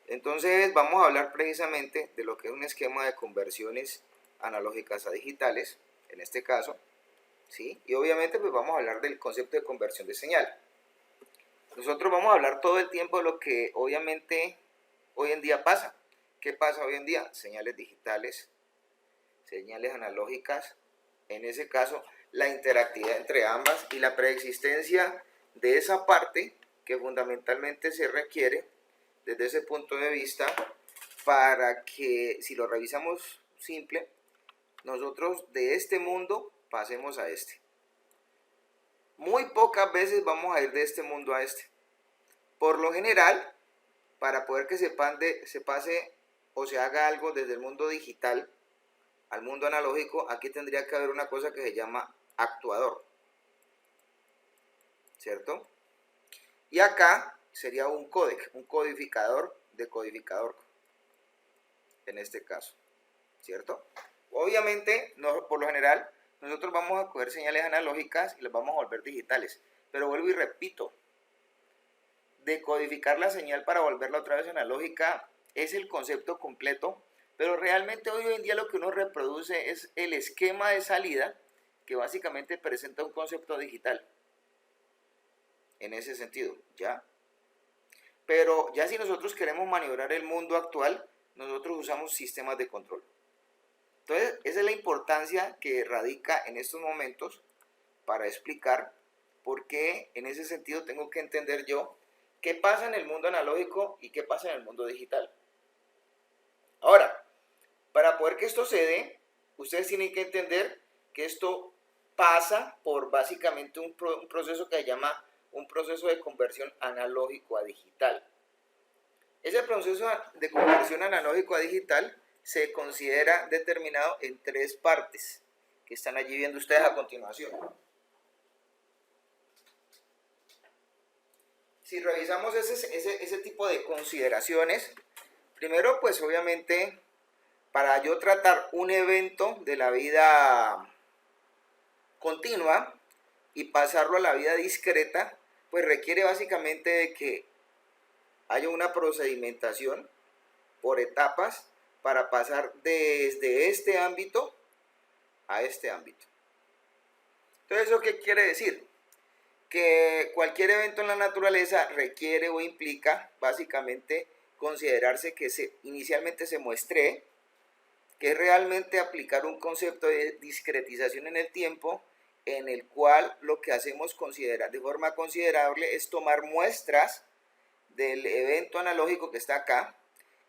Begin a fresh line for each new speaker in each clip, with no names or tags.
Entonces vamos a hablar precisamente de lo que es un esquema de conversiones analógicas a digitales, en este caso, ¿sí? Y obviamente pues vamos a hablar del concepto de conversión de señal. Nosotros vamos a hablar todo el tiempo de lo que obviamente hoy en día pasa. ¿Qué pasa hoy en día? Señales digitales, señales analógicas, en ese caso la interactividad entre ambas y la preexistencia de esa parte que fundamentalmente se requiere desde ese punto de vista para que, si lo revisamos simple, nosotros de este mundo pasemos a este. Muy pocas veces vamos a ir de este mundo a este. Por lo general, para poder que se pase o se haga algo desde el mundo digital al mundo analógico, aquí tendría que haber una cosa que se llama actuador, ¿cierto? Y acá sería un códec, un codificador de codificador, en este caso, ¿cierto? Obviamente, no, por lo general, nosotros vamos a coger señales analógicas y las vamos a volver digitales, pero vuelvo y repito, decodificar la señal para volverla otra vez analógica es el concepto completo, pero realmente hoy en día lo que uno reproduce es el esquema de salida que básicamente presenta un concepto digital, en ese sentido, ¿ya? Pero ya si nosotros queremos maniobrar el mundo actual, nosotros usamos sistemas de control. Entonces, esa es la importancia que radica en estos momentos para explicar por qué en ese sentido tengo que entender yo qué pasa en el mundo analógico y qué pasa en el mundo digital. Ahora, para poder que esto se dé, ustedes tienen que entender que esto pasa por básicamente un proceso que se llama un proceso de conversión analógico a digital. Ese proceso de conversión analógico a digital se considera determinado en tres partes que están allí viendo ustedes a continuación. Si revisamos ese tipo de consideraciones, primero pues obviamente para yo tratar un evento de la vida continua y pasarlo a la vida discreta, pues requiere básicamente de que haya una procedimentación por etapas para pasar desde este ámbito a este ámbito. Entonces, ¿eso qué quiere decir? Que cualquier evento en la naturaleza requiere o implica básicamente considerarse que inicialmente se muestre, que es realmente aplicar un concepto de discretización en el tiempo, en el cual lo que hacemos de forma considerable es tomar muestras del evento analógico que está acá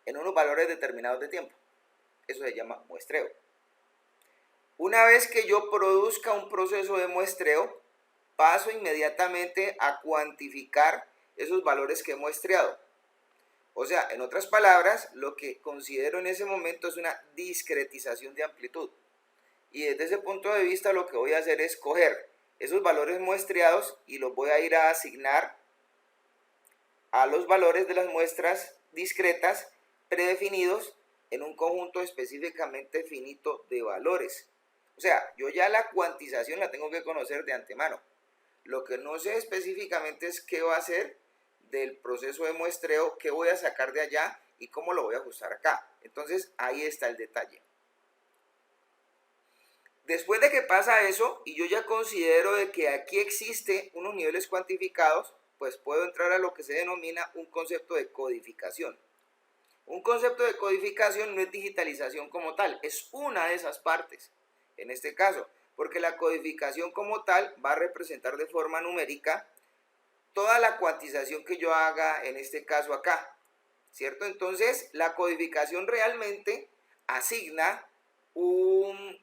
en unos valores determinados de tiempo. Eso se llama muestreo. Una vez que yo produzca un proceso de muestreo, paso inmediatamente a cuantificar esos valores que he muestreado. O sea, en otras palabras, lo que considero en ese momento es una discretización de amplitud. Y desde ese punto de vista lo que voy a hacer es coger esos valores muestreados y los voy a ir a asignar a los valores de las muestras discretas predefinidos en un conjunto específicamente finito de valores. O sea, yo ya la cuantización la tengo que conocer de antemano. Lo que no sé específicamente es qué va a hacer del proceso de muestreo, qué voy a sacar de allá y cómo lo voy a ajustar acá. Entonces, ahí está el detalle. Después de que pasa eso y yo ya considero de que aquí existe unos niveles cuantificados, pues puedo entrar a lo que se denomina un concepto de codificación. Un concepto de codificación no es digitalización como tal, es una de esas partes, en este caso, porque la codificación como tal va a representar de forma numérica toda la cuantización que yo haga en este caso acá, ¿cierto? Entonces, la codificación realmente asigna un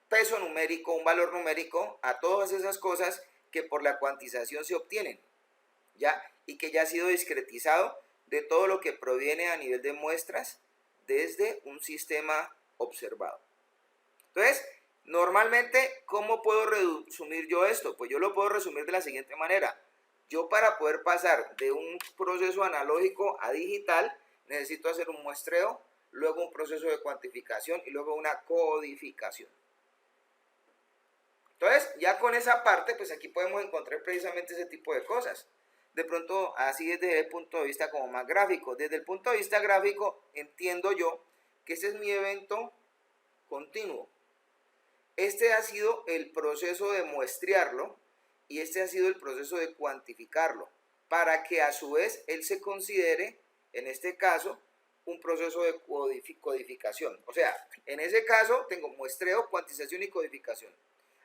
peso numérico, un valor numérico a todas esas cosas que por la cuantización se obtienen, ¿ya? Y que ya ha sido discretizado de todo lo que proviene a nivel de muestras desde un sistema observado. Entonces, normalmente, ¿cómo puedo resumir yo esto? Pues yo lo puedo resumir de la siguiente manera. Yo para poder pasar de un proceso analógico a digital, necesito hacer un muestreo, luego un proceso de cuantificación y luego una codificación. Entonces, ya con esa parte, pues aquí podemos encontrar precisamente ese tipo de cosas. de pronto así desde el punto de vista como más gráfico. Desde el punto de vista gráfico entiendo yo que este es mi evento continuo. Este ha sido el proceso de muestrearlo y este ha sido el proceso de cuantificarlo, para que a su vez él se considere, en este caso, un proceso de codificación. O sea, en ese caso tengo muestreo, cuantización y codificación.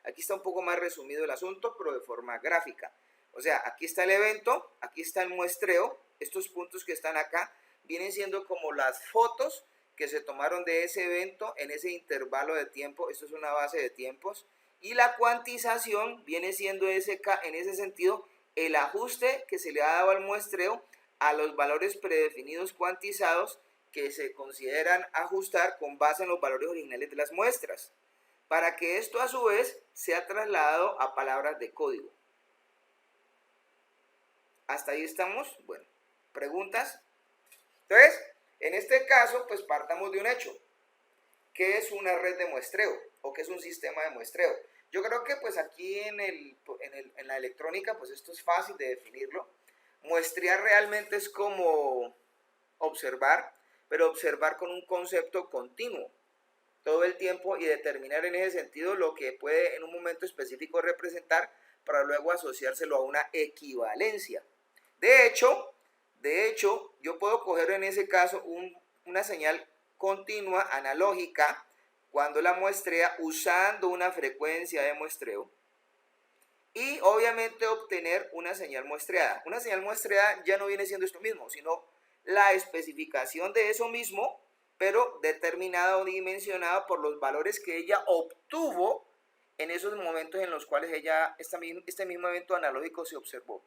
Aquí está un poco más resumido el asunto, pero de forma gráfica. O sea, aquí está el evento, aquí está el muestreo, estos puntos que están acá vienen siendo como las fotos que se tomaron de ese evento en ese intervalo de tiempo. Esto es una base de tiempos. Y la cuantización viene siendo en ese sentido el ajuste que se le ha dado al muestreo a los valores predefinidos cuantizados que se consideran ajustar con base en los valores originales de las muestras, para que esto a su vez sea trasladado a palabras de código. ¿Hasta ahí estamos? Bueno, ¿preguntas? Entonces, en este caso, pues partamos de un hecho. ¿Qué es una red de muestreo? ¿O qué es un sistema de muestreo? Yo creo que pues aquí en la electrónica, pues esto es fácil de definirlo. Muestrear realmente es como observar, pero observar con un concepto continuo todo el tiempo y determinar en ese sentido lo que puede en un momento específico representar para luego asociárselo a una equivalencia. De hecho, yo puedo coger en ese caso una señal continua analógica cuando la muestrea usando una frecuencia de muestreo y obviamente obtener una señal muestreada. Una señal muestreada ya no viene siendo esto mismo, sino la especificación de eso mismo, pero determinada o dimensionada por los valores que ella obtuvo en esos momentos en los cuales este mismo evento analógico se observó.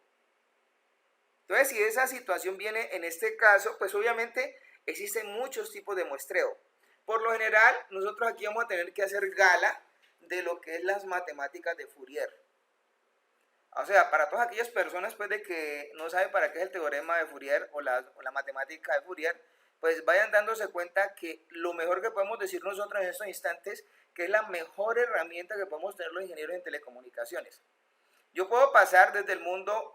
Entonces, si esa situación viene en este caso, pues obviamente existen muchos tipos de muestreo. Por lo general, nosotros aquí vamos a tener que hacer gala de lo que es las matemáticas de Fourier. O sea, para todas aquellas personas pues de que no saben para qué es el teorema de Fourier o la matemática de Fourier, pues vayan dándose cuenta que lo mejor que podemos decir nosotros en estos instantes, que es la mejor herramienta que podemos tener los ingenieros en telecomunicaciones. Yo puedo pasar desde el mundo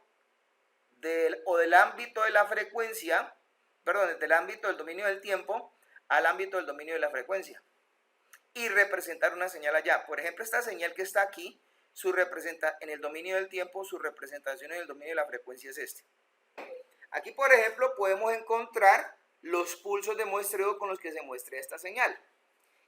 del ámbito de la frecuencia, perdón, desde el ámbito del dominio del tiempo al ámbito del dominio de la frecuencia y representar una señal allá. Por ejemplo, esta señal que está aquí, en el dominio del tiempo, su representación en el dominio de la frecuencia es este. Aquí, por ejemplo, podemos encontrar los pulsos de muestreo con los que se muestra esta señal.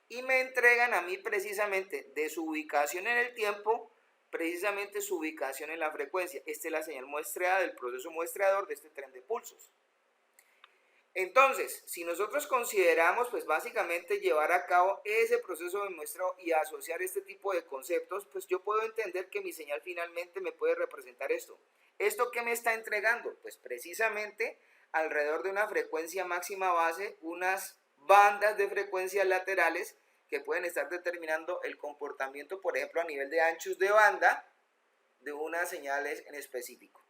Y me entregan a mí precisamente de su ubicación en el tiempo, precisamente su ubicación en la frecuencia. Esta es la señal muestreada del proceso muestreador de este tren de pulsos. Entonces, si nosotros consideramos, pues básicamente llevar a cabo ese proceso de muestreo y asociar este tipo de conceptos, pues yo puedo entender que mi señal finalmente me puede representar esto. ¿Esto qué me está entregando? Pues precisamente alrededor de una frecuencia máxima base, unas bandas de frecuencias laterales que pueden estar determinando el comportamiento, por ejemplo, a nivel de anchos de banda de unas señales en específico.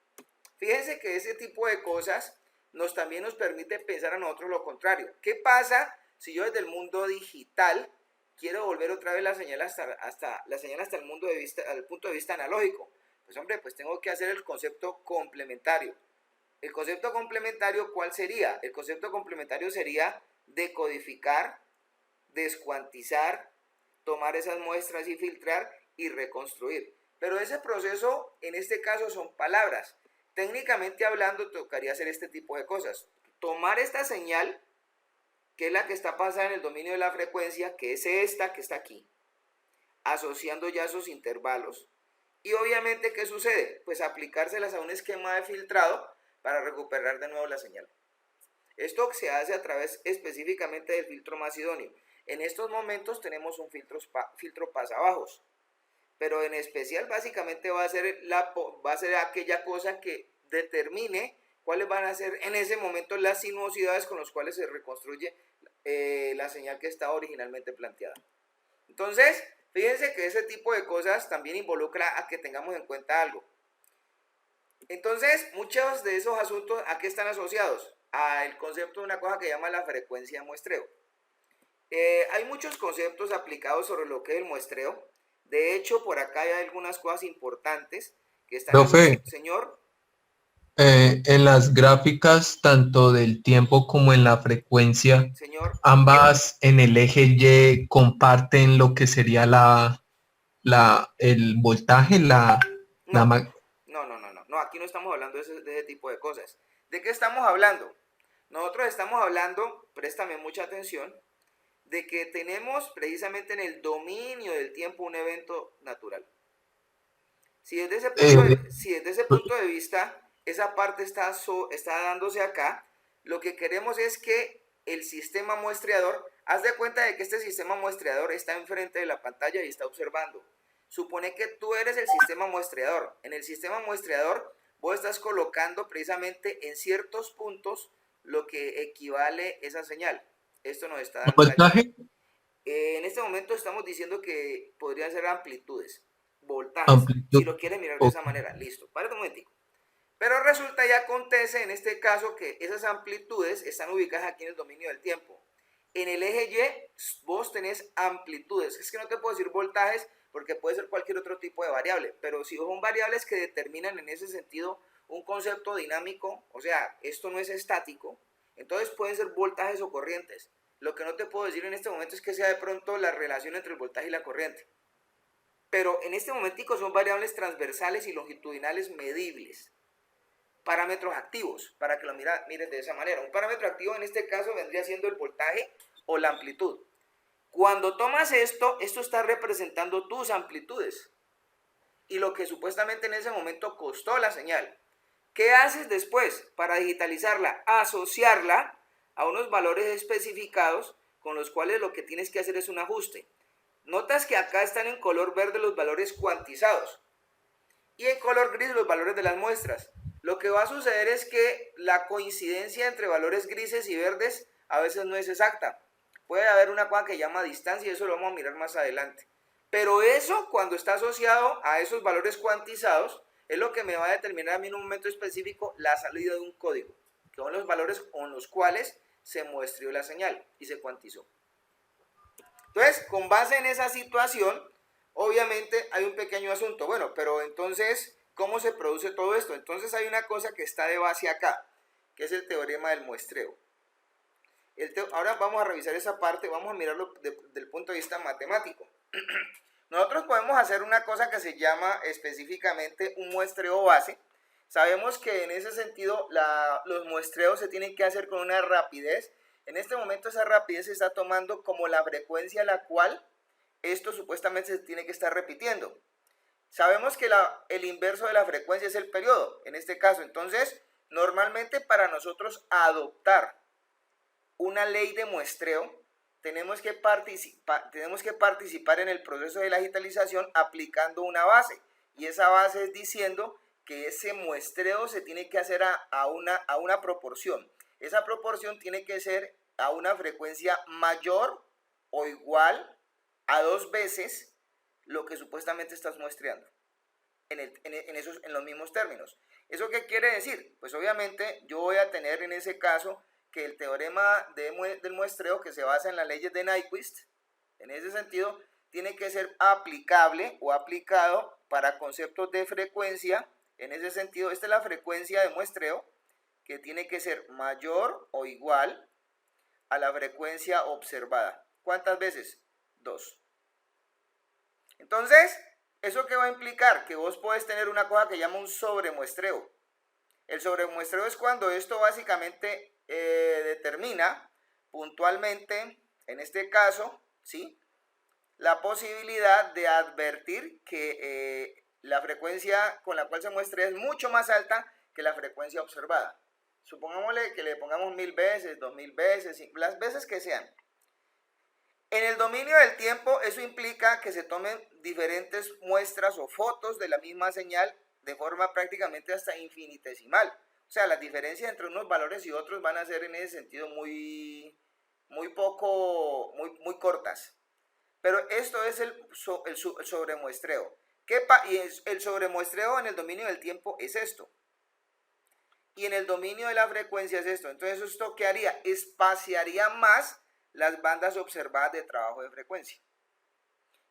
Fíjense que ese tipo de cosas también nos permite pensar a nosotros lo contrario. ¿Qué pasa si yo desde el mundo digital quiero volver otra vez la señal hasta el punto de vista analógico? Pues hombre, pues tengo que hacer el concepto complementario. ¿El concepto complementario cuál sería? El concepto complementario sería decodificar, descuantizar, tomar esas muestras y filtrar y reconstruir. Pero ese proceso, en este caso, son palabras. Técnicamente hablando, tocaría hacer este tipo de cosas. Tomar esta señal, que es la que está pasada en el dominio de la frecuencia, que es esta que está aquí, asociando ya esos intervalos. Y obviamente, ¿qué sucede? Pues aplicárselas a un esquema de filtrado para recuperar de nuevo la señal. Esto se hace a través específicamente del filtro más idóneo. En estos momentos tenemos un filtro pasabajos, pero en especial básicamente va a ser aquella cosa que determine cuáles van a ser en ese momento las sinuosidades con las cuales se reconstruye la señal que estaba originalmente planteada. Entonces, fíjense que ese tipo de cosas también involucra a que tengamos en cuenta algo. Entonces, muchos de esos asuntos, ¿a qué están asociados? Al concepto de una cosa que llama la frecuencia de muestreo. Hay muchos conceptos aplicados sobre lo que es el muestreo. De hecho, por acá hay algunas cosas importantes que están...
Profe,
Señor.
En las gráficas, tanto del tiempo como en la frecuencia,
Señor,
ambas en el eje Y comparten lo que sería el voltaje, la
no,
ma-
no, aquí no estamos hablando de ese tipo de cosas. ¿De qué estamos hablando? Nosotros estamos hablando, préstame mucha atención, de que tenemos precisamente en el dominio del tiempo un evento natural.
eh,
Si desde ese punto de vista esa parte está dándose acá, lo que queremos es que el sistema muestreador, haz de cuenta de que este sistema muestreador está enfrente de la pantalla y está observando. Supone que tú eres el sistema muestreador. En el sistema muestreador vos estás colocando precisamente en ciertos puntos lo que equivale esa señal. Esto nos está dando la...
voltaje,
En este momento estamos diciendo que podrían ser amplitudes, voltajes, si
amplitud.
lo quieres mirar de
Ok.
esa manera. Listo, párate un momentico. Pero resulta y acontece en este caso que esas amplitudes están ubicadas aquí en el dominio del tiempo. En el eje Y vos tenés amplitudes. Es que no te puedo decir voltajes porque puede ser cualquier otro tipo de variable, pero si son variables que determinan en ese sentido un concepto dinámico, o sea, esto no es estático, entonces pueden ser voltajes o corrientes. Lo que no te puedo decir en este momento es que sea de pronto la relación entre el voltaje y la corriente. Pero en este momentico son variables transversales y longitudinales medibles. Parámetros activos, para que lo mires de esa manera. Un parámetro activo en este caso vendría siendo el voltaje o la amplitud. Cuando tomas esto, esto está representando tus amplitudes y lo que supuestamente en ese momento costó la señal. ¿Qué haces después para digitalizarla? Asociarla a unos valores especificados con los cuales lo que tienes que hacer es un ajuste. Notas que acá están en color verde los valores cuantizados y en color gris los valores de las muestras. Lo que va a suceder es que la coincidencia entre valores grises y verdes a veces no es exacta. Puede haber una cosa que llama distancia y eso lo vamos a mirar más adelante. Pero eso, cuando está asociado a esos valores cuantizados, es lo que me va a determinar a mí en un momento específico la salida de un código, que son los valores con los cuales se muestreó la señal y se cuantizó. Entonces, con base en esa situación, obviamente hay un pequeño asunto. Bueno, pero entonces, ¿cómo se produce todo esto? Entonces hay una cosa que está de base acá, que es el teorema del muestreo. Ahora vamos a revisar esa parte, vamos a mirarlo desde el punto de vista matemático. Nosotros podemos hacer una cosa que se llama específicamente un muestreo base. Sabemos que en ese sentido los muestreos se tienen que hacer con una rapidez. En este momento esa rapidez se está tomando como la frecuencia a la cual esto supuestamente se tiene que estar repitiendo. Sabemos que el inverso de la frecuencia es el periodo, en este caso. Entonces, normalmente para nosotros adoptar una ley de muestreo, tenemos que participar en el proceso de la digitalización aplicando una base. Y esa base es diciendo que ese muestreo se tiene que hacer a una proporción. Esa proporción tiene que ser a una frecuencia mayor o igual a 2 veces lo que supuestamente estás muestreando. En los mismos términos. ¿Eso qué quiere decir? Pues obviamente yo voy a tener en ese caso que el teorema del muestreo, que se basa en las leyes de Nyquist, en ese sentido, tiene que ser aplicable o aplicado para conceptos de frecuencia. En ese sentido, esta es la frecuencia de muestreo, que tiene que ser mayor o igual a la frecuencia observada. ¿Cuántas veces? 2. Entonces, ¿eso qué va a implicar? Que vos podés tener una cosa que llama un sobremuestreo. El sobremuestreo es cuando esto básicamente determina puntualmente, en este caso, ¿sí?, la posibilidad de advertir que la frecuencia con la cual se muestra es mucho más alta que la frecuencia observada. Supongámosle que le pongamos 1000 veces, 2000 veces, las veces que sean. En el dominio del tiempo, eso implica que se tomen diferentes muestras o fotos de la misma señal de forma prácticamente hasta infinitesimal. O sea, las diferencias entre unos valores y otros van a ser en ese sentido muy cortas. Pero esto es el sobremuestreo. Y el sobremuestreo en el dominio del tiempo es esto. Y en el dominio de la frecuencia es esto. Entonces, ¿esto qué haría? Espaciaría más las bandas observadas de trabajo de frecuencia.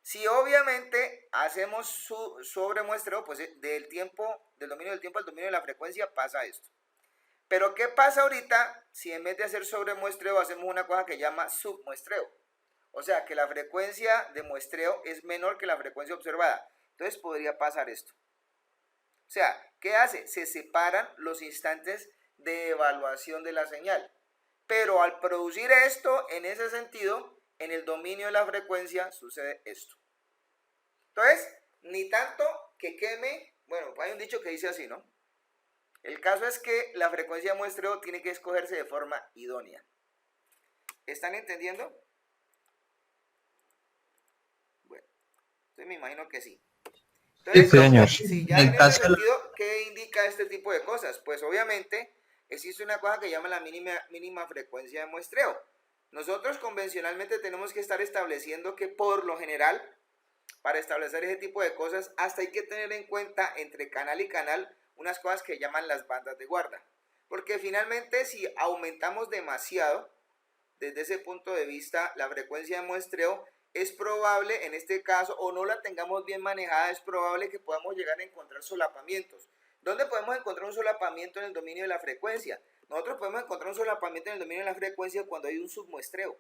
Si obviamente hacemos su sobremuestreo, pues del dominio del tiempo al dominio de la frecuencia pasa esto. Pero ¿qué pasa ahorita si en vez de hacer sobremuestreo hacemos una cosa que llama submuestreo? O sea, que la frecuencia de muestreo es menor que la frecuencia observada. Entonces podría pasar esto. O sea, ¿qué hace? Se separan los instantes de evaluación de la señal. Pero al producir esto, en ese sentido, en el dominio de la frecuencia sucede esto. Entonces, ni tanto que queme, bueno, hay un dicho que dice así, ¿no? El caso es que la frecuencia de muestreo tiene que escogerse de forma idónea. ¿Están entendiendo? Bueno, entonces me imagino que sí. Entonces,
Sí,
señor.
si
en
ya en
el
ese
caso de la-
sentido, ¿qué indica este tipo de cosas? Pues obviamente existe una cosa que llama la mínima frecuencia de muestreo. Nosotros convencionalmente tenemos que estar estableciendo que por lo general, para establecer ese tipo de cosas, hasta hay que tener en cuenta entre canal y canal unas cosas que llaman las bandas de guarda. Porque finalmente si aumentamos demasiado, desde ese punto de vista, la frecuencia de muestreo, es probable en este caso, o no la tengamos bien manejada, es probable que podamos llegar a encontrar solapamientos. ¿Dónde podemos encontrar un solapamiento en el dominio de la frecuencia? Nosotros podemos encontrar un solapamiento en el dominio de la frecuencia cuando hay un submuestreo.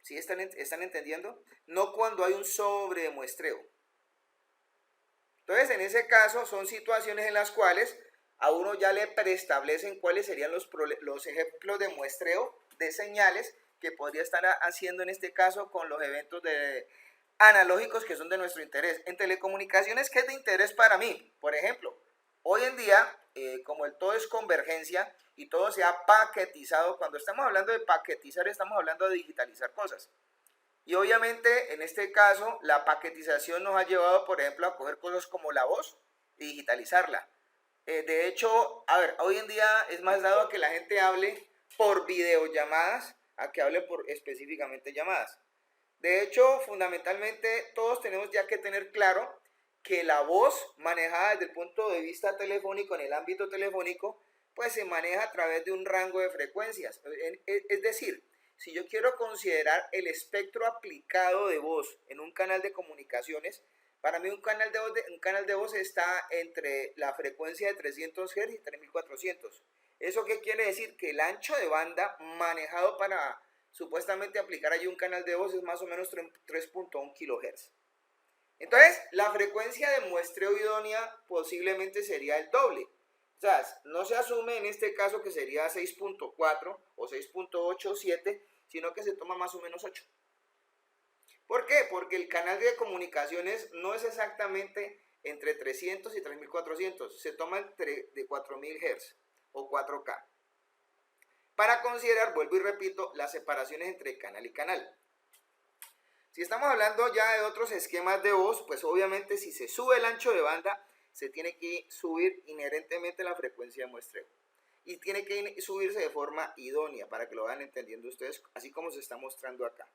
¿Sí están entendiendo? No cuando hay un sobremuestreo. Entonces, en ese caso, son situaciones en las cuales a uno ya le preestablecen cuáles serían los ejemplos de muestreo de señales que podría estar haciendo en este caso con los eventos analógicos que son de nuestro interés. En telecomunicaciones, ¿qué es de interés para mí? Por ejemplo, hoy en día, como el todo es convergencia y todo se ha paquetizado, cuando estamos hablando de paquetizar, estamos hablando de digitalizar cosas. Y obviamente, en este caso, la paquetización nos ha llevado, por ejemplo, a coger cosas como la voz y digitalizarla. De hecho, a ver, hoy en día es más dado a que la gente hable por videollamadas a que hable por específicamente llamadas. De hecho, fundamentalmente, todos tenemos ya que tener claro que la voz manejada desde el punto de vista telefónico, en el ámbito telefónico, pues se maneja a través de un rango de frecuencias. Es decir, si yo quiero considerar el espectro aplicado de voz en un canal de comunicaciones, para mí un canal de voz está entre la frecuencia de 300 Hz y 3400. ¿Eso qué quiere decir? Que el ancho de banda manejado para supuestamente aplicar allí un canal de voz es más o menos 3.1 kHz. Entonces, la frecuencia de muestreo idónea posiblemente sería el doble. O sea, no se asume en este caso que sería 6.4 o 6.87, sino que se toma más o menos 8. ¿Por qué? Porque el canal de comunicaciones no es exactamente entre 300 y 3400, se toma entre de 4000 Hz o 4K. Para considerar, vuelvo y repito, las separaciones entre canal y canal. Si estamos hablando ya de otros esquemas de voz, pues obviamente si se sube el ancho de banda, se tiene que subir inherentemente la frecuencia de muestreo. Y tiene que subirse de forma idónea para que lo vayan entendiendo ustedes, así como se está mostrando acá.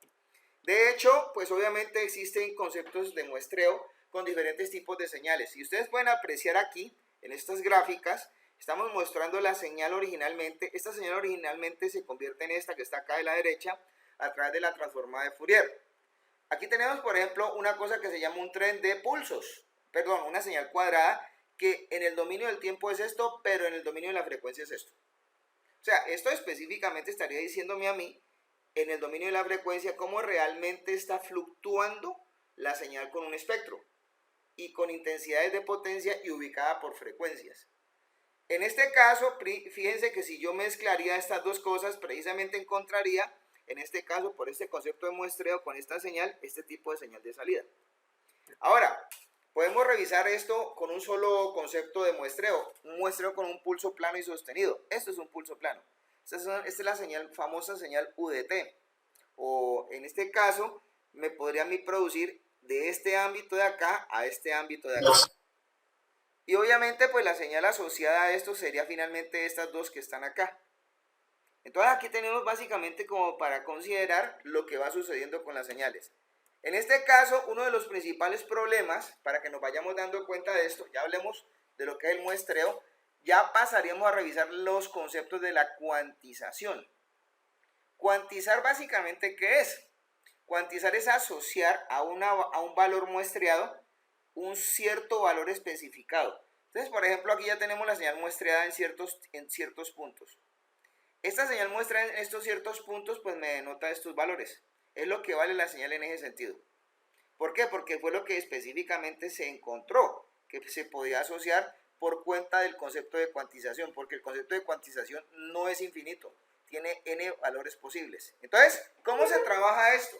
De hecho, pues obviamente existen conceptos de muestreo con diferentes tipos de señales. Y ustedes pueden apreciar aquí, en estas gráficas, estamos mostrando la señal originalmente. Esta señal originalmente se convierte en esta que está acá de la derecha a través de la transformada de Fourier. Aquí tenemos, por ejemplo, una cosa que se llama un tren de pulsos, perdón, una señal cuadrada que en el dominio del tiempo es esto, pero en el dominio de la frecuencia es esto. O sea, esto específicamente estaría diciéndome a mí, en el dominio de la frecuencia, cómo realmente está fluctuando la señal con un espectro y con intensidades de potencia y ubicada por frecuencias. En este caso, fíjense que si yo mezclaría estas dos cosas, precisamente encontraría, en este caso, por este concepto de muestreo con esta señal, este tipo de señal de salida. Ahora, podemos revisar esto con un solo concepto de muestreo, un muestreo con un pulso plano y sostenido. Esto es un pulso plano. Esta es la famosa señal UDT. O en este caso, me podría a mí producir de este ámbito de acá a este ámbito de acá. Y obviamente, pues la señal asociada a esto sería finalmente estas dos que están acá. Entonces aquí tenemos básicamente como para considerar lo que va sucediendo con las señales. En este caso, uno de los principales problemas, para que nos vayamos dando cuenta de esto, ya hablemos de lo que es el muestreo, ya pasaríamos a revisar los conceptos de la cuantización. Cuantizar básicamente, ¿qué es? Cuantizar es asociar a un valor muestreado un cierto valor especificado. Entonces, por ejemplo, aquí ya tenemos la señal muestreada en ciertos puntos. Esta señal muestra en estos ciertos puntos, pues me denota estos valores. Es lo que vale la señal en ese sentido. ¿Por qué? Porque fue lo que específicamente se encontró, que se podía asociar por cuenta del concepto de cuantización, porque el concepto de cuantización no es infinito, tiene n valores posibles. Entonces, ¿cómo se trabaja esto?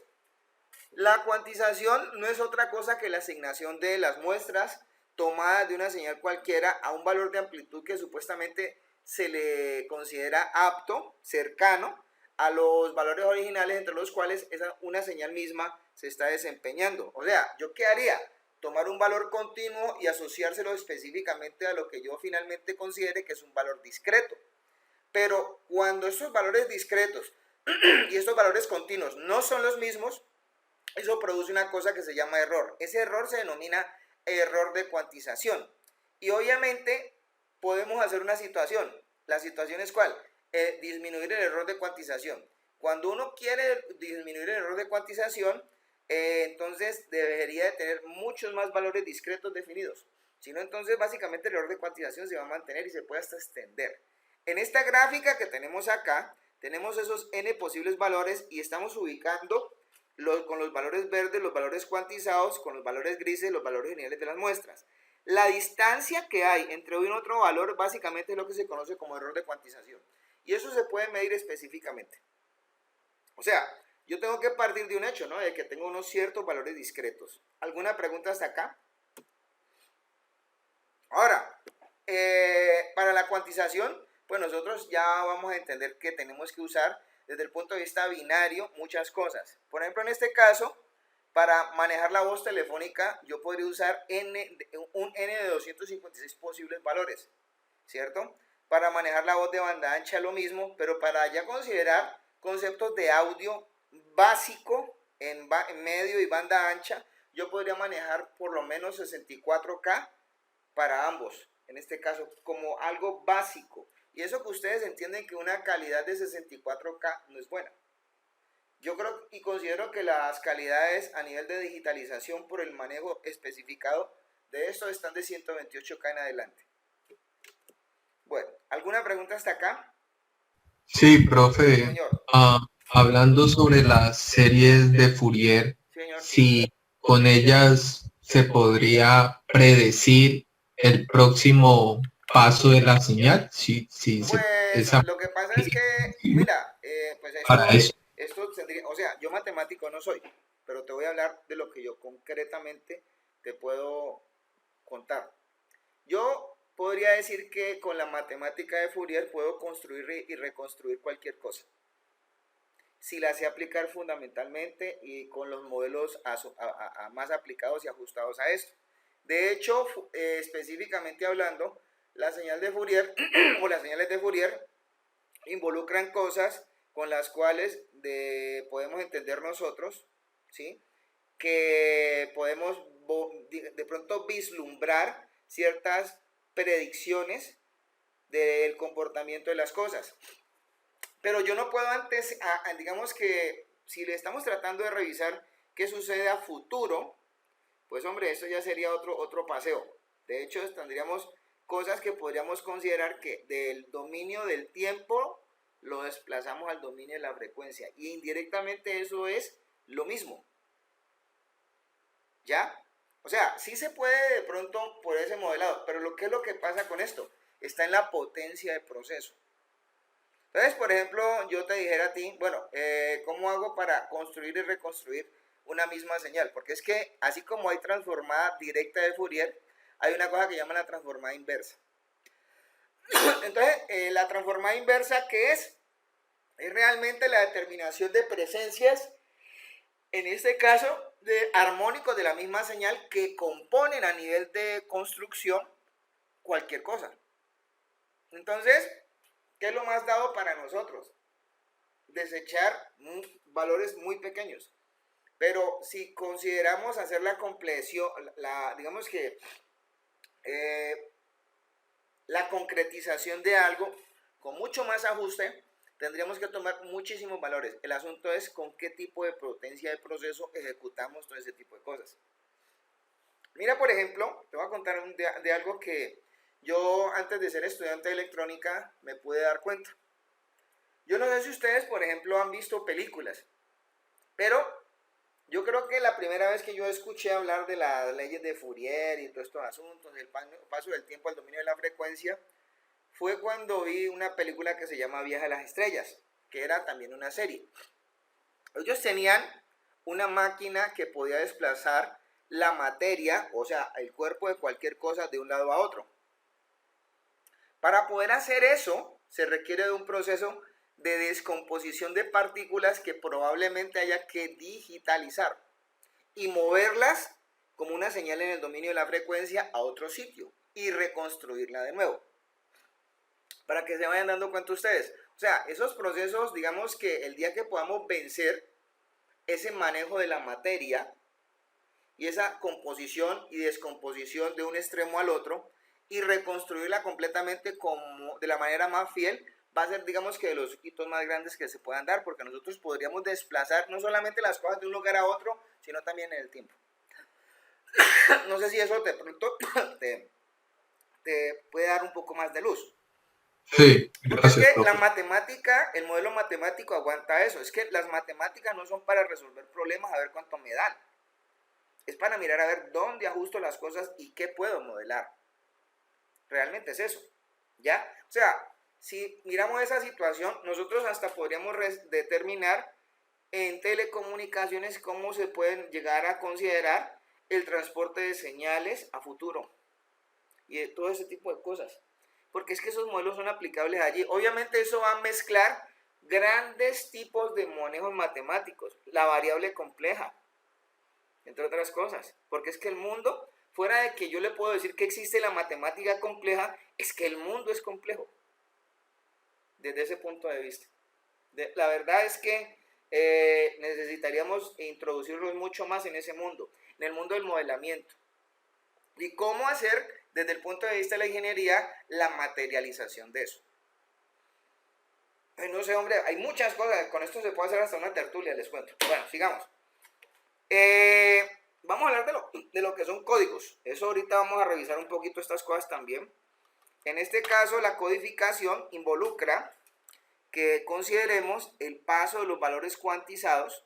La cuantización no es otra cosa que la asignación de las muestras tomadas de una señal cualquiera a un valor de amplitud que supuestamente se le considera apto, cercano a los valores originales entre los cuales una señal misma se está desempeñando. O sea, ¿yo qué haría? Tomar un valor continuo y asociárselo específicamente a lo que yo finalmente considere que es un valor discreto. Pero cuando estos valores discretos y estos valores continuos no son los mismos, eso produce una cosa que se llama error. Ese error se denomina error de cuantización. Y obviamente podemos hacer una situación. La situación es ¿cuál? Disminuir el error de cuantización. Cuando uno quiere disminuir el error de cuantización, entonces debería de tener muchos más valores discretos definidos. Si no, entonces básicamente el error de cuantización se va a mantener y se puede hasta extender. En esta gráfica que tenemos acá, tenemos esos n posibles valores y estamos ubicando con los valores verdes, los valores cuantizados, con los valores grises, los valores generales de las muestras. La distancia que hay entre uno y otro valor básicamente es lo que se conoce como error de cuantización. Y eso se puede medir específicamente. O sea, yo tengo que partir de un hecho, ¿no? De que tengo unos ciertos valores discretos. ¿Alguna pregunta hasta acá? Ahora, para la cuantización, pues nosotros ya vamos a entender que tenemos que usar desde el punto de vista binario muchas cosas. Por ejemplo, en este caso, para manejar la voz telefónica, yo podría usar un n de 256 posibles valores, ¿cierto? Para manejar la voz de banda ancha lo mismo, pero para ya considerar conceptos de audio básico en medio y banda ancha, yo podría manejar por lo menos 64K para ambos, en este caso, como algo básico. Y eso que ustedes entienden que una calidad de 64K no es buena. Yo creo y considero que las calidades a nivel de digitalización por el manejo especificado de esto están de 128K en adelante. Bueno, ¿alguna pregunta hasta acá?
Sí, profe,
Señor.
hablando sobre las series de Fourier,
Señor.
si con ellas se podría predecir el próximo paso de la señal,
Pues
esa
lo que pasa es que, mira, pues
para eso.
esto tendría, o sea, yo matemático no soy, pero te voy a hablar de lo que yo concretamente te puedo contar. Yo podría decir que con la matemática de Fourier puedo construir y reconstruir cualquier cosa, si la sé aplicar fundamentalmente y con los modelos más aplicados y ajustados a esto. De hecho, específicamente hablando, la señal de Fourier o las señales de Fourier involucran cosas con las cuales podemos entender nosotros, ¿sí? Que podemos de pronto vislumbrar ciertas predicciones del comportamiento de las cosas. Pero yo no puedo antes, digamos que si le estamos tratando de revisar qué sucede a futuro, pues hombre, eso ya sería otro paseo. De hecho, tendríamos cosas que podríamos considerar que del dominio del tiempo lo desplazamos al dominio de la frecuencia. Y indirectamente eso es lo mismo. ¿Ya? O sea, sí se puede de pronto por ese modelado, pero ¿qué es lo que pasa con esto? Está en la potencia de proceso. Entonces, por ejemplo, yo te dijera a ti, bueno, ¿cómo hago para construir y reconstruir una misma señal? Porque es que así como hay transformada directa de Fourier, hay una cosa que llaman la transformada inversa. Entonces, la transformada inversa, ¿qué es? Es realmente la determinación de presencias, en este caso, de armónicos de la misma señal que componen a nivel de construcción cualquier cosa. Entonces, ¿qué es lo más dado para nosotros? Desechar valores muy pequeños. Pero si consideramos hacer la compleción, digamos que la concretización de algo con mucho más ajuste, tendríamos que tomar muchísimos valores. El asunto es con qué tipo de potencia de proceso ejecutamos todo ese tipo de cosas. Mira, por ejemplo, te voy a contar de algo que yo antes de ser estudiante de electrónica me pude dar cuenta. Yo no sé si ustedes, por ejemplo, han visto películas, pero yo creo que la primera vez que yo escuché hablar de las leyes de Fourier y todos estos asuntos, el paso del tiempo al dominio de la frecuencia, fue cuando vi una película que se llama Viaje a las Estrellas, que era también una serie. Ellos tenían una máquina que podía desplazar la materia, o sea, el cuerpo de cualquier cosa de un lado a otro. Para poder hacer eso, se requiere de un proceso de descomposición de partículas que probablemente haya que digitalizar y moverlas como una señal en el dominio de la frecuencia a otro sitio y reconstruirla de nuevo. Para que se vayan dando cuenta ustedes. O sea, esos procesos, digamos que el día que podamos vencer ese manejo de la materia y esa composición y descomposición de un extremo al otro y reconstruirla completamente como de la manera más fiel, va a ser, digamos, que de los hitos más grandes que se puedan dar, porque nosotros podríamos desplazar no solamente las cosas de un lugar a otro, sino también en el tiempo. No sé si eso de pronto te puede dar un poco más de luz.
Sí,
Porque es
gracias,
que la
profe.
matemática, el modelo matemático aguanta eso. Es que las matemáticas no son para resolver problemas a ver cuánto me dan. Es para mirar a ver dónde ajusto las cosas y qué puedo modelar. Realmente es eso. ¿Ya? O sea, si miramos esa situación, nosotros hasta podríamos determinar en telecomunicaciones cómo se pueden llegar a considerar el transporte de señales a futuro y de todo ese tipo de cosas. Porque es que esos modelos son aplicables allí. Obviamente eso va a mezclar grandes tipos de manejos matemáticos, la variable compleja, entre otras cosas. Porque es que el mundo, fuera de que yo le puedo decir que existe la matemática compleja, es que el mundo es complejo. Desde ese punto de vista. La verdad es que necesitaríamos introducirnos mucho más en ese mundo, en el mundo del modelamiento. Y cómo hacer, desde el punto de vista de la ingeniería, la materialización de eso. Ay, no sé, hombre, hay muchas cosas. Con esto se puede hacer hasta una tertulia, les cuento. Bueno, sigamos. Vamos a hablar de lo que son códigos. Eso ahorita vamos a revisar un poquito estas cosas también. En este caso, la codificación involucra que consideremos el paso de los valores cuantizados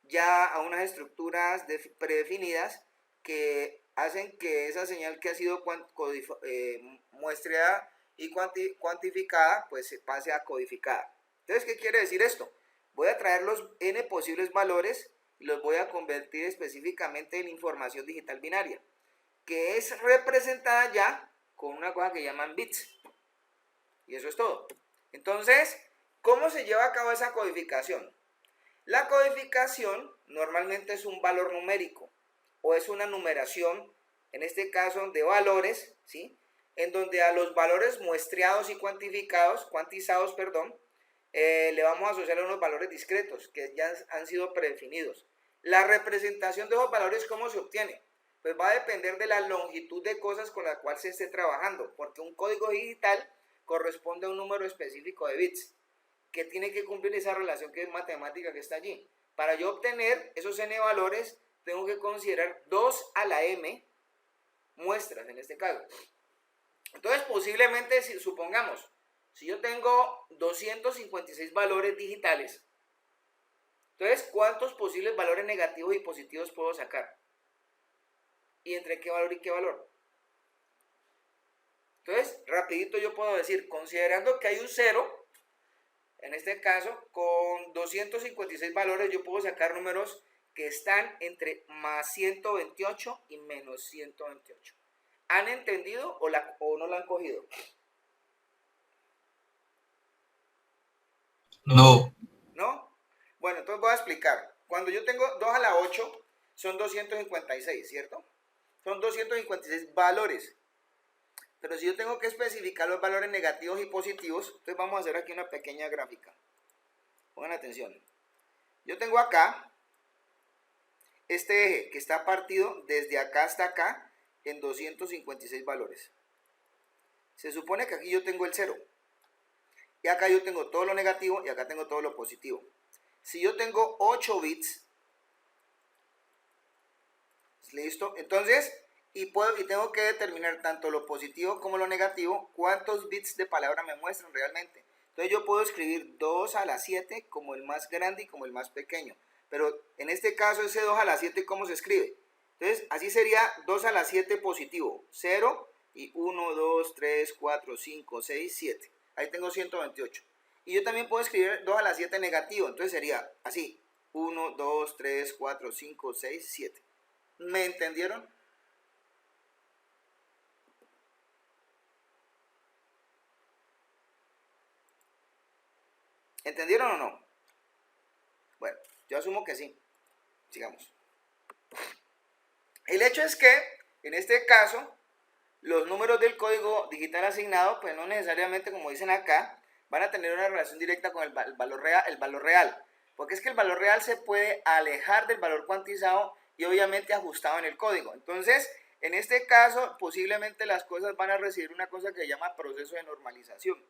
ya a unas estructuras predefinidas que hacen que esa señal que ha sido muestreada y cuantificada pues se pase a codificada. Entonces, ¿qué quiere decir esto? Voy a traer los n posibles valores y los voy a convertir específicamente en información digital binaria, que es representada ya con una cosa que llaman bits. Y eso es todo. Entonces, ¿cómo se lleva a cabo esa codificación? La codificación normalmente es un valor numérico o es una numeración, en este caso de valores, ¿sí? En donde a los valores muestreados y cuantizados, le vamos a asociar unos valores discretos que ya han sido predefinidos. La representación de esos valores, ¿cómo se obtiene? Pues va a depender de la longitud de cosas con la cual se esté trabajando, porque un código digital corresponde a un número específico de bits que tiene que cumplir esa relación que es matemática que está allí. Para yo obtener esos n valores, tengo que considerar 2 a la m muestras en este caso. Entonces, posiblemente, supongamos, si yo tengo 256 valores digitales, entonces, ¿cuántos posibles valores negativos y positivos puedo sacar? ¿Y entre qué valor y qué valor? Entonces, rapidito yo puedo decir, considerando que hay un 0, en este caso, con 256 valores yo puedo sacar números que están entre más 128 y menos 128. ¿Han entendido o no la han cogido?
No,
¿No? Bueno, entonces voy a explicar. Cuando yo tengo 2 a la 8, son 256, ¿cierto? Son 256 valores. Pero si yo tengo que especificar los valores negativos y positivos, entonces vamos a hacer aquí una pequeña gráfica. Pongan atención. Yo tengo acá este eje que está partido desde acá hasta acá en 256 valores. Se supone que aquí yo tengo el 0. y acá yo tengo todo lo negativo y acá tengo todo lo positivo. Si yo tengo 8 bits, ¿listo? Entonces, y tengo que determinar tanto lo positivo como lo negativo, cuántos bits de palabra me muestran realmente. Entonces yo puedo escribir 2 a la 7 como el más grande y como el más pequeño. Pero en este caso ese 2 a la 7, ¿cómo se escribe? Entonces, así sería 2 a la 7 positivo, 0 y 1, 2, 3, 4, 5, 6, 7. Ahí tengo 128. Y yo también puedo escribir 2 a la 7 negativo, entonces sería así, 1, 2, 3, 4, 5, 6, 7. ¿Me entendieron? ¿Entendieron o no? Bueno, yo asumo que sí. Sigamos. El hecho es que, en este caso, los números del código digital asignado, pues no necesariamente, como dicen acá, van a tener una relación directa con el valor real. Porque es que el valor real se puede alejar del valor cuantizado y obviamente ajustado en el código. Entonces, en este caso, posiblemente las cosas van a recibir una cosa que se llama proceso de normalización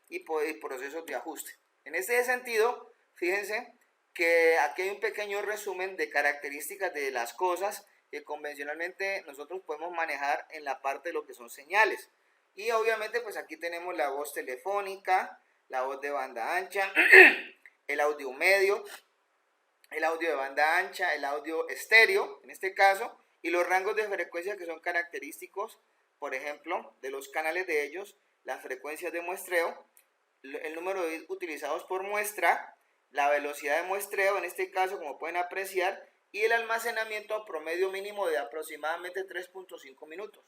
y procesos de ajuste. En este sentido, fíjense que aquí hay un pequeño resumen de características de las cosas que convencionalmente nosotros podemos manejar en la parte de lo que son señales. Y obviamente pues aquí tenemos la voz telefónica, la voz de banda ancha, el audio medio, el audio de banda ancha, el audio estéreo en este caso, y los rangos de frecuencia que son característicos, por ejemplo, de los canales de ellos, las frecuencias de muestreo, el número de bits utilizados por muestra, la velocidad de muestreo, en este caso como pueden apreciar, y el almacenamiento a promedio mínimo de aproximadamente 3.5 minutos.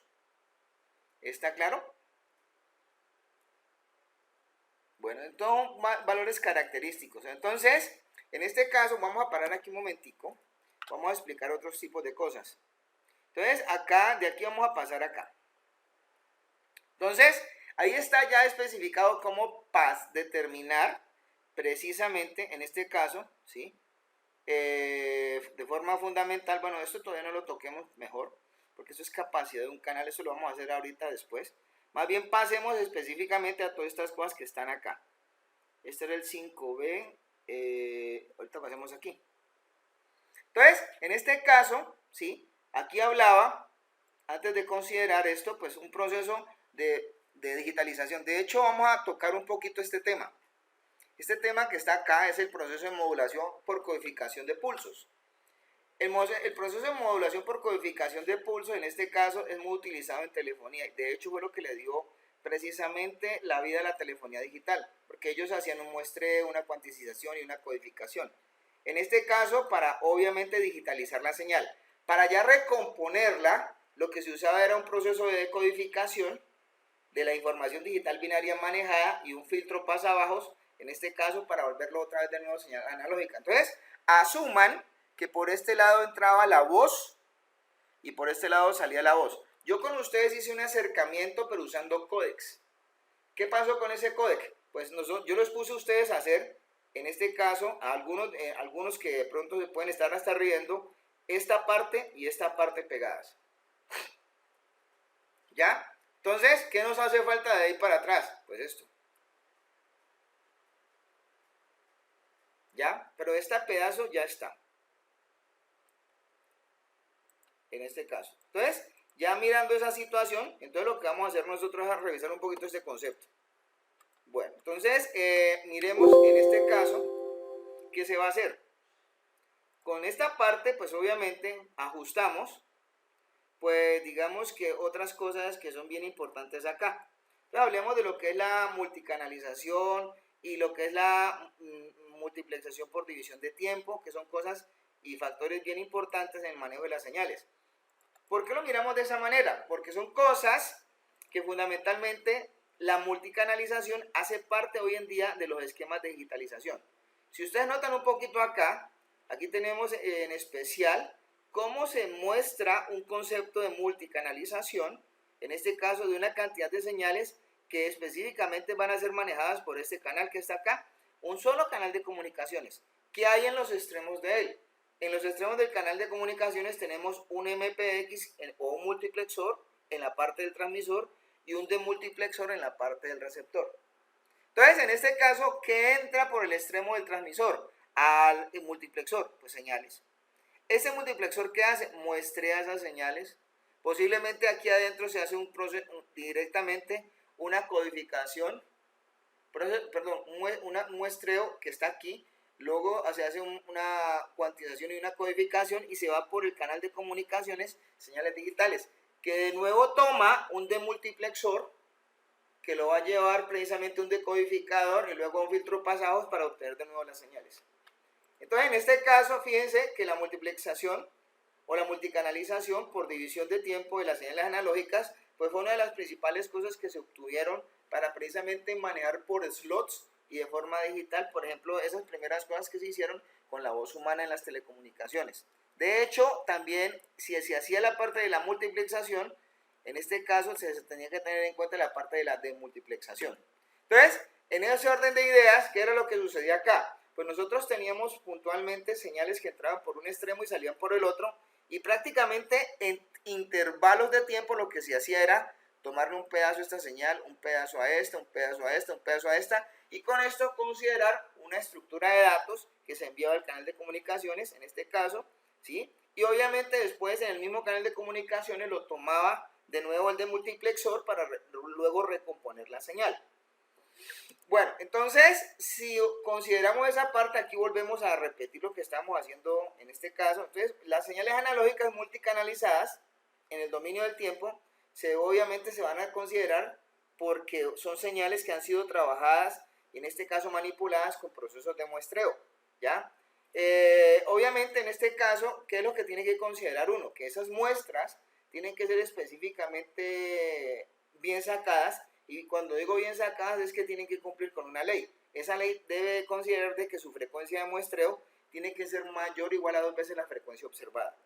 ¿Está claro? Bueno, entonces valores característicos. Entonces, en este caso vamos a parar aquí un momentico. Vamos a explicar otros tipos de cosas. Entonces, acá, de aquí vamos a pasar acá. Entonces, ahí está ya especificado cómo determinar precisamente, en este caso, ¿sí? De forma fundamental, bueno, esto todavía no lo toquemos mejor, porque eso es capacidad de un canal, eso lo vamos a hacer ahorita después. Más bien pasemos específicamente a todas estas cosas que están acá. Este era el 5B, ahorita pasemos aquí. Entonces, en este caso, ¿sí? Aquí hablaba, antes de considerar esto, pues un proceso de digitalización. De hecho, vamos a tocar un poquito este tema. Este tema que está acá es el proceso de modulación por codificación de pulsos. El proceso de modulación por codificación de pulsos, en este caso, es muy utilizado en telefonía. De hecho, fue lo que le dio precisamente la vida a la telefonía digital, porque ellos hacían un muestreo, una cuantización y una codificación. En este caso, para obviamente digitalizar la señal. Para ya recomponerla, lo que se usaba era un proceso de decodificación de la información digital binaria manejada y un filtro pasabajos, en este caso para volverlo otra vez de nuevo señal analógica. Entonces, asuman que por este lado entraba la voz y por este lado salía la voz. Yo con ustedes hice un acercamiento pero usando códecs. ¿Qué pasó con ese códec? Pues yo los puse a ustedes a hacer, en este caso, a algunos que de pronto se pueden estar hasta riendo, esta parte y esta parte pegadas. ¿Ya? Entonces, ¿qué nos hace falta de ahí para atrás? Pues esto. ¿Ya? Pero este pedazo ya está. En este caso. Entonces, ya mirando esa situación, entonces lo que vamos a hacer nosotros es revisar un poquito este concepto. Bueno, entonces, miremos en este caso, ¿qué se va a hacer? Con esta parte, pues obviamente, ajustamos, pues digamos que otras cosas que son bien importantes acá. Entonces, hablemos de lo que es la multicanalización y lo que es la multiplexación por división de tiempo, que son cosas y factores bien importantes en el manejo de las señales. ¿Por qué lo miramos de esa manera? Porque son cosas que fundamentalmente la multicanalización hace parte hoy en día de los esquemas de digitalización. Si ustedes notan un poquito acá, aquí tenemos en especial cómo se muestra un concepto de multicanalización, en este caso de una cantidad de señales que específicamente van a ser manejadas por este canal que está acá, un solo canal de comunicaciones. ¿Qué hay en los extremos de él? En los extremos del canal de comunicaciones tenemos un MPX o un multiplexor en la parte del transmisor y un demultiplexor en la parte del receptor. Entonces, en este caso, ¿qué entra por el extremo del transmisor? Al multiplexor, pues señales. Ese multiplexor, ¿qué hace? Muestrea esas señales. Posiblemente aquí adentro se hace un proceso directamente, una codificación, perdón, un muestreo que está aquí. Luego se hace una cuantización y una codificación y se va por el canal de comunicaciones, señales digitales, que de nuevo toma un demultiplexor que lo va a llevar precisamente un decodificador y luego un filtro pasados para obtener de nuevo las señales. Entonces, en este caso, fíjense que la multiplexación o la multicanalización por división de tiempo de las señales analógicas, pues fue una de las principales cosas que se obtuvieron para precisamente manejar por slots y de forma digital, por ejemplo, esas primeras cosas que se hicieron con la voz humana en las telecomunicaciones. De hecho, también, si se hacía la parte de la multiplexación, en este caso se tenía que tener en cuenta la parte de la demultiplexación. Entonces, en ese orden de ideas, ¿qué era lo que sucedía acá? Pues nosotros teníamos puntualmente señales que entraban por un extremo y salían por el otro, y prácticamente en intervalos de tiempo lo que se hacía era tomarle un pedazo a esta señal, un pedazo a esta, un pedazo a esta, un pedazo a esta, y con esto considerar una estructura de datos que se enviaba al canal de comunicaciones, en este caso, ¿sí? Y obviamente después en el mismo canal de comunicaciones lo tomaba de nuevo el demultiplexor para luego recomponer la señal. Bueno, entonces, si consideramos esa parte, aquí volvemos a repetir lo que estamos haciendo en este caso. Entonces, las señales analógicas multicanalizadas en el dominio del tiempo, obviamente se van a considerar porque son señales que han sido trabajadas, en este caso manipuladas con procesos de muestreo, ¿ya? Obviamente, en este caso, ¿qué es lo que tiene que considerar uno? Que esas muestras tienen que ser específicamente bien sacadas. Y cuando digo bien sacadas es que tienen que cumplir con una ley. Esa ley debe considerar de que su frecuencia de muestreo tiene que ser mayor o igual a 2 veces la frecuencia observada.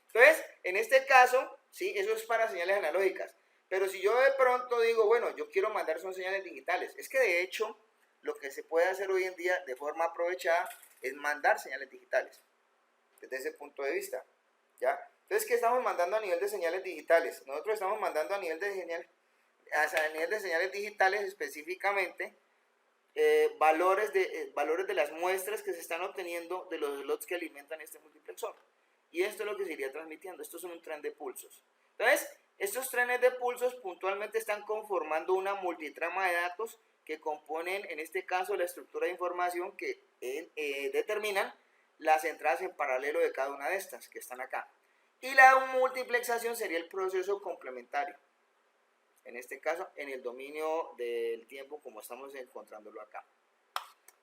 Entonces, en este caso, sí, eso es para señales analógicas. Pero si yo de pronto digo, bueno, yo quiero mandar son señales digitales, es que de hecho lo que se puede hacer hoy en día de forma aprovechada es mandar señales digitales, desde ese punto de vista, ¿ya? Entonces, ¿qué estamos mandando a nivel de señales digitales? Nosotros estamos mandando a nivel de señales digitales específicamente valores de las muestras que se están obteniendo de los slots que alimentan este multiplexor. Y esto es lo que se iría transmitiendo. Esto es un tren de pulsos. Entonces, estos trenes de pulsos puntualmente están conformando una multitrama de datos que componen, en este caso, la estructura de información que determinan las entradas en paralelo de cada una de estas que están acá. Y la multiplexación sería el proceso complementario. En este caso, en el dominio del tiempo, como estamos encontrándolo acá.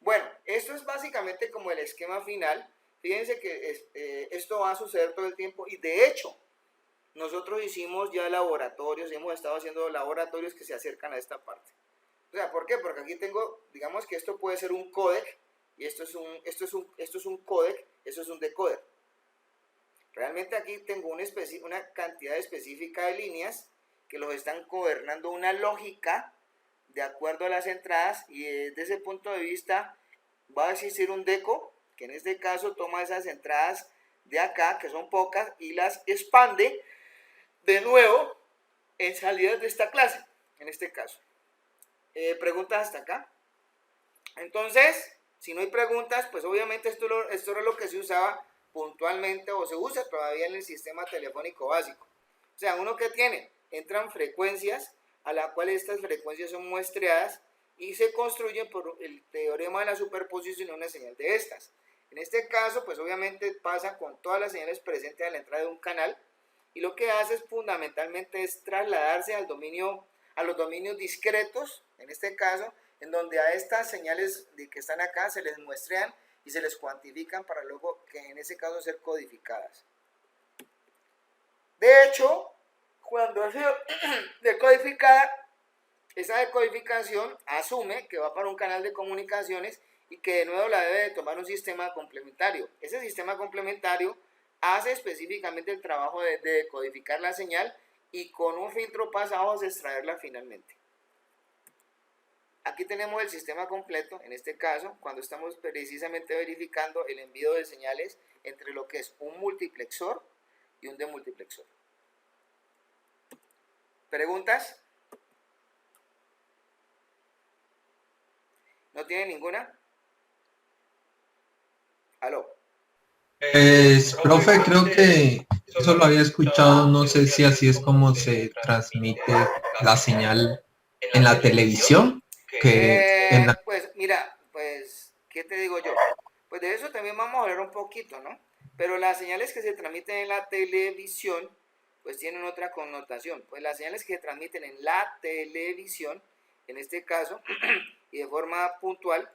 Bueno, esto es básicamente como el esquema final. Fíjense que esto va a suceder todo el tiempo y de hecho, nosotros hicimos ya laboratorios, hemos estado haciendo laboratorios que se acercan a esta parte. O sea, ¿por qué? Porque aquí tengo, digamos que esto puede ser un códec y esto es un códec, eso es un decóder. Realmente aquí tengo una cantidad específica de líneas que los están gobernando una lógica de acuerdo a las entradas, y desde ese punto de vista va a existir un deco que en este caso toma esas entradas de acá, que son pocas, y las expande de nuevo en salidas de esta clase, en este caso. ¿Preguntas hasta acá? Entonces, si no hay preguntas, pues obviamente esto era lo que se usaba puntualmente o se usa todavía en el sistema telefónico básico. O sea, uno que tiene, entran frecuencias a la cual estas frecuencias son muestreadas y se construyen por el teorema de la superposición de una señal de estas. En este caso, pues obviamente pasa con todas las señales presentes a la entrada de un canal y lo que hace es fundamentalmente es trasladarse a los dominios discretos, en este caso, en donde a estas señales que están acá se les muestrean y se les cuantifican para luego que en ese caso ser codificadas. De hecho, cuando ha sido decodificada, esa decodificación asume que va para un canal de comunicaciones y que de nuevo la debe de tomar un sistema complementario. Ese sistema complementario hace específicamente el trabajo de decodificar la señal y con un filtro pasados extraerla finalmente. Aquí tenemos el sistema completo, en este caso, cuando estamos precisamente verificando el envío de señales entre lo que es un multiplexor y un demultiplexor. ¿Preguntas? ¿No tiene ninguna? ¿Aló?
Profe, creo que eso lo había escuchado, no sé si así es como se transmite la señal en la televisión, que en la...
Pues mira, pues, ¿qué te digo yo? Pues de eso también vamos a hablar un poquito, ¿no? Pero las señales que se transmiten en la televisión, pues tienen otra connotación. Pues las señales que se transmiten en la televisión, en este caso, y de forma puntual,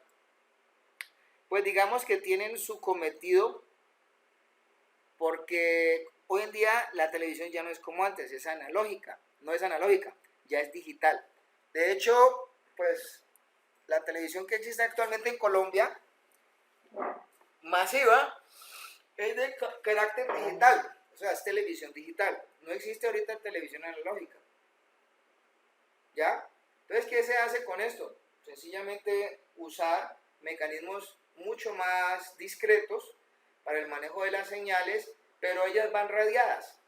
pues digamos que tienen su cometido porque hoy en día la televisión ya no es como antes, es analógica, no es analógica, ya es digital. De hecho, pues la televisión que existe actualmente en Colombia, masiva, es de carácter digital, o sea, es televisión digital. No existe ahorita televisión analógica. ¿Ya? Entonces, ¿qué se hace con esto? Sencillamente usar mecanismos mucho más discretos para el manejo de las señales, pero ellas van radiadas.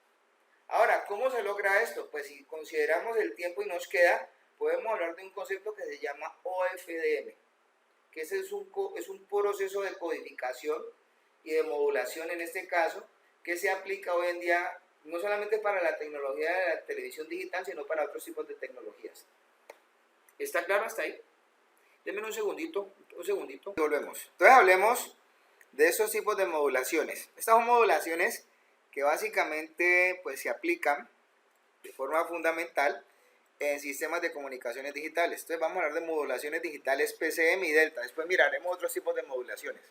Ahora, ¿cómo se logra esto? Pues si consideramos el tiempo y nos queda, podemos hablar de un concepto que se llama OFDM, que ese es un proceso de codificación y de modulación en este caso, que se aplica hoy en día no solamente para la tecnología de la televisión digital, sino para otros tipos de tecnologías. ¿Está claro hasta ahí? Denme un segundito, un segundito. Volvemos. Entonces hablemos de estos tipos de modulaciones. Estas son modulaciones que básicamente pues se aplican de forma fundamental en sistemas de comunicaciones digitales. Entonces vamos a hablar de modulaciones digitales PCM y Delta. Después miraremos otros tipos de modulaciones.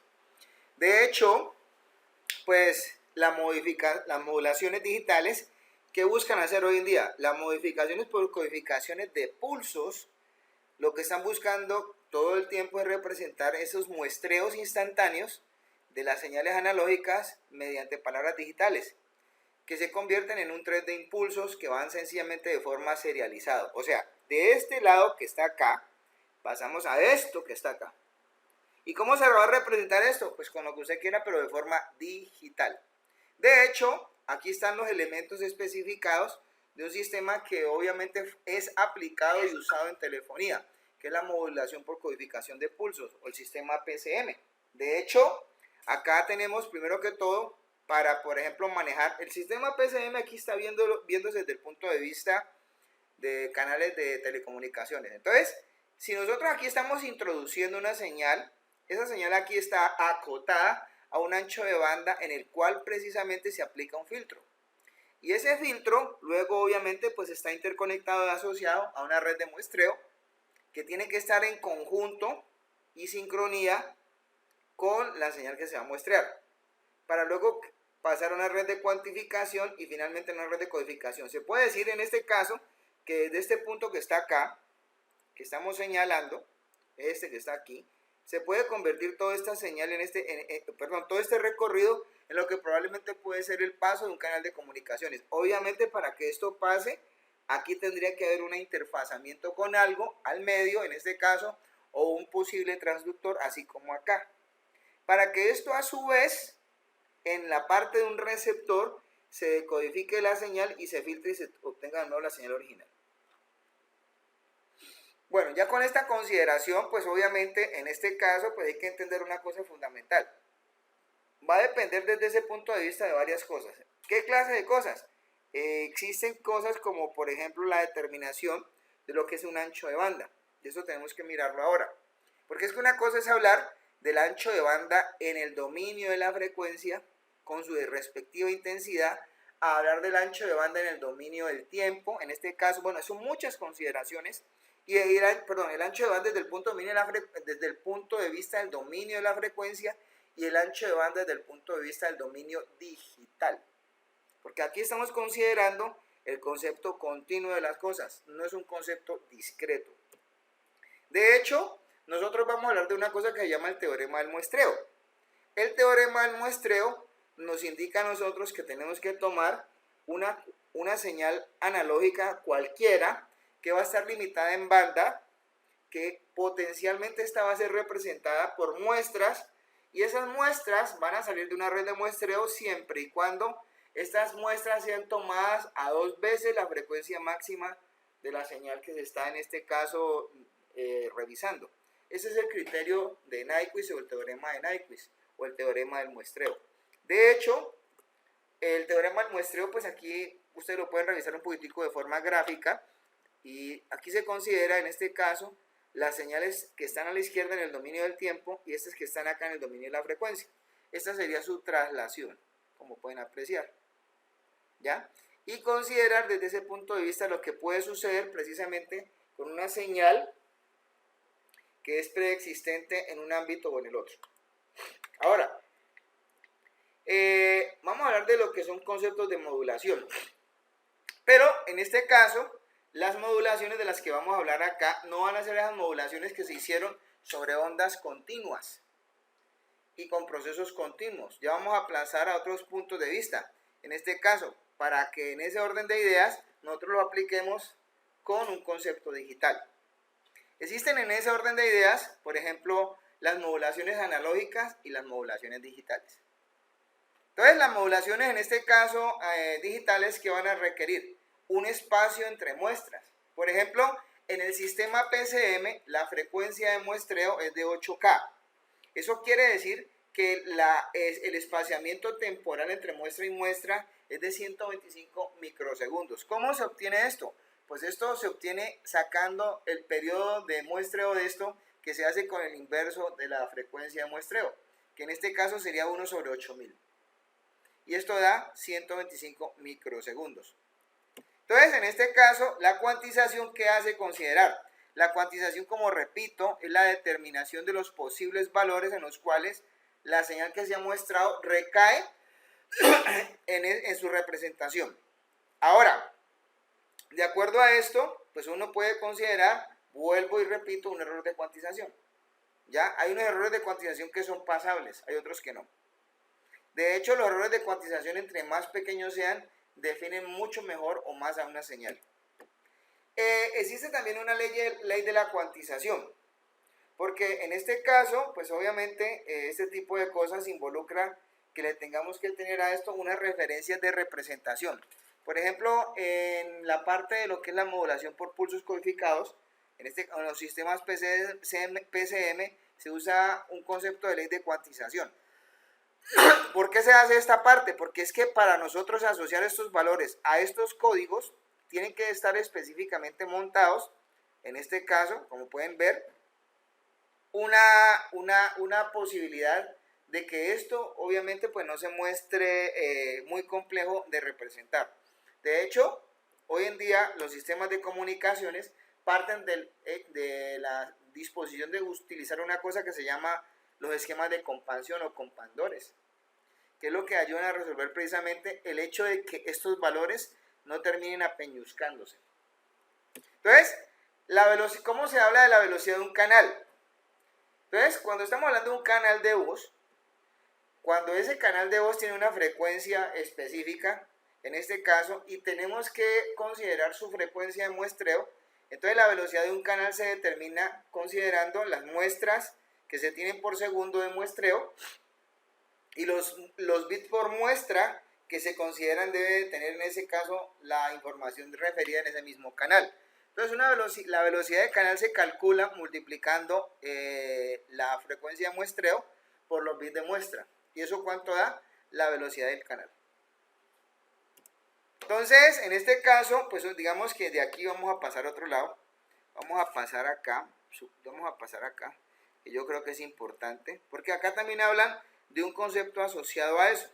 De hecho, pues las modulaciones digitales, ¿qué buscan hacer hoy en día? Las modificaciones por codificaciones de pulsos, lo que están buscando todo el tiempo es representar esos muestreos instantáneos de las señales analógicas mediante palabras digitales, que se convierten en un tren de impulsos que van sencillamente de forma serializada. O sea, de este lado que está acá, pasamos a esto que está acá. ¿Y cómo se va a representar esto? Pues con lo que usted quiera, pero de forma digital. De hecho, aquí están los elementos especificados de un sistema que obviamente es aplicado y usado en telefonía, que es la modulación por codificación de pulsos o el sistema PCM. De hecho, acá tenemos primero que todo para, por ejemplo, manejar el sistema PCM. Aquí está viéndose desde el punto de vista de canales de telecomunicaciones. Entonces, si nosotros aquí estamos introduciendo una señal, esa señal aquí está acotada a un ancho de banda en el cual precisamente se aplica un filtro. Y ese filtro luego obviamente pues está interconectado y asociado a una red de muestreo que tiene que estar en conjunto y sincronía con la señal que se va a muestrear, para luego pasar a una red de cuantificación y finalmente a una red de codificación. Se puede decir en este caso que desde este punto que está acá, que estamos señalando, este que está aquí, se puede convertir toda esta señal todo este recorrido en lo que probablemente puede ser el paso de un canal de comunicaciones. Obviamente para que esto pase, aquí tendría que haber un interfazamiento con algo al medio, en este caso, o un posible transductor, así como acá. Para que esto a su vez, en la parte de un receptor, se decodifique la señal y se filtre y se obtenga de nuevo la señal original. Bueno, ya con esta consideración, pues obviamente en este caso pues hay que entender una cosa fundamental. Va a depender desde ese punto de vista de varias cosas. ¿Qué clase de cosas? Existen cosas como por ejemplo la determinación de lo que es un ancho de banda. Y eso tenemos que mirarlo ahora. Porque es que una cosa es hablar del ancho de banda en el dominio de la frecuencia con su respectiva intensidad, a hablar del ancho de banda en el dominio del tiempo. En este caso, bueno, son muchas consideraciones. Y el ancho de banda desde el punto de vista del dominio de la frecuencia, y el ancho de banda desde el punto de vista del dominio digital. Porque aquí estamos considerando el concepto continuo de las cosas, no es un concepto discreto. De hecho, nosotros vamos a hablar de una cosa que se llama el teorema del muestreo. El teorema del muestreo nos indica a nosotros que tenemos que tomar una señal analógica cualquiera que va a estar limitada en banda, que potencialmente esta va a ser representada por muestras, y esas muestras van a salir de una red de muestreo siempre y cuando estas muestras sean tomadas a 2 veces la frecuencia máxima de la señal que se está en este caso revisando. Ese es el criterio de Nyquist o el teorema de Nyquist o el teorema del muestreo. De hecho, el teorema del muestreo, pues aquí ustedes lo pueden revisar un poquitico de forma gráfica, y aquí se considera en este caso las señales que están a la izquierda en el dominio del tiempo y estas que están acá en el dominio de la frecuencia. Esta sería su traslación, como pueden apreciar, ¿ya? Y considerar desde ese punto de vista lo que puede suceder precisamente con una señal que es preexistente en un ámbito o en el otro. Ahora, vamos a hablar de lo que son conceptos de modulación. Pero en este caso, las modulaciones de las que vamos a hablar acá no van a ser esas modulaciones que se hicieron sobre ondas continuas y con procesos continuos. Ya vamos a aplazar a otros puntos de vista. En este caso, para que en ese orden de ideas nosotros lo apliquemos con un concepto digital. Existen en ese orden de ideas, por ejemplo, las modulaciones analógicas y las modulaciones digitales. Entonces, las modulaciones en este caso digitales que van a requerir un espacio entre muestras. Por ejemplo, en el sistema PCM la frecuencia de muestreo es de 8K. Eso quiere decir que el espaciamiento temporal entre muestra y muestra es de 125 microsegundos. ¿Cómo se obtiene esto? Pues esto se obtiene sacando el periodo de muestreo de esto, que se hace con el inverso de la frecuencia de muestreo, que en este caso sería 1 sobre 8000. Y esto da 125 microsegundos. Entonces, en este caso, la cuantización, ¿qué hace considerar? La cuantización, como repito, es la determinación de los posibles valores en los cuales la señal que se ha muestrado recae en su representación. Ahora, de acuerdo a esto, pues uno puede considerar, vuelvo y repito, un error de cuantización. ¿Ya? Hay unos errores de cuantización que son pasables, hay otros que no. De hecho, los errores de cuantización, entre más pequeños sean, definen mucho mejor o más a una señal. Existe también una ley de la cuantización, porque en este caso, pues obviamente, este tipo de cosas involucra que le tengamos que tener a esto unas referencias de representación. Por ejemplo, en la parte de lo que es la modulación por pulsos codificados, en los sistemas PCM se usa un concepto de ley de cuantización. ¿Por qué se hace esta parte? Porque es que para nosotros asociar estos valores a estos códigos, tienen que estar específicamente montados, en este caso, como pueden ver, una posibilidad de que esto obviamente pues no se muestre muy complejo de representar. De hecho, hoy en día los sistemas de comunicaciones parten de la disposición de utilizar una cosa que se llama los esquemas de compansión o compandores, que es lo que ayudan a resolver precisamente el hecho de que estos valores no terminen apeñuscándose. Entonces, ¿cómo se habla de la velocidad de un canal? Entonces, cuando estamos hablando de un canal de voz, cuando ese canal de voz tiene una frecuencia específica, en este caso, y tenemos que considerar su frecuencia de muestreo, entonces la velocidad de un canal se determina considerando las muestras que se tienen por segundo de muestreo y los bits por muestra que se consideran debe tener en ese caso la información referida en ese mismo canal. Entonces la velocidad de canal se calcula multiplicando la frecuencia de muestreo por los bits de muestra. ¿Y eso cuánto da? La velocidad del canal. Entonces, en este caso, pues digamos que de aquí vamos a pasar a otro lado. Vamos a pasar acá, que yo creo que es importante, porque acá también hablan de un concepto asociado a eso.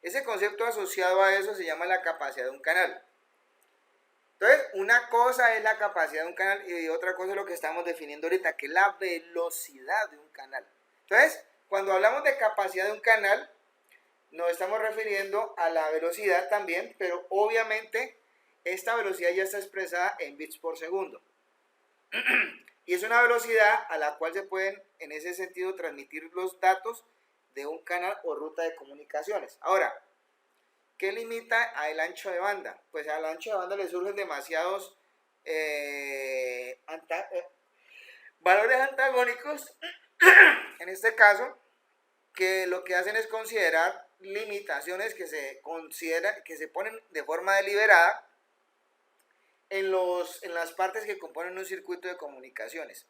Ese concepto asociado a eso se llama la capacidad de un canal. Entonces, una cosa es la capacidad de un canal y otra cosa es lo que estamos definiendo ahorita, que es la velocidad de un canal. Entonces, cuando hablamos de capacidad de un canal, nos estamos refiriendo a la velocidad también, pero obviamente esta velocidad ya está expresada en bits por segundo. Y es una velocidad a la cual se pueden, en ese sentido, transmitir los datos de un canal o ruta de comunicaciones. Ahora, ¿qué limita al ancho de banda? Pues al ancho de banda le surgen demasiados valores antagónicos, en este caso, que lo que hacen es considerar limitaciones que se ponen de forma deliberada en las partes que componen un circuito de comunicaciones.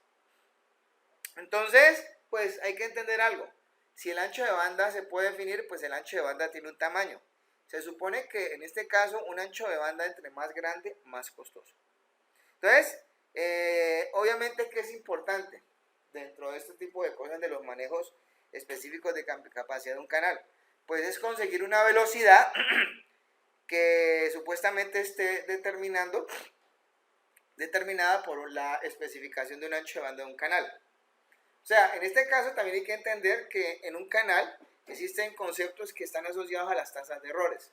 Entonces, pues hay que entender algo. Si el ancho de banda se puede definir, pues el ancho de banda tiene un tamaño. Se supone que en este caso un ancho de banda entre más grande, más costoso. Entonces, obviamente que es importante dentro de este tipo de cosas de los manejos específicos de capacidad de un canal, pues es conseguir una velocidad que supuestamente esté determinada por la especificación de un ancho de banda de un canal. O sea, en este caso también hay que entender que en un canal existen conceptos que están asociados a las tasas de errores.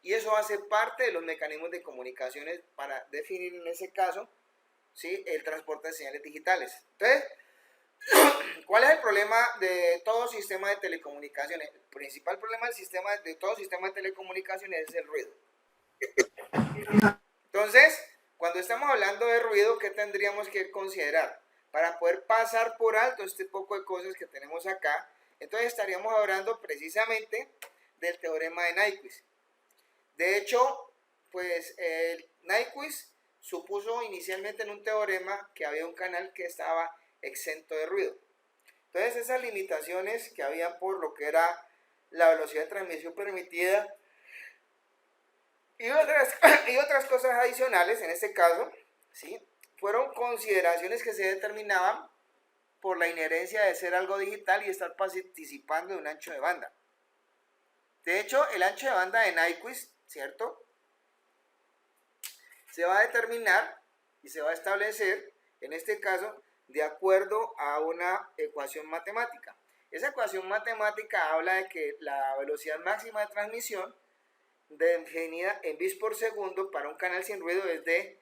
Y eso hace parte de los mecanismos de comunicaciones para definir en ese caso, ¿sí?, el transporte de señales digitales. Entonces, ¿cuál es el problema de todo sistema de telecomunicaciones? El principal problema de todo sistema de telecomunicaciones es el ruido. Entonces, cuando estamos hablando de ruido, ¿qué tendríamos que considerar? Para poder pasar por alto este poco de cosas que tenemos acá, entonces estaríamos hablando precisamente del teorema de Nyquist. De hecho, pues Nyquist supuso inicialmente en un teorema que había un canal que estaba exento de ruido. Entonces, esas limitaciones que había por lo que era la velocidad de transmisión permitida y otras cosas adicionales, en este caso, ¿sí?, fueron consideraciones que se determinaban por la inherencia de ser algo digital y estar participando de un ancho de banda. De hecho, el ancho de banda de Nyquist, ¿cierto?, se va a determinar y se va a establecer, en este caso, de acuerdo a una ecuación matemática. Esa ecuación matemática habla de que la velocidad máxima de transmisión definida en bits por segundo para un canal sin ruido es de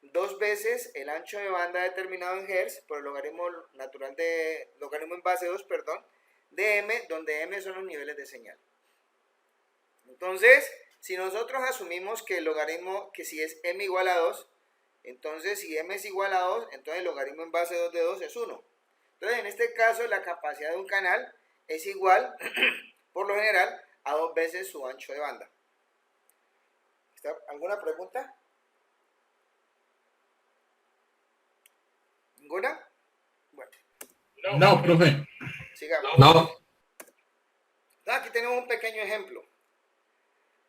2 veces el ancho de banda determinado en Hz por el logaritmo natural de logaritmo en base 2, perdón, de m, donde m son los niveles de señal. Entonces, si nosotros asumimos que el logaritmo, que si es m igual a 2, entonces si m es igual a 2, entonces el logaritmo en base 2 de 2 es 1. Entonces, en este caso, la capacidad de un canal es igual, por lo general, a 2 veces su ancho de banda. ¿Alguna pregunta? ¿Ninguna? Bueno.
No, profe.
Sigamos.
No.
Aquí tenemos un pequeño ejemplo.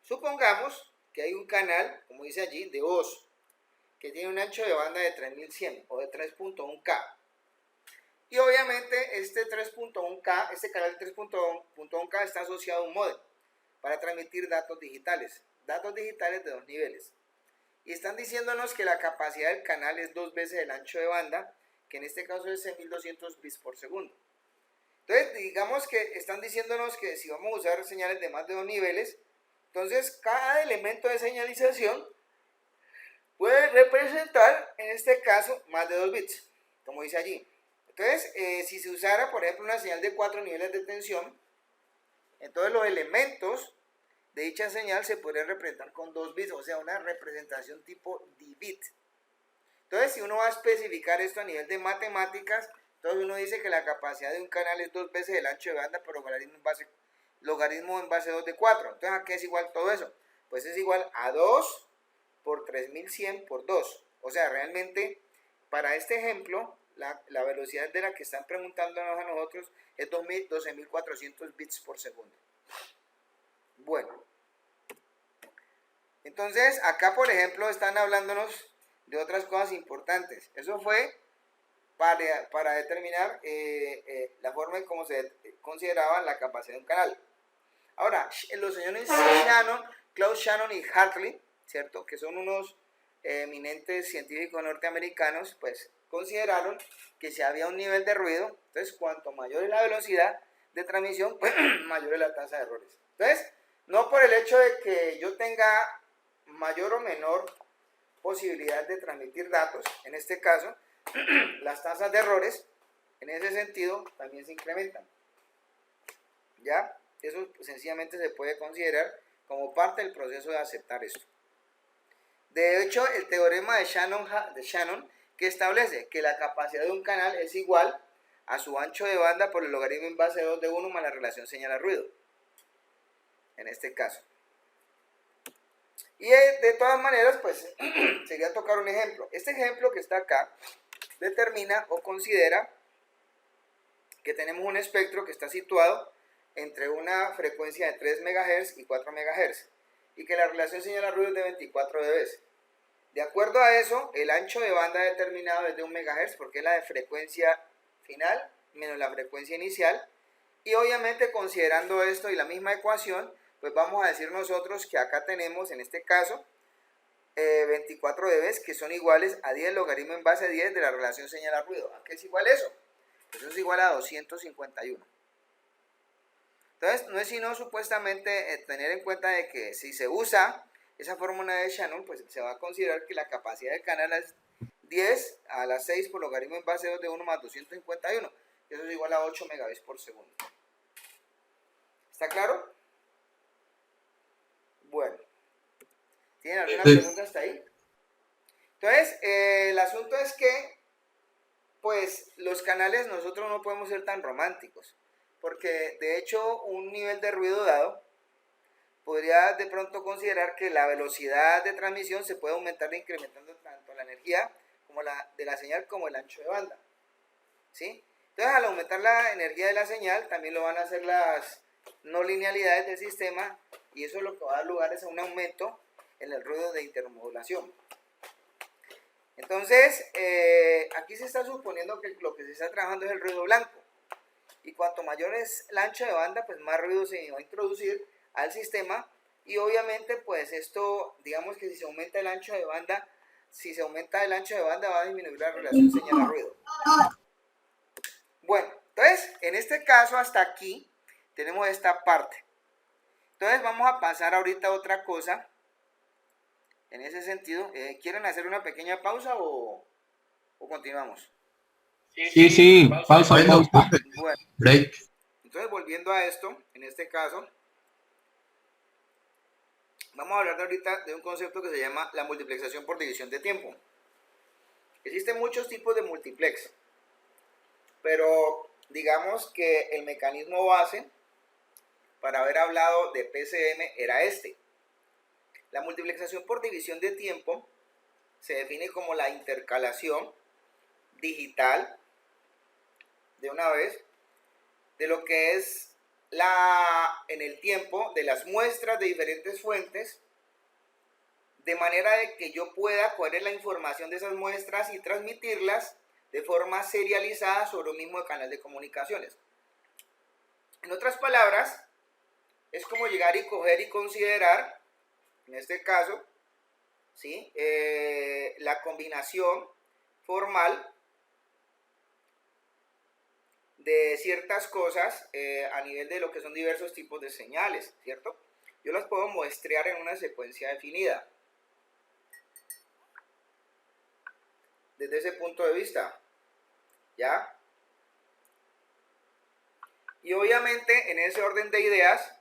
Supongamos que hay un canal, como dice allí, de voz, que tiene un ancho de banda de 3100 o de 3.1K. Y obviamente este 3.1K, este canal de 3.1K está asociado a un módem para transmitir datos digitales de 2 niveles. Y están diciéndonos que la capacidad del canal es 2 veces el ancho de banda, que en este caso es 6200 bits por segundo. Entonces, digamos que están diciéndonos que si vamos a usar señales de más de 2 niveles, entonces cada elemento de señalización puede representar, en este caso, más de 2 bits, como dice allí. Entonces, si se usara, por ejemplo, una señal de 4 niveles de tensión, entonces los elementos de dicha señal se podrían representar con 2 bits, o sea, una representación tipo D-bit. Entonces, si uno va a especificar esto a nivel de matemáticas, entonces uno dice que la capacidad de un canal es 2 veces el ancho de banda por logaritmo en base 2 de 4. Entonces, ¿a qué es igual todo eso? Pues es igual a 2 por 3100 por 2. O sea, realmente, para este ejemplo, la velocidad de la que están preguntándonos a nosotros es 12.400 bits por segundo. Bueno, entonces acá, por ejemplo, están hablándonos de otras cosas importantes. Eso fue para determinar la forma en cómo se consideraba la capacidad de un canal. Ahora, los señores Claude Shannon y Hartley, ¿cierto?, que son unos eminentes científicos norteamericanos, pues consideraron que si había un nivel de ruido, entonces cuanto mayor es la velocidad de transmisión, pues mayor es la tasa de errores. Entonces, no por el hecho de que yo tenga mayor o menor posibilidad de transmitir datos, en este caso, las tasas de errores, en ese sentido, también se incrementan. ¿Ya? Eso sencillamente se puede considerar como parte del proceso de aceptar esto. De hecho, el teorema de Shannon que establece que la capacidad de un canal es igual a su ancho de banda por el logaritmo en base 2 de 1 más la relación señal a ruido. En este caso. Y de todas maneras, pues, sería tocar un ejemplo. Este ejemplo que está acá determina o considera que tenemos un espectro que está situado entre una frecuencia de 3 MHz y 4 MHz y que la relación señal-ruido es de 24 dB. De acuerdo a eso, el ancho de banda determinado es de 1 MHz porque es la de frecuencia final menos la frecuencia inicial. Y obviamente considerando esto y la misma ecuación, pues vamos a decir nosotros que acá tenemos en este caso 24 dB que son iguales a 10 logaritmo en base 10 de la relación señal-ruido. ¿A qué es igual eso? Pues eso es igual a 251. Entonces no es sino supuestamente tener en cuenta de que si se usa esa fórmula de Shannon, pues se va a considerar que la capacidad del canal es 10 a la 6 por logaritmo en base 2 de 1 más 251. Y eso es igual a 8 megabits por segundo. ¿Está claro? Bueno. ¿Tienen alguna pregunta hasta ahí? Entonces, el asunto es que, pues, los canales nosotros no podemos ser tan románticos. Porque, de hecho, un nivel de ruido dado podría de pronto considerar que la velocidad de transmisión se puede aumentar incrementando tanto la energía como de la señal como el ancho de banda. ¿Sí? Entonces, al aumentar la energía de la señal, también lo van a hacer las no linealidades del sistema y eso lo que va a dar lugar es a un aumento en el ruido de intermodulación. Entonces, aquí se está suponiendo que lo que se está trabajando es el ruido blanco. Y cuanto mayor es el ancho de banda, pues más ruido se va a introducir al sistema. Y obviamente, pues esto, digamos que si se aumenta el ancho de banda, va a disminuir la relación señal-ruido. Bueno, entonces, en este caso hasta aquí tenemos esta parte. Entonces vamos a pasar ahorita a otra cosa. En ese sentido, ¿quieren hacer una pequeña pausa o continuamos?
Sí, pausa.
Bueno,
Break.
entonces volviendo a esto, en este caso, vamos a hablar ahorita de un concepto que se llama la multiplexación por división de tiempo. Existen muchos tipos de multiplex, pero digamos que el mecanismo base para haber hablado de PCM era este. La multiplexación por división de tiempo se define como la intercalación digital, de una vez, de lo que es en el tiempo de las muestras de diferentes fuentes, de manera de que yo pueda coger la información de esas muestras y transmitirlas de forma serializada sobre un mismo canal de comunicaciones. En otras palabras, es como llegar y coger y considerar, en este caso, ¿sí? La combinación formal de ciertas cosas a nivel de lo que son diversos tipos de señales, ¿cierto? Yo las puedo muestrear en una secuencia definida. Desde ese punto de vista, ¿ya? Y obviamente en ese orden de ideas,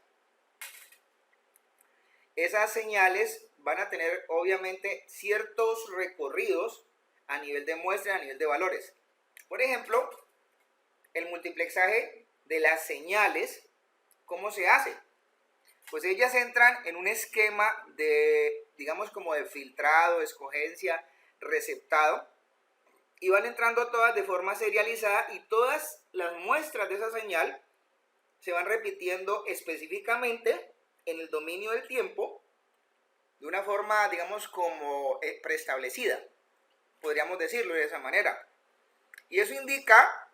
esas señales van a tener obviamente ciertos recorridos a nivel de muestra, a nivel de valores. Por ejemplo, el multiplexaje de las señales, ¿cómo se hace? Pues ellas entran en un esquema de, digamos, como de filtrado, escogencia, receptado, y van entrando todas de forma serializada y todas las muestras de esa señal se van repitiendo específicamente en el dominio del tiempo de una forma, digamos, como preestablecida, podríamos decirlo de esa manera. Y eso indica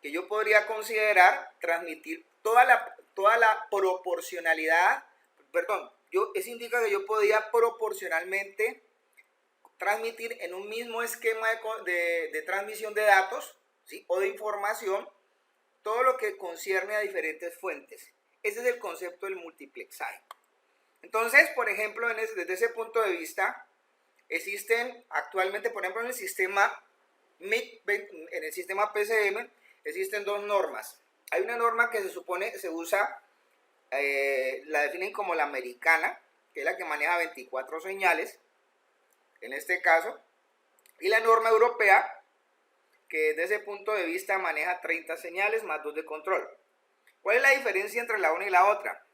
que yo podría considerar transmitir toda la proporcionalidad, eso indica que yo podría proporcionalmente transmitir en un mismo esquema de transmisión de datos, ¿sí? O de información, todo lo que concierne a diferentes fuentes. Ese es el concepto del multiplexaje. Entonces, por ejemplo, desde ese punto de vista, existen actualmente, por ejemplo, en el sistema PCM, existen dos normas. Hay una norma que se supone se usa, la definen como la americana, que es la que maneja 24 señales, en este caso, y la norma europea, que desde ese punto de vista maneja 30 señales más 2 de control. ¿Cuál es la diferencia entre la una y la otra?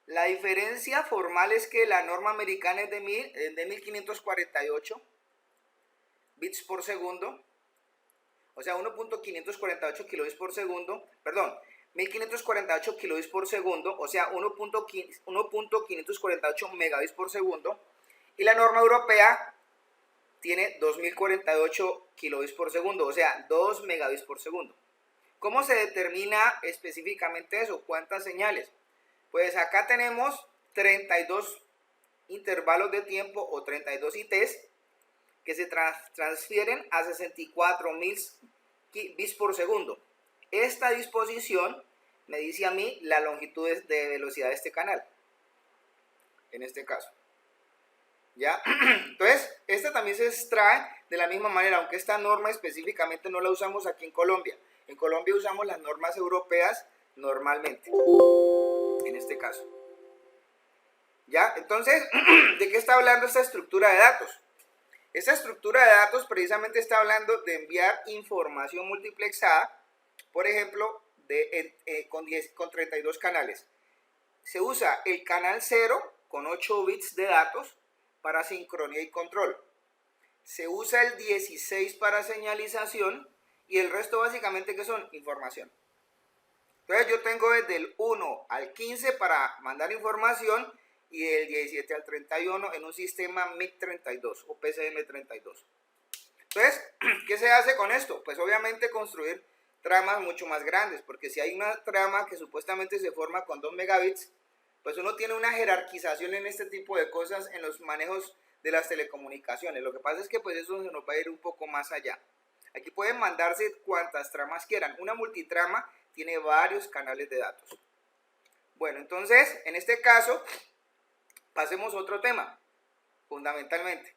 La diferencia formal es que la norma americana es de 1548 bits por segundo. o sea, 1.548 kilobits por segundo, perdón, 1548 kilobits por segundo, o sea, 1.548 megabits por segundo, y la norma europea tiene 2048 kilobits por segundo, o sea, 2 megabits por segundo. ¿Cómo se determina específicamente eso? ¿Cuántas señales? Pues acá tenemos 32 intervalos de tiempo o 32 ITs que se transfieren a 64.000 bits por segundo. Esta disposición me dice a mí la longitud de velocidad de este canal, en este caso. ¿Ya? Entonces, esta también se extrae de la misma manera, aunque esta norma específicamente no la usamos aquí en Colombia. En Colombia usamos las normas europeas normalmente, en este caso. ¿Ya? Entonces, ¿de qué está hablando esta estructura de datos? Esta estructura de datos precisamente está hablando de enviar información multiplexada, por ejemplo, con 32 canales. Se usa el canal 0 con 8 bits de datos para sincronía y control. Se usa el 16 para señalización y el resto básicamente que son información. Entonces yo tengo desde el 1 al 15 para mandar información y del 17 al 31 en un sistema MIG32 o PCM32. Entonces, ¿qué se hace con esto? Pues obviamente construir tramas mucho más grandes, porque si hay una trama que supuestamente se forma con 2 megabits, pues uno tiene una jerarquización en este tipo de cosas en los manejos de las telecomunicaciones. Lo que pasa es que pues eso se nos va a ir un poco más allá. Aquí pueden mandarse cuantas tramas quieran. Una multitrama tiene varios canales de datos. Bueno, entonces, en este caso, pasemos a otro tema, fundamentalmente.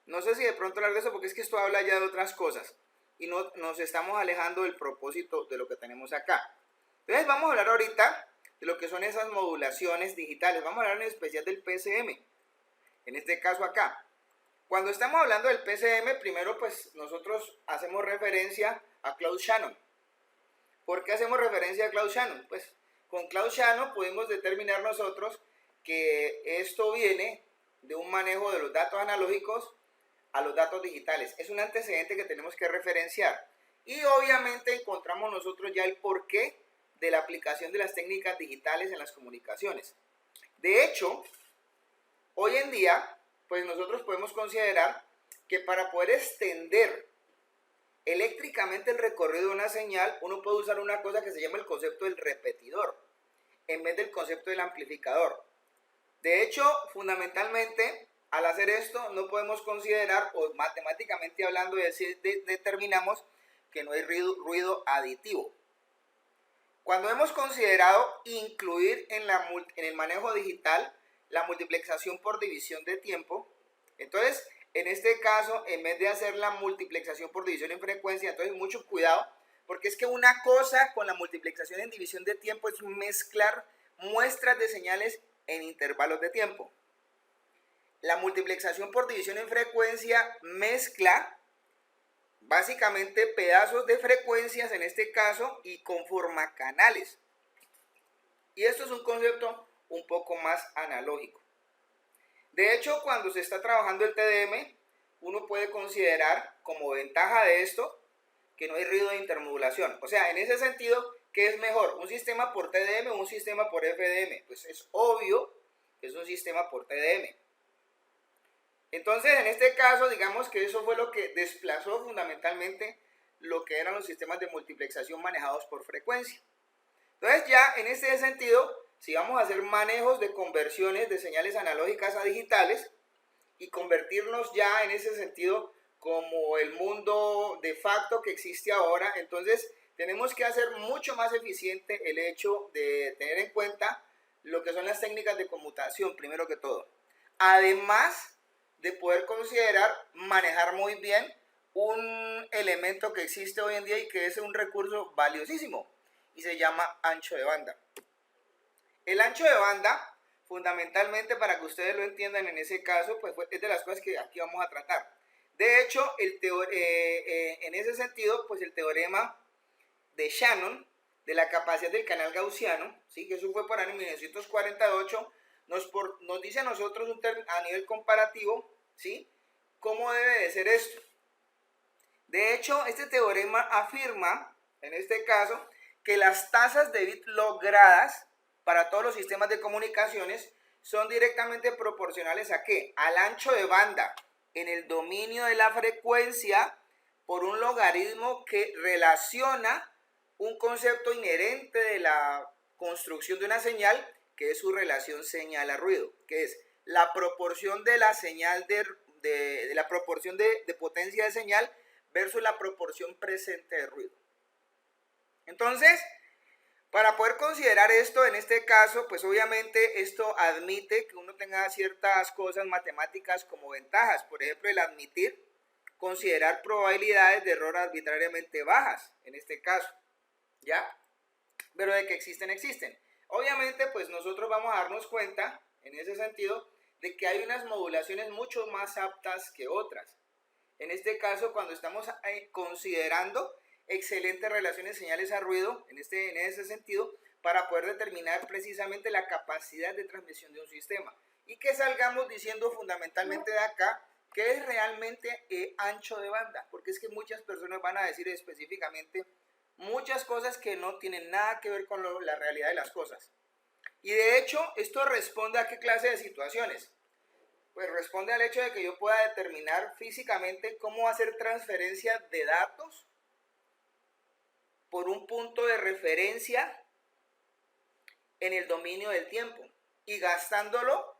No sé si de pronto hablar de eso porque es que esto habla ya de otras cosas y no nos estamos alejando del propósito de lo que tenemos acá. Entonces vamos a hablar ahorita de lo que son esas modulaciones digitales. Vamos a hablar en especial del PCM, en este caso acá. Cuando estamos hablando del PCM, primero pues nosotros hacemos referencia a Claude Shannon. ¿Por qué hacemos referencia a Claude Shannon? Pues con Claude Shannon pudimos determinar nosotros que esto viene de un manejo de los datos analógicos a los datos digitales. Es un antecedente que tenemos que referenciar. Y obviamente encontramos nosotros ya el porqué de la aplicación de las técnicas digitales en las comunicaciones. De hecho, hoy en día, pues nosotros podemos considerar que para poder extender eléctricamente el recorrido de una señal, uno puede usar una cosa que se llama el concepto del repetidor, en vez del concepto del amplificador. De hecho, fundamentalmente, al hacer esto, no podemos considerar, o matemáticamente hablando, determinamos que no hay ruido aditivo. Cuando hemos considerado incluir en el manejo digital la multiplexación por división de tiempo, entonces, en este caso, en vez de hacer la multiplexación por división en frecuencia, entonces mucho cuidado, porque es que una cosa con la multiplexación en división de tiempo es mezclar muestras de señales en intervalos de tiempo. La multiplexación por división en frecuencia mezcla básicamente pedazos de frecuencias en este caso y conforma canales. Y esto es un concepto un poco más analógico. De hecho, cuando se está trabajando el TDM, uno puede considerar como ventaja de esto que no hay ruido de intermodulación. O sea, en ese sentido, ¿qué es mejor? ¿Un sistema por TDM o un sistema por FDM? Pues es obvio que es un sistema por TDM. Entonces, en este caso, digamos que eso fue lo que desplazó fundamentalmente lo que eran los sistemas de multiplexación manejados por frecuencia. Entonces, ya en este sentido, si vamos a hacer manejos de conversiones de señales analógicas a digitales y convertirnos ya en ese sentido como el mundo de facto que existe ahora, entonces tenemos que hacer mucho más eficiente el hecho de tener en cuenta lo que son las técnicas de conmutación, primero que todo. Además de poder considerar manejar muy bien un elemento que existe hoy en día y que es un recurso valiosísimo y se llama ancho de banda. El ancho de banda, fundamentalmente para que ustedes lo entiendan en ese caso, pues es de las cosas que aquí vamos a tratar. De hecho, en ese sentido, pues el teorema de Shannon, de la capacidad del canal gaussiano, ¿sí? Que eso fue por año 1948, nos dice a nosotros a nivel comparativo, ¿sí? ¿Cómo debe de ser esto? De hecho, este teorema afirma, en este caso, que las tasas de bit logradas para todos los sistemas de comunicaciones son directamente proporcionales ¿a qué? Al ancho de banda en el dominio de la frecuencia por un logaritmo que relaciona un concepto inherente de la construcción de una señal, que es su relación señal a ruido, que es la proporción de la señal de la proporción de potencia de señal versus la proporción presente de ruido. Entonces, para poder considerar esto, en este caso, pues obviamente esto admite que uno tenga ciertas cosas matemáticas como ventajas. Por ejemplo, el admitir considerar probabilidades de error arbitrariamente bajas, en este caso, ¿ya? Pero de que existen, existen. Obviamente, pues nosotros vamos a darnos cuenta, en ese sentido, de que hay unas modulaciones mucho más aptas que otras. En este caso, cuando estamos considerando excelentes relaciones señales a ruido, en ese sentido, para poder determinar precisamente la capacidad de transmisión de un sistema. Y que salgamos diciendo fundamentalmente de acá que es realmente ancho de banda, porque es que muchas personas van a decir específicamente muchas cosas que no tienen nada que ver con la realidad de las cosas. Y de hecho, esto responde a qué clase de situaciones. Pues responde al hecho de que yo pueda determinar físicamente cómo hacer transferencia de datos por un punto de referencia en el dominio del tiempo y gastándolo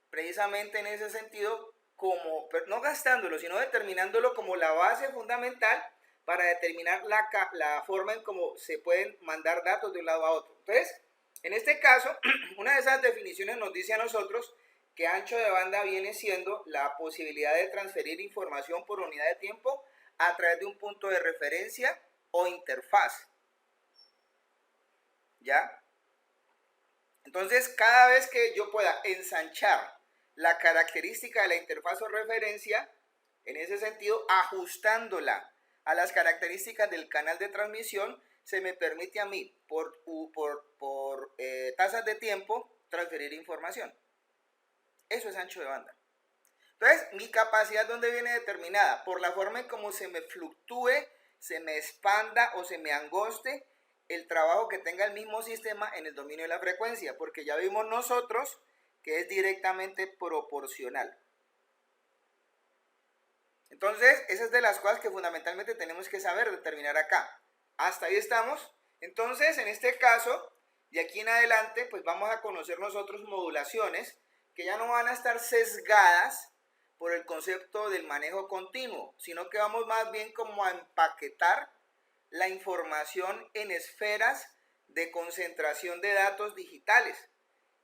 precisamente en ese sentido como, no gastándolo, sino determinándolo como la base fundamental para determinar la forma en cómo se pueden mandar datos de un lado a otro. Entonces, en este caso, una de esas definiciones nos dice a nosotros que ancho de banda viene siendo la posibilidad de transferir información por unidad de tiempo a través de un punto de referencia o interfaz. ¿Ya? Entonces, cada vez que yo pueda ensanchar la característica de la interfaz o referencia, en ese sentido, ajustándola a las características del canal de transmisión, se me permite a mí, por tasas de tiempo, transferir información. Eso es ancho de banda. Entonces, mi capacidad, ¿dónde viene determinada? Por la forma en cómo se me fluctúe, se me expanda o se me angoste el trabajo que tenga el mismo sistema en el dominio de la frecuencia, porque ya vimos nosotros que es directamente proporcional. Entonces, esa es de las cosas que fundamentalmente tenemos que saber determinar acá. Hasta ahí estamos. Entonces, en este caso, de aquí en adelante, pues vamos a conocer nosotros modulaciones que ya no van a estar sesgadas por el concepto del manejo continuo, sino que vamos más bien como a empaquetar la información en esferas de concentración de datos digitales.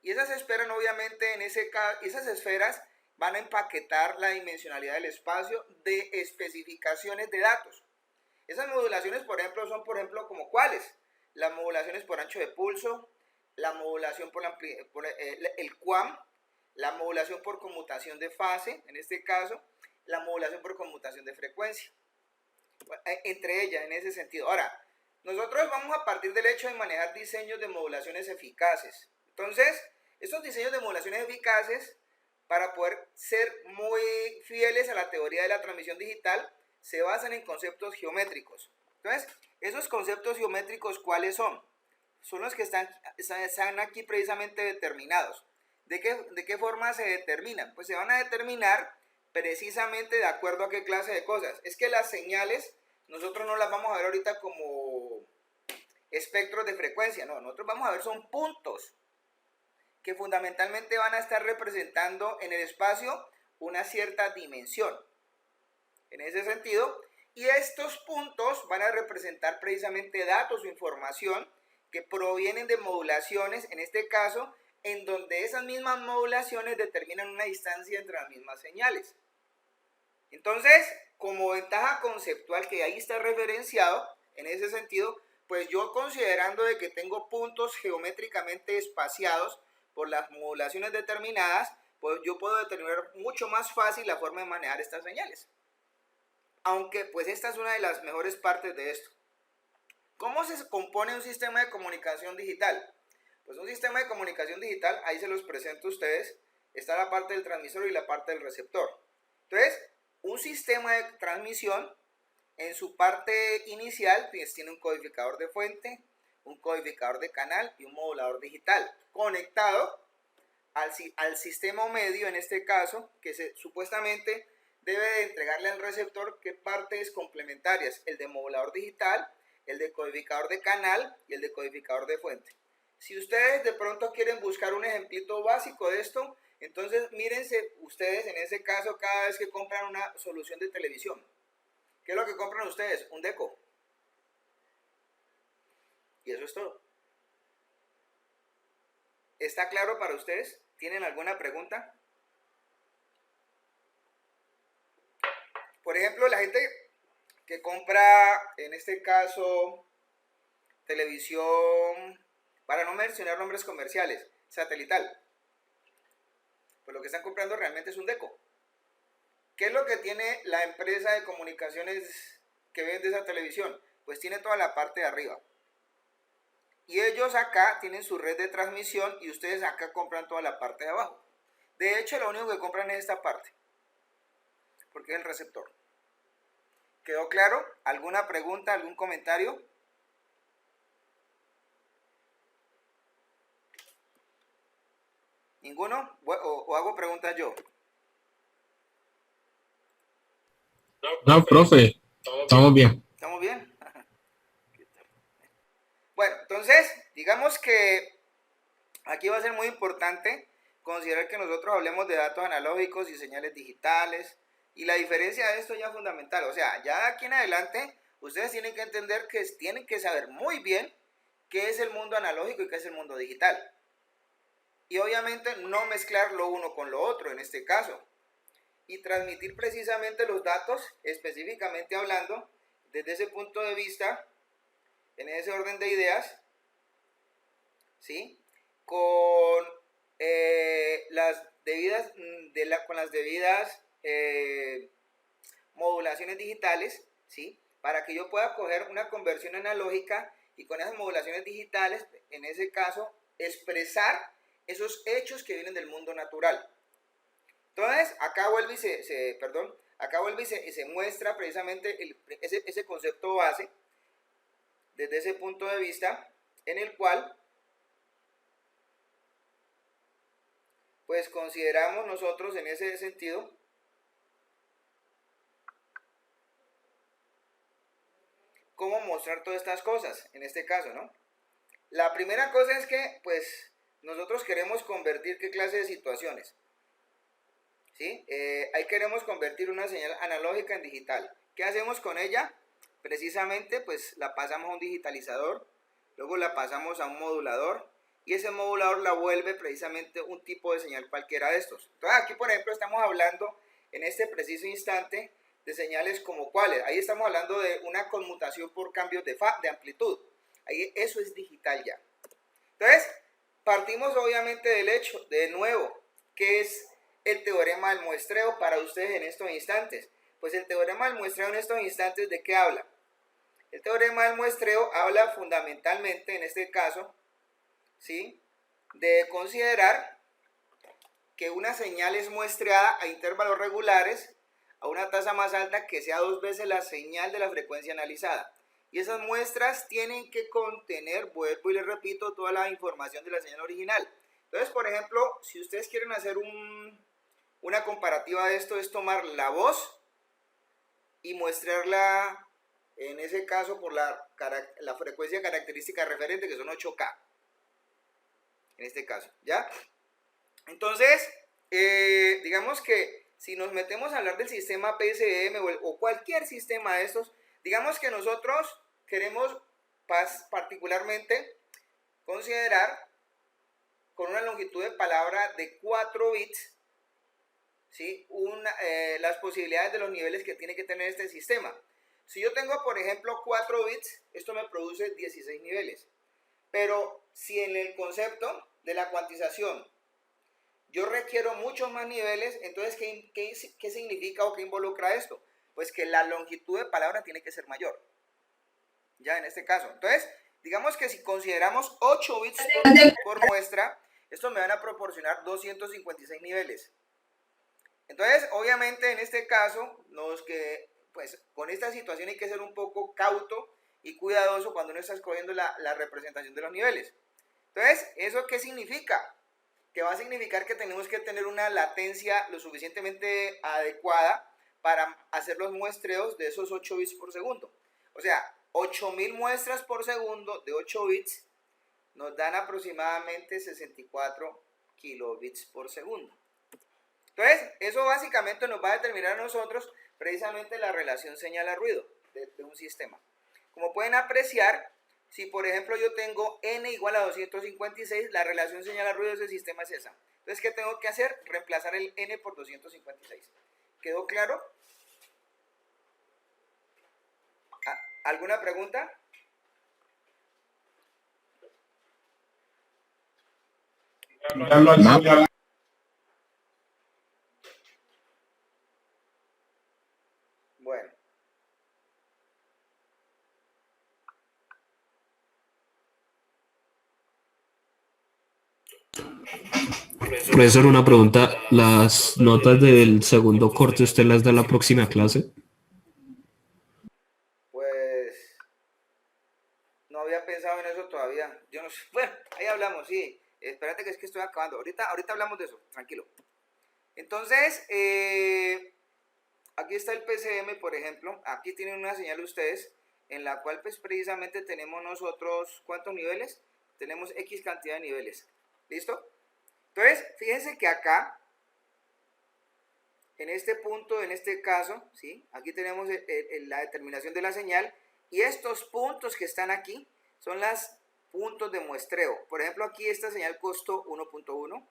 Y esas esferas, obviamente, esas esferas van a empaquetar la dimensionalidad del espacio de especificaciones de datos. Esas modulaciones, por ejemplo, son, como ¿cuáles? Las modulaciones por ancho de pulso, la modulación por el QAM, la modulación por conmutación de fase, en este caso, la modulación por conmutación de frecuencia. Entre ellas, en ese sentido. Ahora, nosotros vamos a partir del hecho de manejar diseños de modulaciones eficaces. Entonces, estos diseños de modulaciones eficaces, para poder ser muy fieles a la teoría de la transmisión digital, se basan en conceptos geométricos. Entonces, esos conceptos geométricos, ¿cuáles son? Son los que están aquí precisamente determinados. ¿De qué forma se determinan? Pues se van a determinar precisamente de acuerdo a qué clase de cosas. Es que las señales nosotros no las vamos a ver ahorita como espectros de frecuencia, no, nosotros vamos a ver son puntos que fundamentalmente van a estar representando en el espacio una cierta dimensión. En ese sentido, y estos puntos van a representar precisamente datos o información que provienen de modulaciones, en este caso, en donde esas mismas modulaciones determinan una distancia entre las mismas señales. Entonces, como ventaja conceptual que ahí está referenciado, en ese sentido, pues yo considerando de que tengo puntos geométricamente espaciados por las modulaciones determinadas, pues yo puedo determinar mucho más fácil la forma de manejar estas señales. Aunque pues esta es una de las mejores partes de esto. ¿Cómo se compone un sistema de comunicación digital? Pues un sistema de comunicación digital, ahí se los presento a ustedes, está la parte del transmisor y la parte del receptor. Entonces, un sistema de transmisión En su parte inicial pues, tiene un codificador de fuente, un codificador de canal y un modulador digital conectado al sistema medio, en este caso, que supuestamente debe de entregarle al receptor qué partes complementarias, el de modulador digital, el de codificador de canal y el de codificador de fuente. Si ustedes de pronto quieren buscar un ejemplito básico de esto, entonces mírense ustedes en ese caso cada vez que compran una solución de televisión. ¿Qué es lo que compran ustedes? Un deco. Y eso es todo. ¿Está claro para ustedes? ¿Tienen alguna pregunta? Por ejemplo, la gente que compra, en este caso, televisión, para no mencionar nombres comerciales, satelital, pues lo que están comprando realmente es un deco. ¿Qué es lo que tiene la empresa de comunicaciones que vende esa televisión? Pues tiene toda la parte de arriba. Y ellos acá tienen su red de transmisión y ustedes acá compran toda la parte de abajo. De hecho, lo único que compran es esta parte, porque es el receptor. ¿Quedó claro? ¿Alguna pregunta, algún comentario? ¿Ninguno? ¿O hago preguntas yo?
No, profe, estamos bien.
¿Estamos bien? Bueno, entonces, digamos que aquí va a ser muy importante considerar que nosotros hablemos de datos analógicos y señales digitales, y la diferencia de esto ya es fundamental. O sea, ya aquí en adelante, ustedes tienen que entender que tienen que saber muy bien qué es el mundo analógico y qué es el mundo digital. Y obviamente no mezclar lo uno con lo otro en este caso. Y transmitir precisamente los datos, específicamente hablando, desde ese punto de vista, en ese orden de ideas, ¿sí? Con las debidas, con las debidas modulaciones digitales, ¿sí? Para que yo pueda coger una conversión analógica y con esas modulaciones digitales, en ese caso, expresar esos hechos que vienen del mundo natural. Entonces, acá vuelve y se muestra precisamente ese concepto base desde ese punto de vista en el cual pues consideramos nosotros en ese sentido cómo mostrar todas estas cosas, en este caso, ¿no? La primera cosa es que, pues, nosotros queremos convertir qué clase de situaciones, ¿sí? Ahí queremos convertir una señal analógica en digital. ¿Qué hacemos con ella? Precisamente, pues, la pasamos a un digitalizador, luego la pasamos a un modulador, y ese modulador la vuelve precisamente un tipo de señal cualquiera de estos. Entonces, aquí, por ejemplo, estamos hablando en este preciso instante de señales como cuáles. Ahí estamos hablando de una conmutación por cambios de amplitud. Ahí eso es digital ya. Entonces, partimos obviamente del hecho, de nuevo, que es el teorema del muestreo para ustedes en estos instantes. Pues el teorema del muestreo en estos instantes, ¿de qué habla? El teorema del muestreo habla fundamentalmente, en este caso, ¿sí?, de considerar que una señal es muestreada a intervalos regulares a una tasa más alta que sea 2 veces la señal de la frecuencia analizada. Y esas muestras tienen que contener, vuelvo y les repito, toda la información de la señal original. Entonces, por ejemplo, si ustedes quieren hacer una comparativa de esto, es tomar la voz y mostrarla, en ese caso, por la frecuencia característica referente, que son 8K. En este caso, ¿ya? Entonces, digamos que si nos metemos a hablar del sistema PSM o cualquier sistema de estos, digamos que nosotros queremos particularmente considerar con una longitud de palabra de 4 bits, ¿sí?, las posibilidades de los niveles que tiene que tener este sistema. Si yo tengo, por ejemplo, 4 bits, esto me produce 16 niveles. Pero si en el concepto de la cuantización yo requiero muchos más niveles, entonces, ¿qué significa o qué involucra esto? Pues que la longitud de palabra tiene que ser mayor. Ya en este caso. Entonces, digamos que si consideramos 8 bits por muestra, estos me van a proporcionar 256 niveles. Entonces, obviamente, en este caso, pues con esta situación hay que ser un poco cauto y cuidadoso cuando uno está escogiendo la representación de los niveles. Entonces, ¿eso qué significa? Que va a significar que tenemos que tener una latencia lo suficientemente adecuada para hacer los muestreos de esos 8 bits por segundo. O sea, 8000 muestras por segundo de 8 bits nos dan aproximadamente 64 kilobits por segundo. Entonces, eso básicamente nos va a determinar a nosotros precisamente la relación señal a ruido de un sistema. Como pueden apreciar, si por ejemplo yo tengo n igual a 256, la relación señal a ruido de ese sistema es esa. Entonces, ¿qué tengo que hacer? Reemplazar el n por 256. ¿Quedó claro? ¿Alguna pregunta?
No.
Bueno.
Profesor, una pregunta. ¿Las notas del segundo corte usted las da en la próxima clase?
Pues no había pensado en eso todavía. Yo no sé. Bueno, ahí hablamos, sí. Espérate que es que estoy acabando. Ahorita hablamos de eso, tranquilo. Entonces, aquí está el PCM, por ejemplo. Aquí tienen una señal ustedes en la cual pues precisamente tenemos nosotros, ¿cuántos niveles? Tenemos X cantidad de niveles. ¿Listo? Entonces, fíjense que acá, en este punto, en este caso, ¿sí? Aquí tenemos la determinación de la señal y estos puntos que están aquí son los puntos de muestreo. Por ejemplo, aquí esta señal costó 1.1,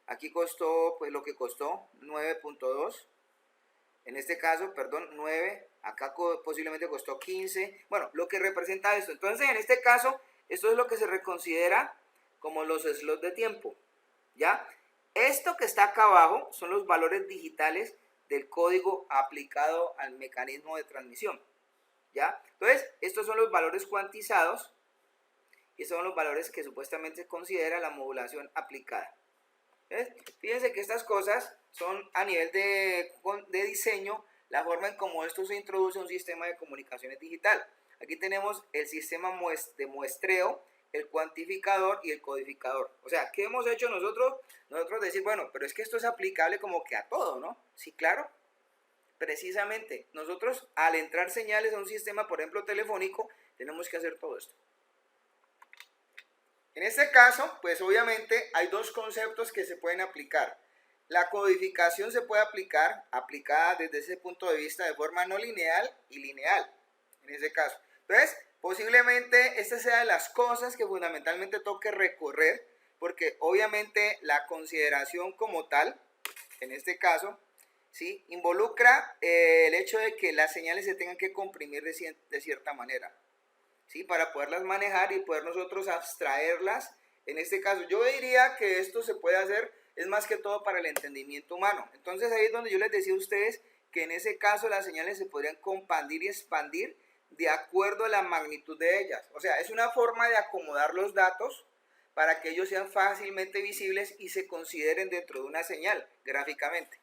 aquí costó pues lo que costó 9.2, en este caso, perdón, 9, acá posiblemente costó 15, bueno, lo que representa esto. Entonces, en este caso, esto es lo que se reconsidera como los slots de tiempo, ¿ya? Esto que está acá abajo son los valores digitales del código aplicado al mecanismo de transmisión, ¿ya? Entonces, estos son los valores cuantizados y estos son los valores que supuestamente considera la modulación aplicada. ¿Ves? Fíjense que estas cosas son a nivel de diseño, la forma en cómo esto se introduce a un sistema de comunicaciones digital. Aquí tenemos el sistema de muestreo, el cuantificador y el codificador. O sea, ¿qué hemos hecho nosotros? Nosotros decir, bueno, pero es que esto es aplicable como que a todo, ¿no? Sí, claro. Precisamente, nosotros al entrar señales a un sistema, por ejemplo, telefónico, tenemos que hacer todo esto. En este caso, pues obviamente hay dos conceptos que se pueden aplicar. La codificación se puede aplicada desde ese punto de vista de forma no lineal y lineal, en ese caso. Entonces, posiblemente esta sea de las cosas que fundamentalmente toque recorrer, porque obviamente la consideración como tal, en este caso, ¿sí? Involucra el hecho de que las señales se tengan que comprimir de cierta manera, ¿sí? Para poderlas manejar y poder nosotros abstraerlas. En este caso, yo diría que esto se puede hacer, es más que todo para el entendimiento humano. Entonces ahí es donde yo les decía a ustedes que en ese caso las señales se podrían compandir y expandir de acuerdo a la magnitud de ellas. O sea, es una forma de acomodar los datos para que ellos sean fácilmente visibles y se consideren dentro de una señal gráficamente.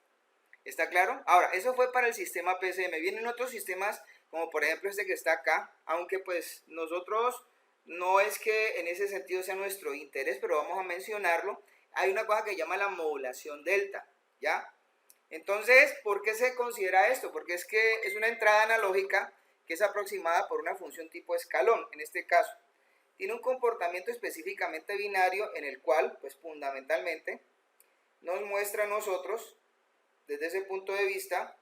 ¿Está claro? Ahora, eso fue para el sistema PCM. Vienen otros sistemas como por ejemplo este que está acá, aunque pues nosotros no es que en ese sentido sea nuestro interés, pero vamos a mencionarlo. Hay una cosa que se llama la modulación delta, ¿ya? Entonces, ¿por qué se considera esto? Porque es que es una entrada analógica que es aproximada por una función tipo escalón, en este caso. Tiene un comportamiento específicamente binario en el cual, pues fundamentalmente, nos muestra a nosotros, desde ese punto de vista,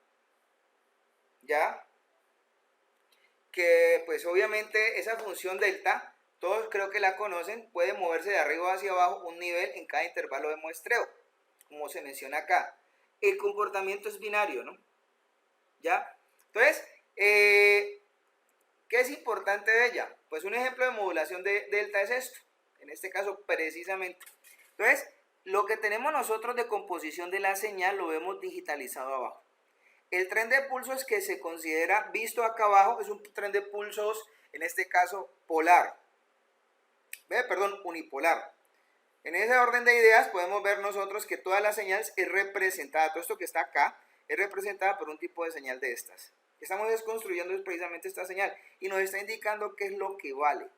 ¿ya? Que pues obviamente esa función delta, todos creo que la conocen, puede moverse de arriba hacia abajo un nivel en cada intervalo de muestreo, como se menciona acá. El comportamiento es binario, ¿no? ¿Ya? Entonces, ¿qué es importante de ella? Pues un ejemplo de modulación de delta es esto, en este caso precisamente. Entonces, lo que tenemos nosotros de composición de la señal lo vemos digitalizado abajo. El tren de pulsos que se considera, visto acá abajo, es un tren de pulsos, en este caso, polar. Unipolar. En ese orden de ideas podemos ver nosotros que toda la señal es representada, todo esto que está acá, es representada por un tipo de señal de estas. Estamos desconstruyendo precisamente esta señal y nos está indicando qué es lo que vale.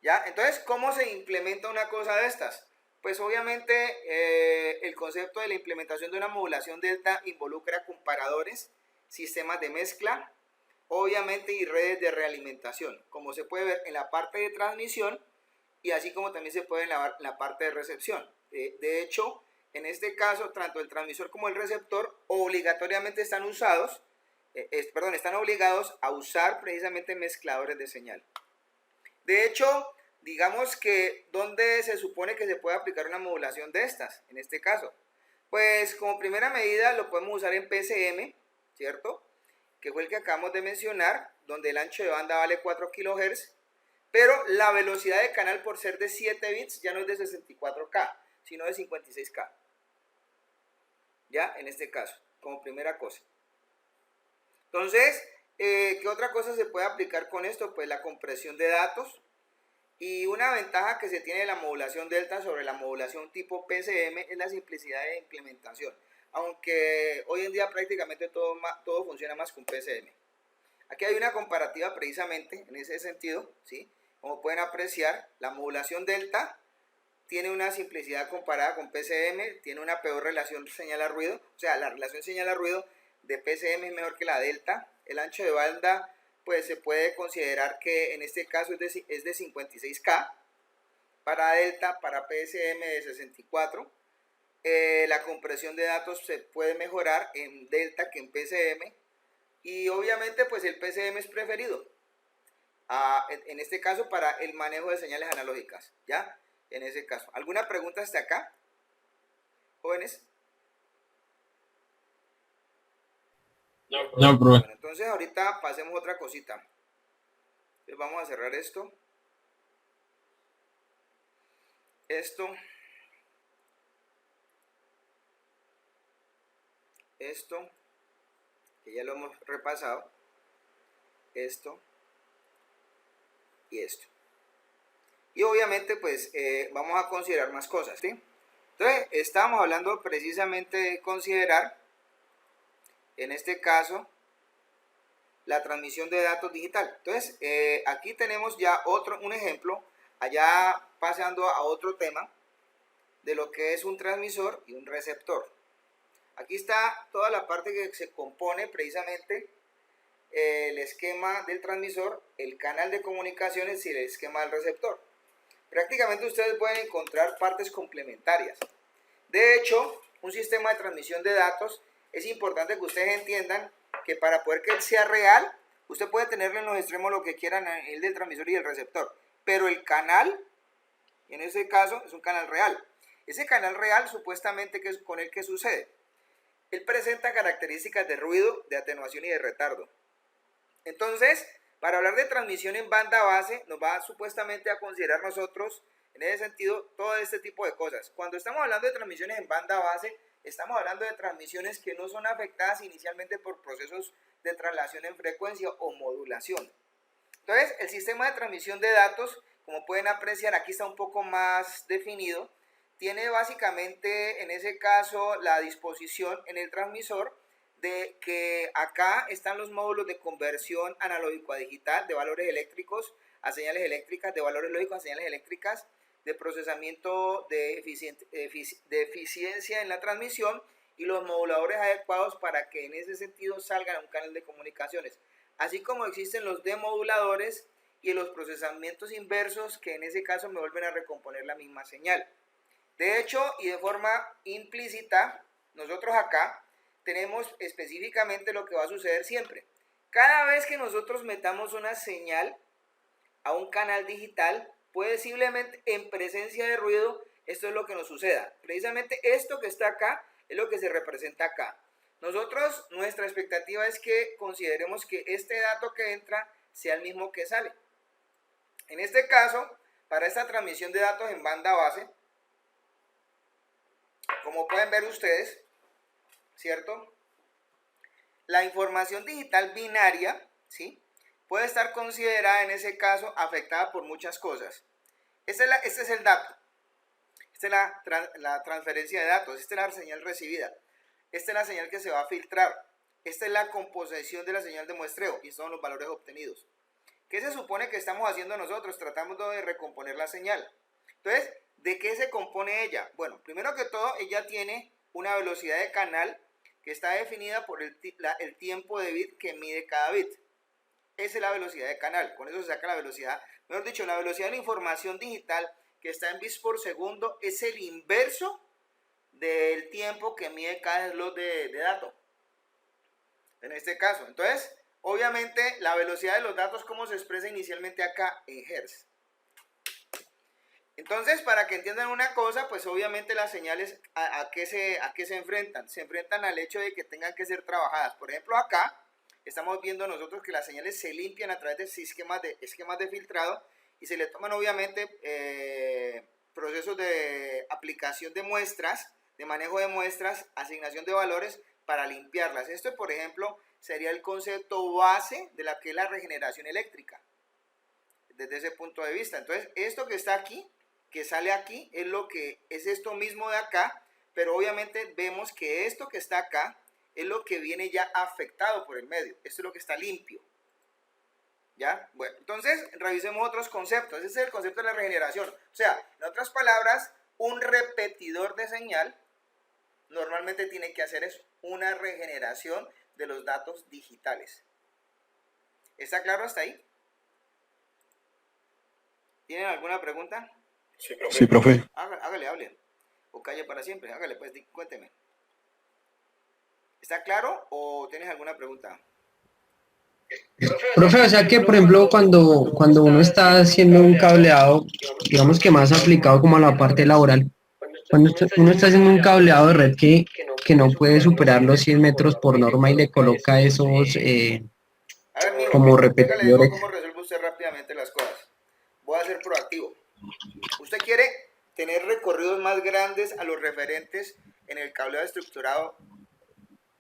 ¿Ya? Entonces, ¿cómo se implementa una cosa de estas? Pues obviamente el concepto de la implementación de una modulación delta involucra comparadores, sistemas de mezcla, obviamente y redes de realimentación, como se puede ver en la parte de transmisión y así como también se puede ver en la parte de recepción. De hecho, en este caso, tanto el transmisor como el receptor obligatoriamente están están obligados a usar precisamente mezcladores de señal. De hecho, digamos que ¿dónde se supone que se puede aplicar una modulación de estas? En este caso, pues como primera medida lo podemos usar en PCM, ¿cierto? Que fue el que acabamos de mencionar, donde el ancho de banda vale 4 kHz, pero la velocidad de canal por ser de 7 bits ya no es de 64K, sino de 56K. Ya, en este caso, como primera cosa. Entonces, ¿qué otra cosa se puede aplicar con esto? Pues la compresión de datos. Y una ventaja que se tiene de la modulación delta sobre la modulación tipo PCM es la simplicidad de implementación. Aunque hoy en día prácticamente todo funciona más con PCM. Aquí hay una comparativa precisamente en ese sentido, ¿sí? Como pueden apreciar, la modulación delta tiene una simplicidad comparada con PCM, tiene una peor relación señal a ruido, o sea, la relación señal a ruido de PCM es mejor que la delta. El ancho de banda, pues se puede considerar que en este caso es de 56K, para delta, para PCM de 64. La compresión de datos se puede mejorar en delta que en PCM, y obviamente pues el PCM es preferido, en este caso para el manejo de señales analógicas, ¿ya? En ese caso. ¿Alguna pregunta hasta acá, jóvenes?
No, profe.
Bueno, entonces ahorita pasemos otra cosita. Entonces vamos a cerrar esto. Esto, que ya lo hemos repasado. Esto y esto. Y obviamente pues vamos a considerar más cosas, ¿sí? Entonces estamos hablando precisamente de considerar, en este caso, la transmisión de datos digital. Entonces aquí tenemos ya un ejemplo, allá pasando a otro tema de lo que es un transmisor y un receptor. Aquí está toda la parte que se compone precisamente el esquema del transmisor, el canal de comunicaciones y el esquema del receptor. Prácticamente ustedes pueden encontrar partes complementarias. De hecho, un sistema de transmisión de datos es importante que ustedes entiendan que para poder que él sea real, usted puede tenerlo en los extremos lo que quieran, el del transmisor y el receptor, pero el canal, en este caso, es un canal real. Ese canal real, supuestamente, que es con el que sucede. Él presenta características de ruido, de atenuación y de retardo. Entonces, para hablar de transmisión en banda base, nos va supuestamente a considerar nosotros, en ese sentido, todo este tipo de cosas. Cuando estamos hablando de transmisiones en banda base, estamos hablando de transmisiones que no son afectadas inicialmente por procesos de traslación en frecuencia o modulación. Entonces, el sistema de transmisión de datos, como pueden apreciar, aquí está un poco más definido. Tiene básicamente, en ese caso, la disposición en el transmisor de que acá están los módulos de conversión analógico a digital, de valores eléctricos a señales eléctricas, de valores lógicos a señales eléctricas, de procesamiento de eficiencia en la transmisión y los moduladores adecuados para que en ese sentido salgan a un canal de comunicaciones, así como existen los demoduladores y los procesamientos inversos que en ese caso me vuelven a recomponer la misma señal. De hecho, y de forma implícita, nosotros acá tenemos específicamente lo que va a suceder siempre. Cada vez que nosotros metamos una señal a un canal digital, posiblemente en presencia de ruido, esto es lo que nos suceda. Precisamente esto que está acá es lo que se representa acá. Nosotros, nuestra expectativa es que consideremos que este dato que entra sea el mismo que sale. En este caso, para esta transmisión de datos en banda base, como pueden ver ustedes, ¿cierto? La información digital binaria, ¿sí?, puede estar considerada en ese caso afectada por muchas cosas. Este es el dato. Esta es la transferencia de datos. Esta es la señal recibida. Esta es la señal que se va a filtrar. esta es la composición de la señal de muestreo y estos son los valores obtenidos. ¿Qué se supone que estamos haciendo nosotros? Tratamos de recomponer la señal. Entonces, ¿de qué se compone ella? Bueno, primero que todo, ella tiene una velocidad de canal que está definida por el tiempo de bit que mide cada bit. Esa es la velocidad de canal. Con eso se saca la velocidad. Mejor dicho, la velocidad de la información digital que está en bits por segundo es el inverso del tiempo que mide cada slot de dato. En este caso. Entonces, obviamente, la velocidad de los datos, ¿cómo se expresa inicialmente acá? En Hertz. Entonces, para que entiendan una cosa, pues obviamente las señales, ¿a qué se enfrentan? Se enfrentan al hecho de que tengan que ser trabajadas. Por ejemplo, acá estamos viendo nosotros que las señales se limpian a través de esquemas de filtrado y se le toman obviamente procesos de aplicación de muestras, de manejo de muestras, asignación de valores para limpiarlas. Esto, por ejemplo, sería el concepto base de la que es la regeneración eléctrica, desde ese punto de vista. Entonces, esto que está aquí, que sale aquí, es esto mismo de acá, pero obviamente vemos que esto que está acá es lo que viene ya afectado por el medio. Esto es lo que está limpio. ¿Ya? Bueno, entonces revisemos otros conceptos. Ese es el concepto de la regeneración. O sea, en otras palabras, un repetidor de señal normalmente tiene que hacer eso, una regeneración de los datos digitales. ¿Está claro hasta ahí? ¿Tienen alguna pregunta?
Sí, profe.
Hágale, hable. O calle para siempre. Hágale, pues, cuénteme. ¿Está claro o tienes alguna pregunta?
Profe, o sea que, por ejemplo, cuando uno está haciendo un cableado, digamos que más aplicado como a la parte laboral, cuando uno está haciendo un cableado de red que no puede superar los 100 metros por norma y le coloca esos
A ver, mijo,
como
venga, le digo
repetidores.
cómo resuelve usted rápidamente las cosas. Voy a ser proactivo. Usted quiere tener recorridos más grandes a los referentes en el cableado estructurado.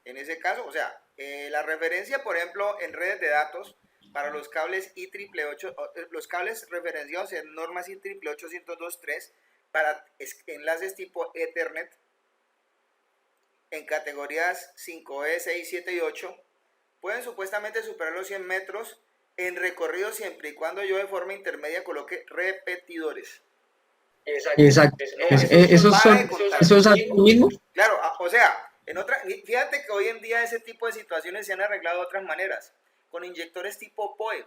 En ese caso, o sea, la referencia, por ejemplo, en redes de datos para los cables I888, los cables referenciados en normas I888-802.3 para enlaces tipo Ethernet en categorías 5E, 6, 7 y 8 pueden supuestamente superar los 100 metros en recorrido siempre y cuando yo de forma intermedia coloque repetidores.
Exacto. ¿Esos son lo mismo?
Claro, o sea, fíjate que hoy en día ese tipo de situaciones se han arreglado de otras maneras, con inyectores tipo PoE,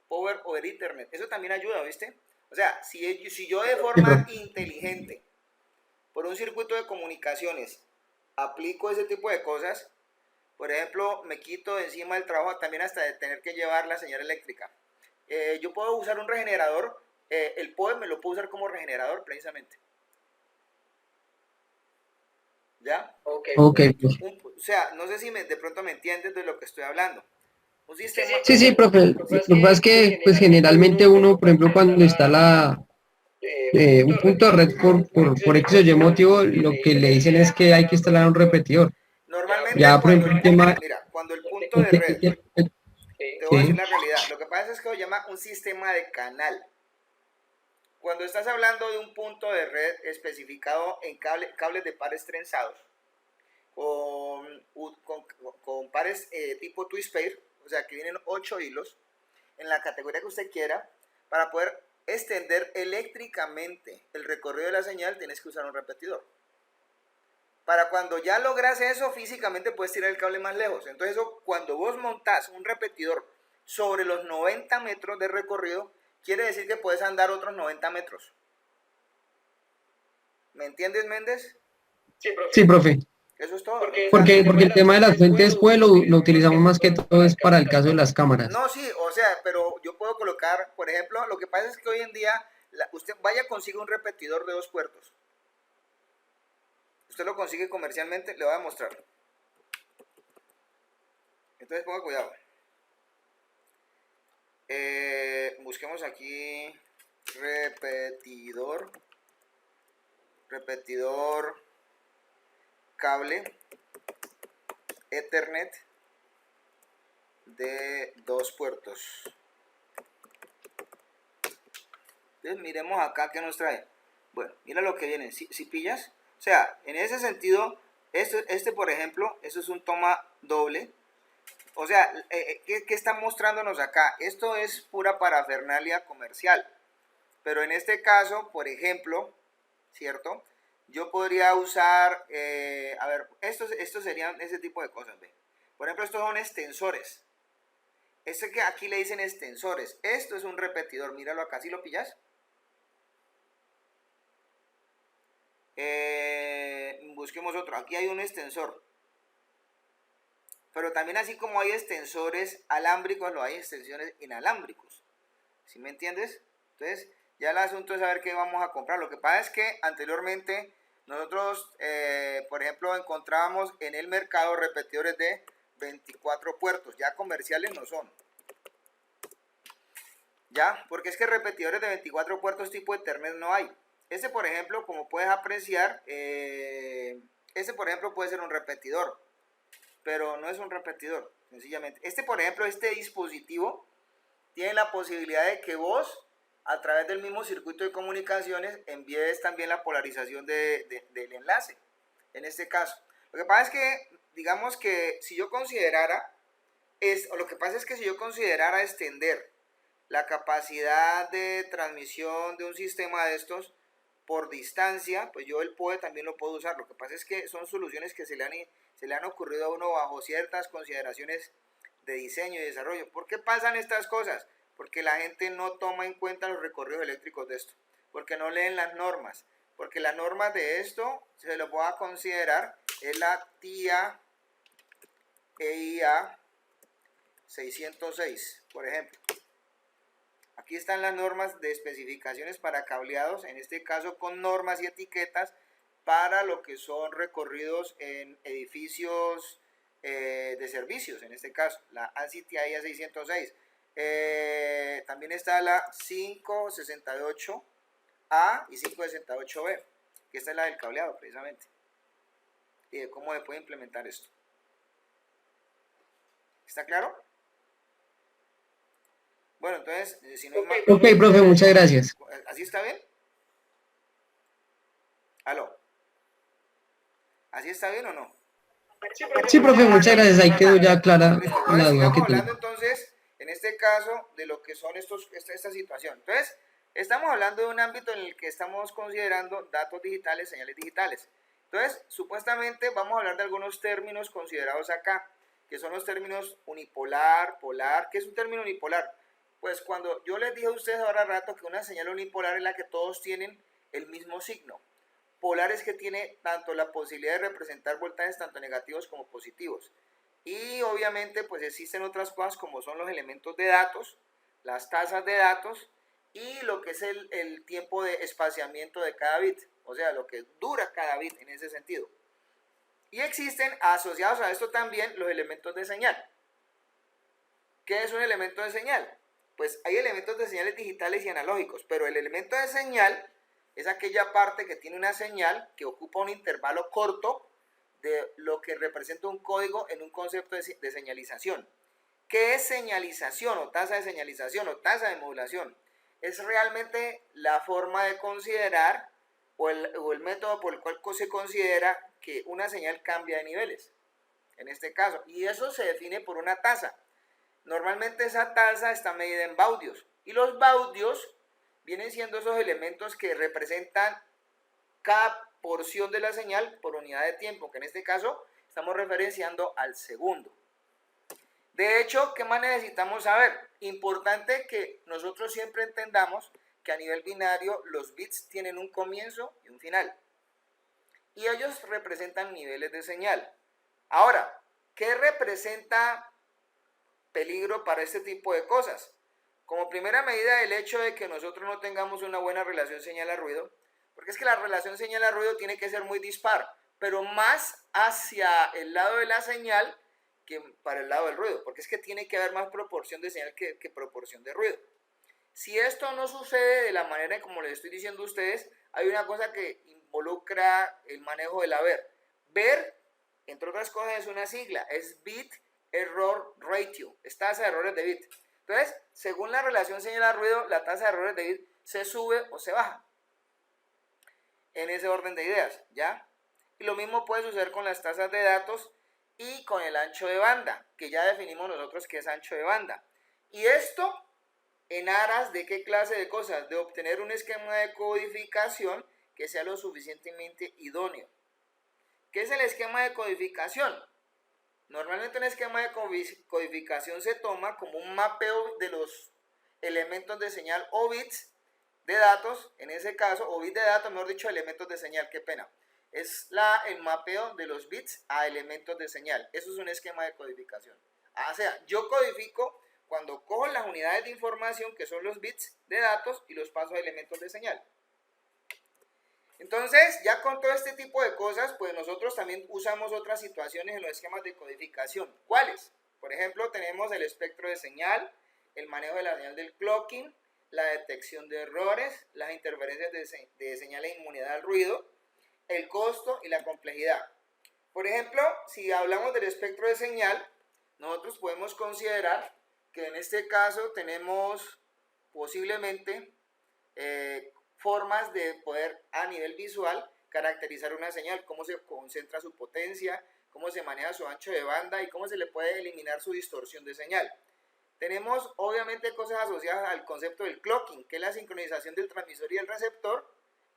Power over Ethernet. Eso también ayuda, ¿viste? O sea, si yo de forma inteligente, por un circuito de comunicaciones, aplico ese tipo de cosas, por ejemplo, me quito de encima del trabajo también hasta de tener que llevar la señal eléctrica. Yo puedo usar un regenerador, el PoE me lo puedo usar como regenerador precisamente. ¿Ya?
Ok.
O sea, no sé si de pronto me entiendes de lo que estoy hablando. Un sistema...
Sí, profe. Lo que pasa es que pues, generalmente uno, por ejemplo, cuando instala un punto de red por X o Y motivo, lo que le dicen es que hay que instalar un repetidor.
Normalmente,
Ya, por ejemplo, el tema...
cuando el punto de red, te voy a decir
Sí.
la realidad, lo que pasa es que lo llama un sistema de canal. Cuando estás hablando de un punto de red especificado en cables de pares trenzados, con pares tipo twist pair, o sea que vienen 8 hilos, en la categoría que usted quiera, para poder extender eléctricamente el recorrido de la señal, tienes que usar un repetidor. Para cuando ya logras eso, físicamente puedes tirar el cable más lejos. Entonces, cuando vos montás un repetidor sobre los 90 metros de recorrido, quiere decir que puedes andar otros 90 metros. ¿Me entiendes, Méndez?
Sí, profe.
Eso es todo.
Porque el tema de las fuentes PoE lo utilizamos más que todo es para el caso de las cámaras.
No, sí, o sea, pero yo puedo colocar, por ejemplo, lo que pasa es que hoy en día, usted vaya consigue un repetidor de 2 puertos. Usted lo consigue comercialmente, le voy a mostrar. Entonces ponga cuidado. Busquemos aquí repetidor cable Ethernet de 2 puertos. Entonces miremos acá qué nos trae. Bueno, mira lo que viene. Si pillas, o sea, en ese sentido Este, por ejemplo, eso es un toma doble. O sea, ¿qué está mostrándonos acá? Esto es pura parafernalia comercial. Pero en este caso, por ejemplo, ¿cierto? Yo podría usar, a ver, estos serían ese tipo de cosas, ¿ve? Por ejemplo, estos son extensores. Este que aquí le dicen extensores. Esto es un repetidor, míralo acá, ¿sí lo pillas? Busquemos otro, aquí hay un extensor. Pero también así como hay extensores alámbricos, lo hay extensiones inalámbricos. ¿Sí me entiendes? Entonces, ya el asunto es saber qué vamos a comprar. Lo que pasa es que anteriormente nosotros, por ejemplo, encontrábamos en el mercado repetidores de 24 puertos. Ya comerciales no son. ¿Ya? Porque es que repetidores de 24 puertos tipo Ethernet no hay. Este, por ejemplo, como puedes apreciar, este, por ejemplo, puede ser un repetidor. Pero no es un repetidor, sencillamente. Este, por ejemplo, este dispositivo tiene la posibilidad de que vos, a través del mismo circuito de comunicaciones, envíes también la polarización del enlace, en este caso. Lo que pasa es que, digamos que si yo considerara, si yo considerara extender la capacidad de transmisión de un sistema de estos por distancia, pues yo el POE también lo puedo usar. Lo que pasa es que son soluciones que se le han ocurrido a uno bajo ciertas consideraciones de diseño y desarrollo. ¿Por qué pasan estas cosas? Porque la gente no toma en cuenta los recorridos eléctricos de esto, porque no leen las normas, porque las normas de esto, se lo voy a considerar, es la TIA EIA 606, por ejemplo. Aquí están las normas de especificaciones para cableados, en este caso con normas y etiquetas para lo que son recorridos en edificios de servicios, en este caso, la ANSI TIA 606. También está la 568A y 568B, que esta es la del cableado precisamente, y de cómo se puede implementar esto. ¿Está claro? Bueno, entonces, si no hay más...
Ok, profe, muchas gracias.
¿Así está bien? ¿Aló? ¿Así está bien o no?
Sí, profe, muchas gracias. Ahí quedó ya clara
Listo.
la
Entonces,
duda que
estamos hablando
tengo.
entonces, en este caso, de lo que son esta situación. Entonces, estamos hablando de un ámbito en el que estamos considerando datos digitales, señales digitales. Entonces, supuestamente vamos a hablar de algunos términos considerados acá, que son los términos unipolar, polar. ¿Qué es un término unipolar? Pues cuando yo les dije a ustedes ahora rato que una señal unipolar es la que todos tienen el mismo signo. Polar es que tiene tanto la posibilidad de representar voltajes tanto negativos como positivos. Y obviamente pues existen otras cosas como son los elementos de datos, las tasas de datos y lo que es el tiempo de espaciamiento de cada bit, o sea, lo que dura cada bit en ese sentido. Y existen asociados a esto también los elementos de señal. ¿Qué es un elemento de señal? Pues hay elementos de señales digitales y analógicos, pero el elemento de señal es aquella parte que tiene una señal que ocupa un intervalo corto de lo que representa un código en un concepto de señalización. ¿Qué es señalización o tasa de señalización o tasa de modulación? Es realmente la forma de considerar o el método por el cual se considera que una señal cambia de niveles, en este caso, y eso se define por una tasa. Normalmente esa tasa está medida en baudios, y los baudios vienen siendo esos elementos que representan cada porción de la señal por unidad de tiempo, que en este caso estamos referenciando al segundo. De hecho, ¿qué más necesitamos saber? Importante que nosotros siempre entendamos que a nivel binario los bits tienen un comienzo y un final. Y ellos representan niveles de señal. Ahora, ¿qué representa peligro para este tipo de cosas? Como primera medida, el hecho de que nosotros no tengamos una buena relación señal a ruido, porque es que la relación señal a ruido tiene que ser muy dispar, pero más hacia el lado de la señal que para el lado del ruido, porque es que tiene que haber más proporción de señal que proporción de ruido. Si esto no sucede de la manera como les estoy diciendo a ustedes, hay una cosa que involucra el manejo del haber. Ver, entre otras cosas, es una sigla, es Bit Error Ratio, es tasa de errores de bit. Entonces, según la relación señal a ruido, la tasa de errores de bit se sube o se baja. En ese orden de ideas, ¿ya? Y lo mismo puede suceder con las tasas de datos y con el ancho de banda, que ya definimos nosotros que es ancho de banda. Y esto en aras de qué clase de cosas, de obtener un esquema de codificación que sea lo suficientemente idóneo. ¿Qué es el esquema de codificación? Normalmente un esquema de codificación se toma como un mapeo de los elementos de señal o bits de datos, en ese caso, o bits de datos, mejor dicho, elementos de señal, qué pena. Es el mapeo de los bits a elementos de señal. Eso es un esquema de codificación. O sea, yo codifico cuando cojo las unidades de información, que son los bits de datos, y los paso a elementos de señal. Entonces, ya con todo este tipo de cosas, pues nosotros también usamos otras situaciones en los esquemas de codificación. ¿Cuáles? Por ejemplo, tenemos el espectro de señal, el manejo de la señal del clocking, la detección de errores, las interferencias de señal e inmunidad al ruido, el costo y la complejidad. Por ejemplo, si hablamos del espectro de señal, nosotros podemos considerar que en este caso tenemos posiblemente formas de poder a nivel visual caracterizar una señal, cómo se concentra su potencia, cómo se maneja su ancho de banda y cómo se le puede eliminar su distorsión de señal. Tenemos obviamente cosas asociadas al concepto del clocking, que es la sincronización del transmisor y el receptor,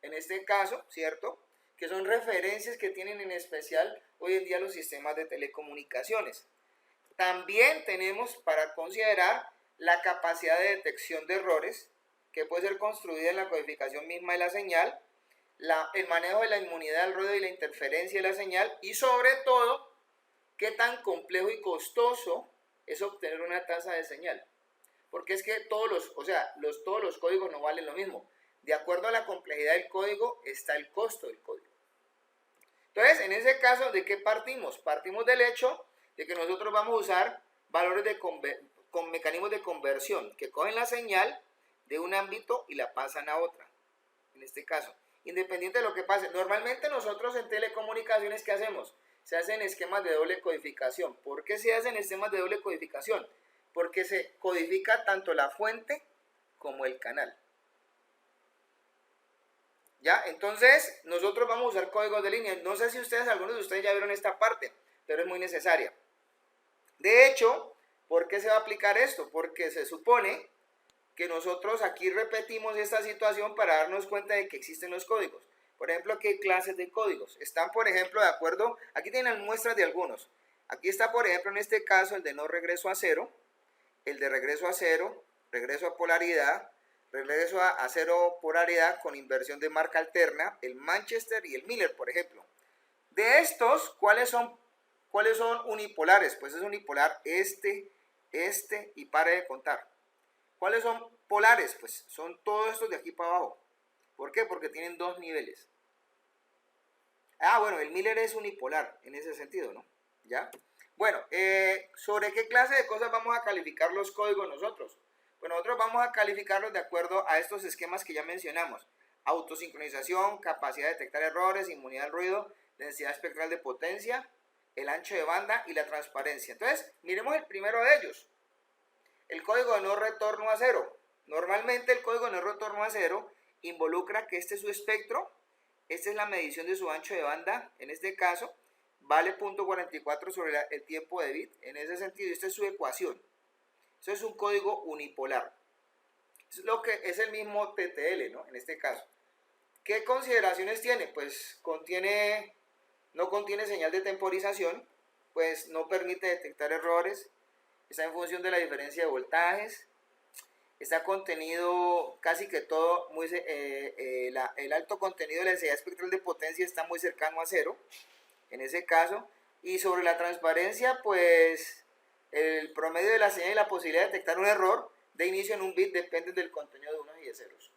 en este caso, ¿cierto? Que son referencias que tienen en especial hoy en día los sistemas de telecomunicaciones. También tenemos para considerar la capacidad de detección de errores, que puede ser construida en la codificación misma de la señal, el manejo de la inmunidad al ruido y la interferencia de la señal, y sobre todo, qué tan complejo y costoso es obtener una tasa de señal. Porque es que todos los códigos no valen lo mismo. De acuerdo a la complejidad del código está el costo del código. Entonces, en ese caso, ¿de qué partimos? Partimos del hecho de que nosotros vamos a usar valores con mecanismos de conversión que cogen la señal de un ámbito y la pasan a otra, en este caso, independiente de lo que pase. Normalmente nosotros en telecomunicaciones, ¿qué hacemos? Se hacen esquemas de doble codificación. ¿Por qué se hacen esquemas de doble codificación? Porque se codifica tanto la fuente como el canal. ¿Ya? Entonces, nosotros vamos a usar códigos de línea. No sé si algunos de ustedes ya vieron esta parte, pero es muy necesaria. De hecho, ¿por qué se va a aplicar esto? Porque se supone que nosotros aquí repetimos esta situación para darnos cuenta de que existen los códigos. Por ejemplo, ¿qué clases de códigos? Están, por ejemplo, de acuerdo, aquí tienen muestras de algunos. Aquí está, por ejemplo, en este caso, el de no regreso a cero, el de regreso a cero, regreso a polaridad, regreso a cero polaridad con inversión de marca alterna, el Manchester y el Miller, por ejemplo. De estos, ¿cuáles son unipolares? Pues es unipolar este y pare de contar. ¿Cuáles son polares? Pues son todos estos de aquí para abajo. ¿Por qué? Porque tienen dos niveles. Bueno, el Miller es unipolar en ese sentido, ¿no? ¿Ya? Bueno, ¿sobre qué clase de cosas vamos a calificar los códigos nosotros? Pues nosotros vamos a calificarlos de acuerdo a estos esquemas que ya mencionamos. Autosincronización, capacidad de detectar errores, inmunidad al ruido, densidad espectral de potencia, el ancho de banda y la transparencia. Entonces, miremos el primero de ellos. El código de no retorno a cero. Normalmente el código de no retorno a cero involucra que este es su espectro, esta es la medición de su ancho de banda, en este caso, vale 0.44 sobre el tiempo de bit, en ese sentido, esta es su ecuación. Eso es un código unipolar. Es lo que es el mismo TTL, ¿no? En este caso. ¿Qué consideraciones tiene? Pues no contiene señal de temporización, pues no permite detectar errores, está en función de la diferencia de voltajes, está contenido casi que todo, el alto contenido de la densidad espectral de potencia está muy cercano a cero, en ese caso, y sobre la transparencia, pues el promedio de la señal y la posibilidad de detectar un error de inicio en un bit dependen del contenido de unos y de ceros.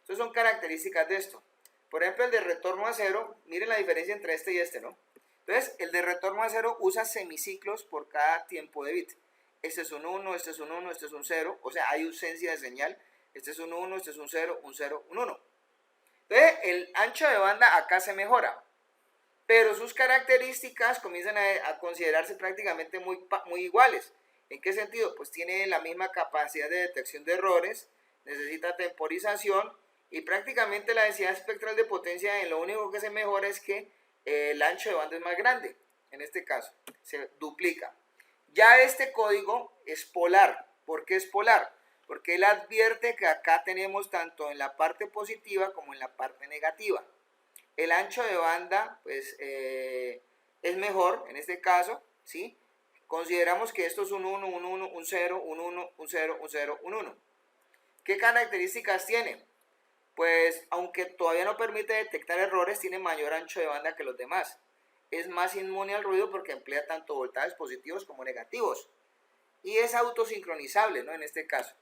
Estas son características de esto. Por ejemplo, el de retorno a cero, miren la diferencia entre este y este, ¿no? Entonces, el de retorno a cero usa semiciclos por cada tiempo de bit. Este es un 1, este es un 1, este es un 0, o sea, hay ausencia de señal. Este es un 1, este es un 0, un 0, un 1. Entonces, el ancho de banda acá se mejora, pero sus características comienzan a considerarse prácticamente muy iguales. ¿En qué sentido? Pues tiene la misma capacidad de detección de errores, necesita temporización y prácticamente la densidad espectral de potencia en lo único que se mejora es que el ancho de banda es más grande. En este caso, se duplica. Ya este código es polar. ¿Por qué es polar? Porque él advierte que acá tenemos tanto en la parte positiva como en la parte negativa. El ancho de banda, pues, es mejor en este caso, ¿sí? Consideramos que esto es un 1, un 1, un 0, un 1, un 0, un 0, un 1. ¿Qué características tiene? Pues, aunque todavía no permite detectar errores, tiene mayor ancho de banda que los demás. Es más inmune al ruido porque emplea tanto voltajes positivos como negativos. Y es autosincronizable, ¿no? En este caso.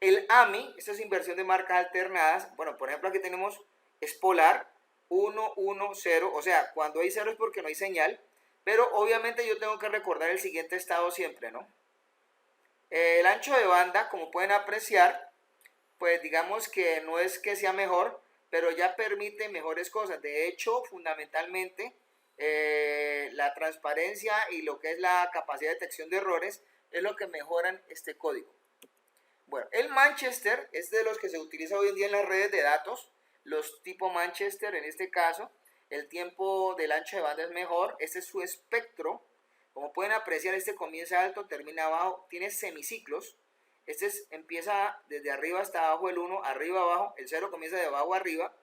El AMI, esta es inversión de marcas alternadas. Bueno, por ejemplo, aquí tenemos, es polar, 1, 1, 0. O sea, cuando hay 0 es porque no hay señal. Pero obviamente yo tengo que recordar el siguiente estado siempre, ¿no? El ancho de banda, como pueden apreciar, pues digamos que no es que sea mejor, pero ya permite mejores cosas. De hecho, fundamentalmente, la transparencia y lo que es la capacidad de detección de errores es lo que mejoran este código. Bueno, el Manchester es de los que se utiliza hoy en día en las redes de datos, los tipo Manchester en este caso. El tiempo del ancho de banda es mejor, este es su espectro. Como pueden apreciar, este comienza alto, termina abajo, tiene semiciclos. Empieza desde arriba hasta abajo el 1, arriba abajo, el 0 comienza de abajo arriba.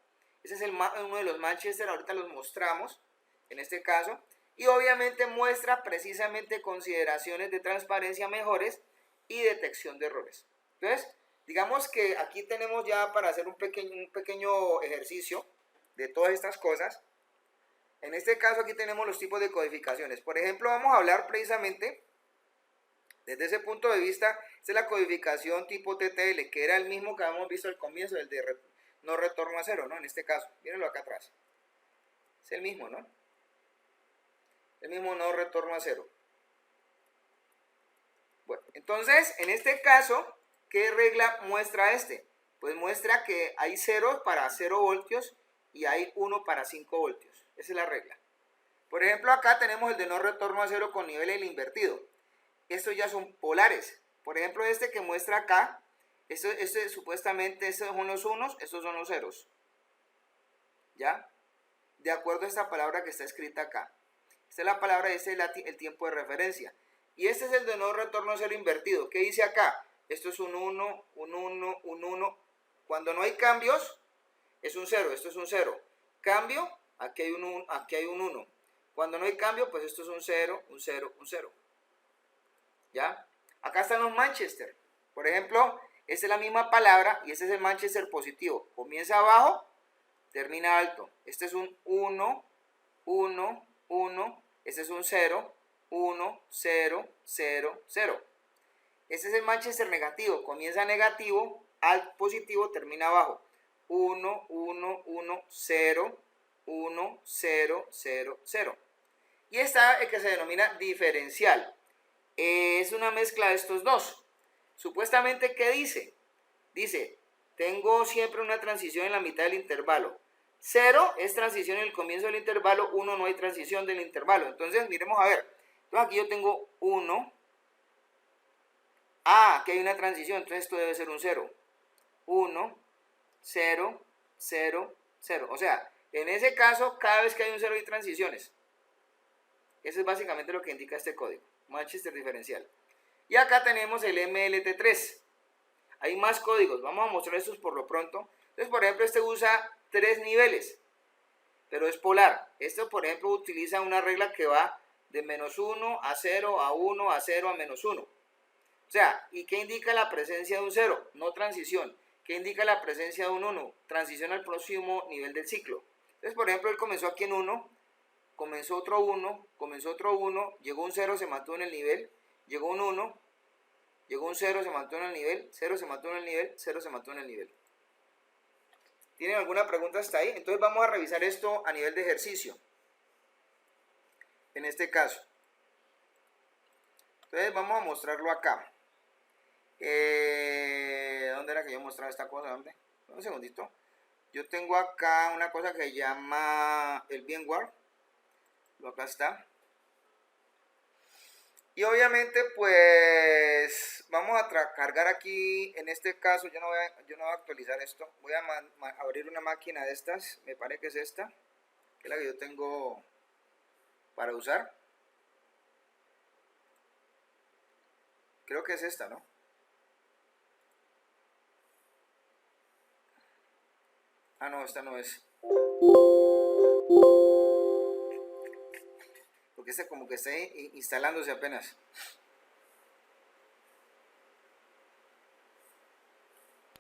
Ese es uno de los Manchester, ahorita los mostramos en este caso. Y obviamente muestra precisamente consideraciones de transparencia mejores y detección de errores. Entonces, digamos que aquí tenemos ya para hacer un pequeño ejercicio de todas estas cosas. En este caso aquí tenemos los tipos de codificaciones. Por ejemplo, vamos a hablar precisamente desde ese punto de vista. Esta es la codificación tipo TTL, que era el mismo que habíamos visto al comienzo, el de no retorno a cero, ¿no? En este caso, mírenlo acá atrás. Es el mismo, ¿no? El mismo no retorno a cero. Bueno, entonces, en este caso, ¿qué regla muestra este? Pues muestra que hay 0 para 0 voltios y hay 1 para 5 voltios. Esa es la regla. Por ejemplo, acá tenemos el de no retorno a cero con nivel el invertido. Estos ya son polares. Por ejemplo, este que muestra acá, supuestamente estos son los unos, estos son los ceros. ¿Ya? De acuerdo a esta palabra que está escrita acá. Esta es la palabra, este es el tiempo de referencia. Y este es el de no retorno a cero invertido. ¿Qué dice acá? Esto es un 1, un 1, un 1. Cuando no hay cambios, es un 0, esto es un 0. Cambio, aquí hay un 1. Cuando no hay cambio, pues esto es un 0, un 0, un 0. ¿Ya? Acá están los Manchester. Por ejemplo, esta es la misma palabra y este es el Manchester positivo. Comienza abajo, termina alto. Este es un 1, 1, 1. Este es un 0, 1, 0, 0, 0. Este es el Manchester negativo. Comienza negativo, al positivo, termina abajo. 1, 1, 1, 0, 1, 0, 0, 0. Y está el que se denomina diferencial. Es una mezcla de estos dos. Supuestamente, ¿qué dice? Dice, tengo siempre una transición en la mitad del intervalo. 0 es transición en el comienzo del intervalo, 1 no hay transición del intervalo. Entonces, miremos a ver. Entonces, aquí yo tengo 1. Aquí hay una transición, entonces esto debe ser un 0. 1, 0, 0, 0. O sea, en ese caso, cada vez que hay un 0 hay transiciones. Eso es básicamente lo que indica este código. Manchester diferencial. Y acá tenemos el MLT3. Hay más códigos. Vamos a mostrar estos por lo pronto. Entonces, por ejemplo, este usa 3 niveles, pero es polar. Este, por ejemplo, utiliza una regla que va de menos 1 a 0, a 1, a 0, a menos 1. O sea, ¿y qué indica la presencia de un 0? No transición. ¿Qué indica la presencia de un 1? Transición al próximo nivel del ciclo. Entonces, por ejemplo, él comenzó aquí en 1, comenzó otro 1, comenzó otro 1, llegó un 0, se mantuvo en el nivel, llegó un 1, llegó un 0, se mantuvo en el nivel, 0 se mantuvo en el nivel, 0 se mantuvo en el nivel. ¿Tienen alguna pregunta hasta ahí? Entonces vamos a revisar esto a nivel de ejercicio. En este caso. Entonces vamos a mostrarlo acá. ¿Dónde era que yo mostraba esta cosa? ¿Dónde? Un segundito. Yo tengo acá una cosa que se llama el VMware. Acá está. Y obviamente pues vamos a cargar aquí, en este caso yo no voy a actualizar esto. Voy a abrir una máquina de estas, me parece que es esta. que es la que yo tengo para usar. Creo que es esta, ¿no? Ah, no, esta no es. Porque este como que está instalándose apenas.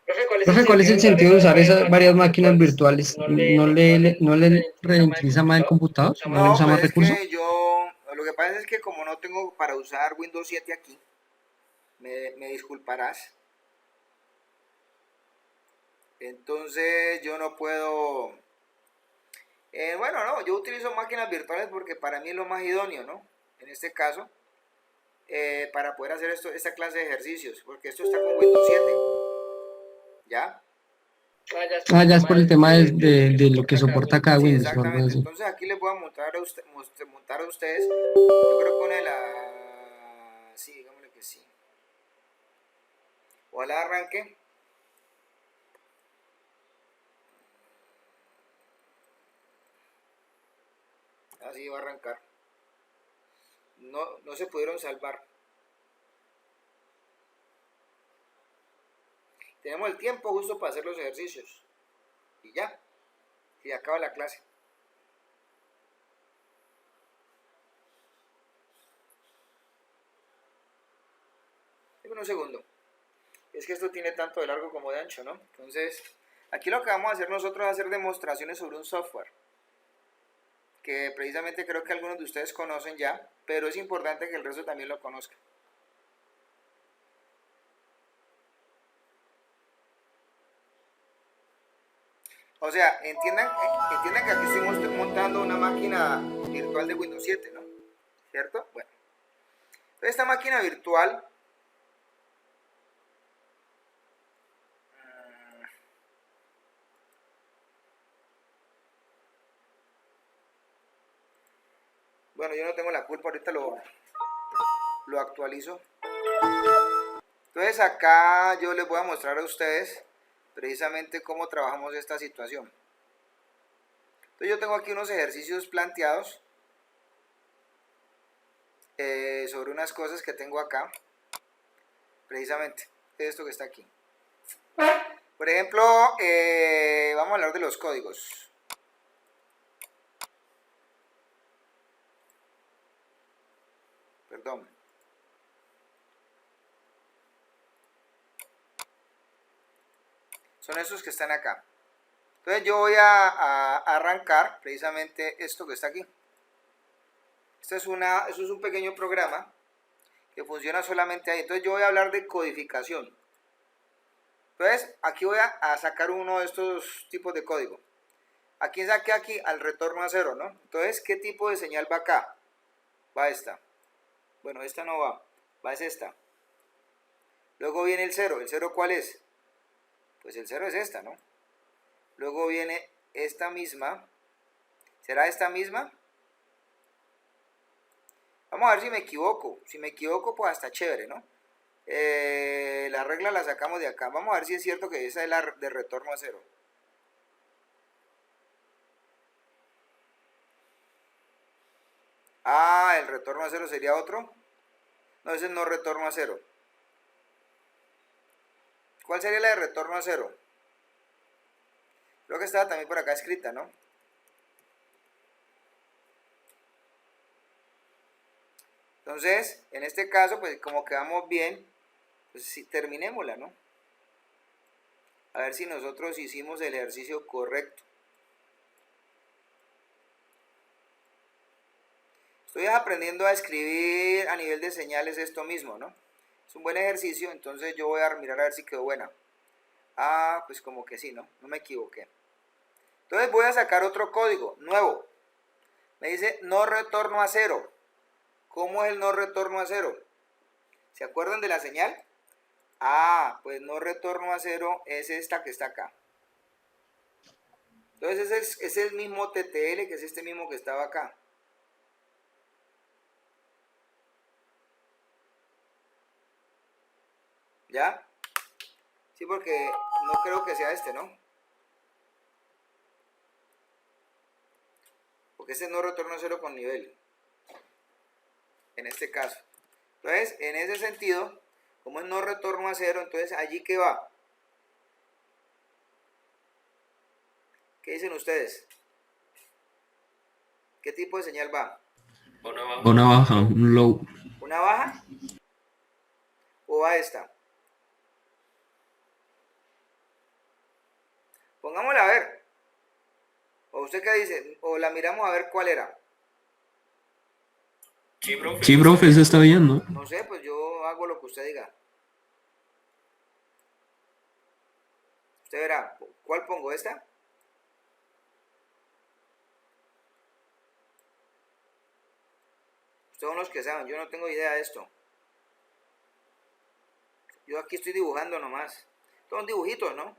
Profe, ¿cuál es el sentido de usar esas varias máquinas virtuales? ¿No le ralentiza más el computador? ¿No le
No,
usa
pues
más
es
recursos?
que lo que pasa es que como no tengo para usar Windows 7 aquí, me disculparás. Entonces yo no puedo, bueno, no, yo utilizo máquinas virtuales porque para mí es lo más idóneo, ¿no? En este caso, para poder hacer esta clase de ejercicios, porque esto está con Windows 7, ¿ya?
Ah, ya es por el tema de lo que soporta cada
Sí,
Windows o algo
exactamente.
así.
Entonces aquí les voy a montar a ustedes, yo creo que una de las, sí, digámosle que sí. Ojalá arranque. Así va a arrancar. No se pudieron salvar. Tenemos el tiempo justo para hacer los ejercicios. Y ya. Y acaba la clase. Deme un segundo. Es que esto tiene tanto de largo como de ancho, ¿no? Entonces, aquí lo que vamos a hacer nosotros es hacer demostraciones sobre un software que precisamente creo que algunos de ustedes conocen ya, pero es importante que el resto también lo conozca. O sea, entiendan que aquí estoy montando una máquina virtual de Windows 7, ¿no? ¿Cierto? Bueno. Entonces, esta máquina virtual bueno, yo no tengo la culpa, ahorita lo actualizo. Entonces acá yo les voy a mostrar a ustedes precisamente cómo trabajamos esta situación. Entonces yo tengo aquí unos ejercicios planteados sobre unas cosas que tengo acá, precisamente esto que está aquí. Por ejemplo, vamos a hablar de los códigos. Perdón. Son estos que están acá. Entonces yo voy a arrancar precisamente esto que está aquí. Esto es un pequeño programa que funciona solamente ahí. Entonces yo voy a hablar de codificación. Entonces aquí voy a sacar uno de estos tipos de código. Aquí saqué aquí al retorno a cero, ¿no? Entonces, ¿qué tipo de señal va acá? Va esta. Bueno, esta no va. Va es esta. Luego viene el cero. ¿El cero cuál es? Pues el cero es esta, ¿no? Luego viene esta misma. ¿Será esta misma? Vamos a ver si me equivoco. Si me equivoco, pues hasta chévere, ¿no? La regla la sacamos de acá. Vamos a ver si es cierto que esa es la de retorno a cero. Ah, el retorno a cero sería otro. No, ese es no retorno a cero. ¿Cuál sería la de retorno a cero? Creo que estaba también por acá escrita, ¿no? Entonces, en este caso, pues como quedamos bien, pues sí, terminémosla, ¿no? A ver si nosotros hicimos el ejercicio correcto. Estoy aprendiendo a escribir a nivel de señales esto mismo, ¿no? Es un buen ejercicio, entonces yo voy a mirar a ver si quedó buena. Ah, pues como que sí, ¿no? No me equivoqué. Entonces voy a sacar otro código nuevo. Me dice no retorno a cero. ¿Cómo es el no retorno a cero? ¿Se acuerdan de la señal? Ah, pues no retorno a cero es esta que está acá. Entonces es el mismo TTL, que es este mismo que estaba acá. ¿Ya? Sí, porque no creo que sea este, ¿no? porque este es no retorno a cero con nivel, en este caso. Entonces, en ese sentido, como es no retorno a cero, entonces allí ¿qué va? ¿Qué dicen ustedes? ¿Qué tipo de señal va?
Una baja, un low.
¿Una baja? ¿O va esta? Pongámosla a ver. ¿O usted qué dice? ¿O la miramos a ver cuál era?
Sí, profe, eso está bien, ¿no?
No sé, pues yo hago lo que usted diga. Usted verá, ¿cuál pongo? ¿Esta? Ustedes son los que saben, yo no tengo idea de esto. Yo aquí estoy dibujando nomás. Son dibujitos, ¿no?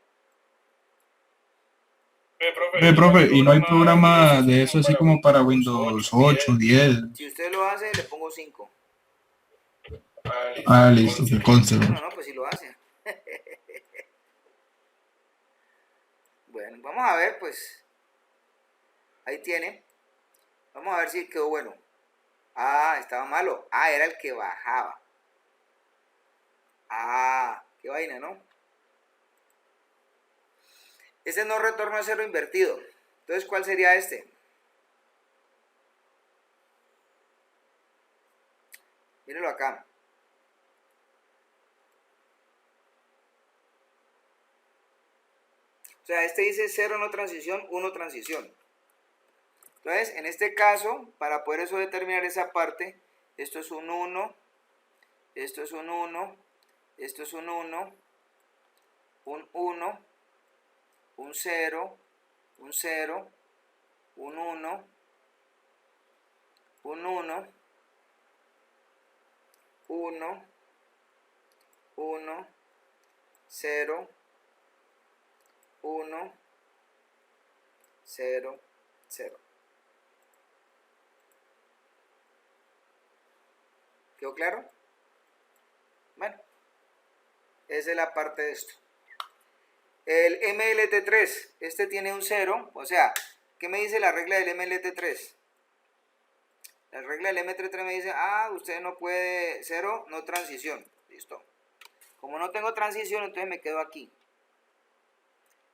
Profe, ¿y no hay programa de eso así como para Windows 8, 10?
Si usted lo hace, le pongo 5.
Ah, listo, que conste.
Bueno, no, pues si lo hace. Bueno, vamos a ver, pues. Ahí tiene. Vamos a ver si quedó bueno. Ah, estaba malo. Ah, era el que bajaba. Ah, qué vaina, ¿no? Este no retorno a cero invertido. Entonces, ¿cuál sería este? Mírenlo acá. O sea, este dice 0 no transición, 1 transición. Entonces, en este caso, para poder eso determinar esa parte, esto es un 1, esto es un 1, esto es un 1, un 1, un 0, un 0, un 1, un 1, 1, 1, 0, 1, 0, 0. ¿Quedó claro? Bueno, esa es la parte de esto. El MLT3, este tiene un 0, o sea, ¿qué me dice la regla del MLT3? La regla del MLT3 me dice, usted no puede, 0, no transición, listo. Como no tengo transición, entonces me quedo aquí.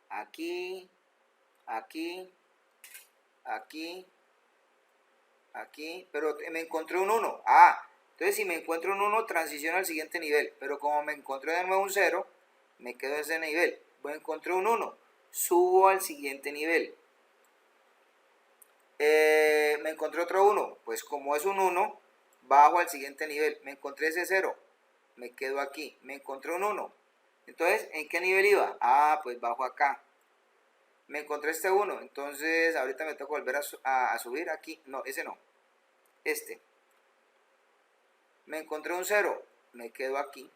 Aquí, aquí, aquí, aquí, pero me encontré un 1. Entonces si me encuentro un 1, transiciono al siguiente nivel, pero como me encontré de nuevo un 0, me quedo en ese nivel. Voy a encontrar un 1, subo al siguiente nivel. Me encontré otro 1, pues como es un 1, bajo al siguiente nivel. Me encontré ese 0, me quedo aquí. Me encontré un 1, entonces ¿en qué nivel iba? Pues bajo acá. Me encontré este 1, entonces ahorita me toca volver a subir aquí. No, ese no, este. Me encontré un 0, me quedo aquí.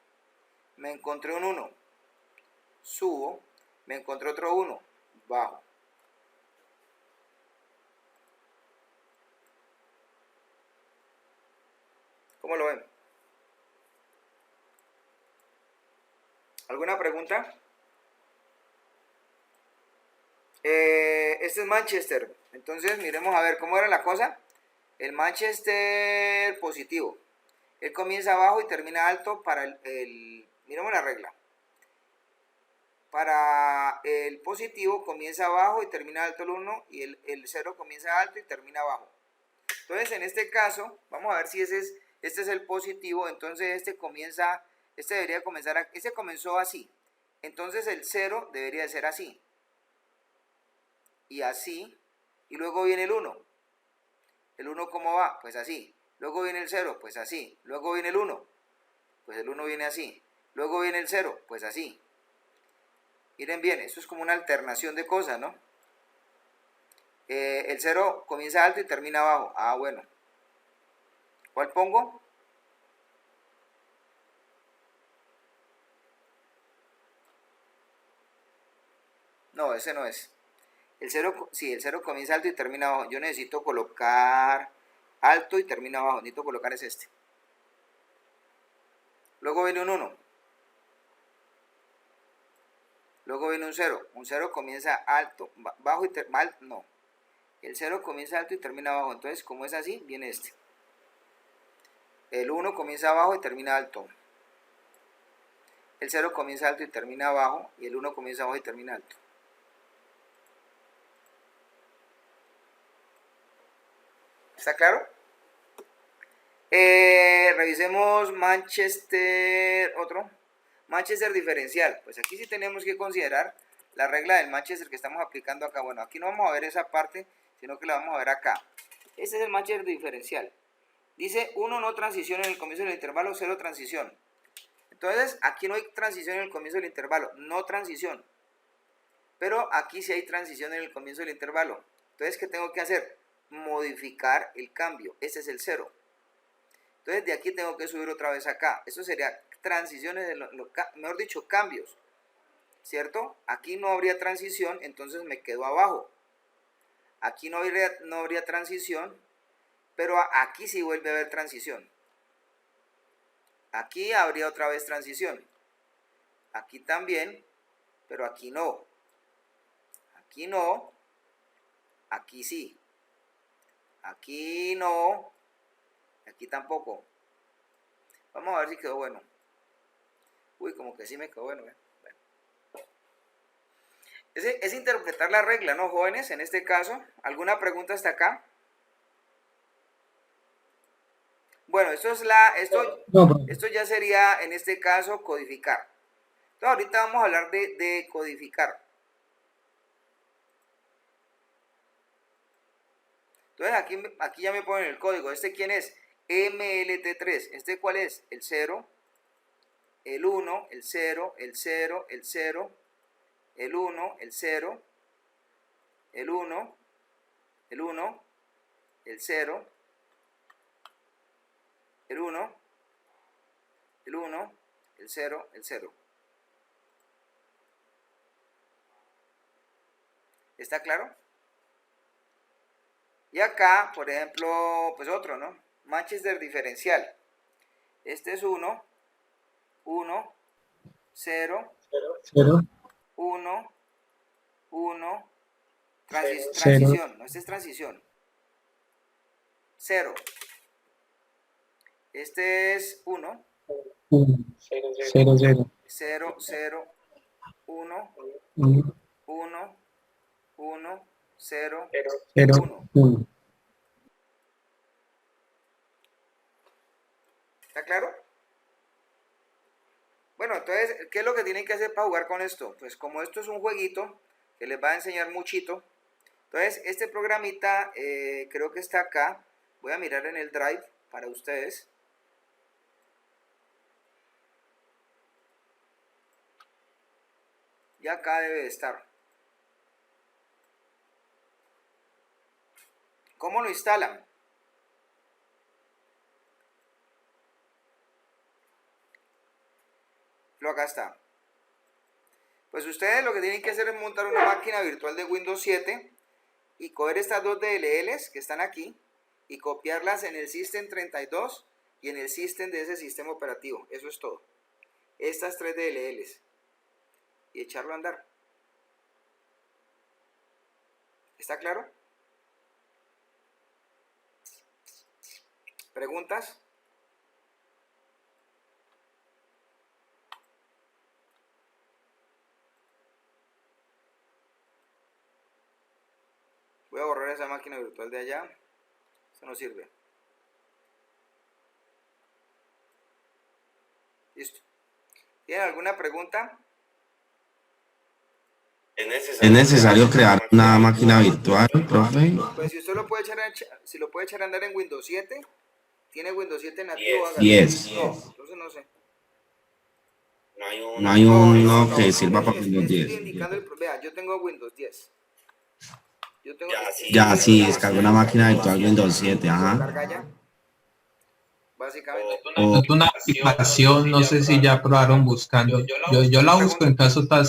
Me encontré un 1, subo. Me encontré otro 1, bajo. ¿Cómo lo ven? ¿Alguna pregunta? Este es Manchester. Entonces miremos a ver cómo era la cosa. El Manchester positivo. Él comienza abajo y termina alto para miremos la regla. Para el positivo comienza abajo y termina alto el 1, y el 0 comienza alto y termina abajo. Entonces en este caso, vamos a ver si este es el positivo. Entonces este debería comenzar, este comenzó así. Entonces el 0 debería de ser así. Y así, y luego viene el 1. ¿El 1 cómo va? Pues así. Luego viene el 0, pues así. Luego viene el 1, pues el 1 viene así. Luego viene el 0, pues así. Miren bien, eso es como una alternación de cosas, ¿no? El 0 comienza alto y termina abajo. Bueno. ¿Cuál pongo? No, ese no es. El 0, sí, el 0 comienza alto y termina abajo. Yo necesito colocar alto y termina abajo. Necesito colocar es este. Luego viene un 1. Luego viene un 0. Un 0 comienza alto, bajo y no. El 0 comienza alto y termina abajo. Entonces, como es así, viene este. El 1 comienza abajo y termina alto. El 0 comienza alto y termina abajo. Y el 1 comienza abajo y termina alto. ¿Está claro? Revisemos Manchester, otro. Manchester diferencial. Pues aquí sí tenemos que considerar la regla del Manchester que estamos aplicando acá. Bueno, aquí no vamos a ver esa parte, sino que la vamos a ver acá. Este es el Manchester diferencial. Dice 1 no transición en el comienzo del intervalo, 0 transición. Entonces, aquí no hay transición en el comienzo del intervalo, no transición. Pero aquí sí hay transición en el comienzo del intervalo. Entonces, ¿qué tengo que hacer? Modificar el cambio. Este es el 0. Entonces, de aquí tengo que subir otra vez acá. Eso sería transiciones, mejor dicho, cambios. ¿Cierto? Aquí no habría transición, entonces me quedo abajo. Aquí no habría transición, pero aquí sí vuelve a haber transición. Aquí habría otra vez transición. Aquí también, pero aquí no. Aquí no. Aquí sí. Aquí no. Aquí tampoco. Vamos a ver si quedó bueno. Uy, como que sí me quedó bueno. Es interpretar la regla, ¿no, jóvenes? En este caso, ¿alguna pregunta hasta acá? Bueno, esto ya sería, en este caso, codificar. Entonces, ahorita vamos a hablar de codificar. Entonces, aquí ya me ponen el código. ¿Este quién es? MLT3. ¿Este cuál es? El 0, el 1, el 0, el 0, el 0, el 1, el 0, el 1, el 1, el 0, el 1, el 1, el 0, el 0. ¿Está claro? Y acá, por ejemplo, pues otro, ¿no? Manchester diferencial. Este es 1, 1, 0,
0,
1, 1,
Cero.
transición, no, este es transición. 0. Este es 1,
1, 0, 0,
0, 0, 1,
1,
1, 1, 0,
0,
1.
1.
¿Está claro? Bueno, entonces, ¿qué es lo que tienen que hacer para jugar con esto? Pues como esto es un jueguito que les va a enseñar muchito, entonces este programita creo que está acá. Voy a mirar en el Drive para ustedes. Y acá debe de estar. ¿Cómo lo instalan? Acá está. Pues ustedes lo que tienen que hacer es montar una máquina virtual de Windows 7 y coger estas dos DLLs que están aquí y copiarlas en el System 32 y en el System de ese sistema operativo. Eso es todo. Estas tres DLLs y echarlo a andar. ¿Está claro? ¿Preguntas? Voy a borrar esa máquina virtual de allá. Eso no sirve. Listo. ¿Tienen alguna pregunta?
¿Es necesario crear una máquina virtual, profe?
Pues si usted lo puede echar a andar en Windows 7, tiene Windows 7 nativo.
10.
No, entonces no sé.
No hay uno que sirva para
Estoy
Windows 10.
indicando vea, yo tengo Windows 10.
Ya, sí, descargó una máquina virtual Windows 7, ajá.
Carga ya. Básicamente.
Es una aplicación, no sé si ya probaron buscando. Yo la busco en caso tal.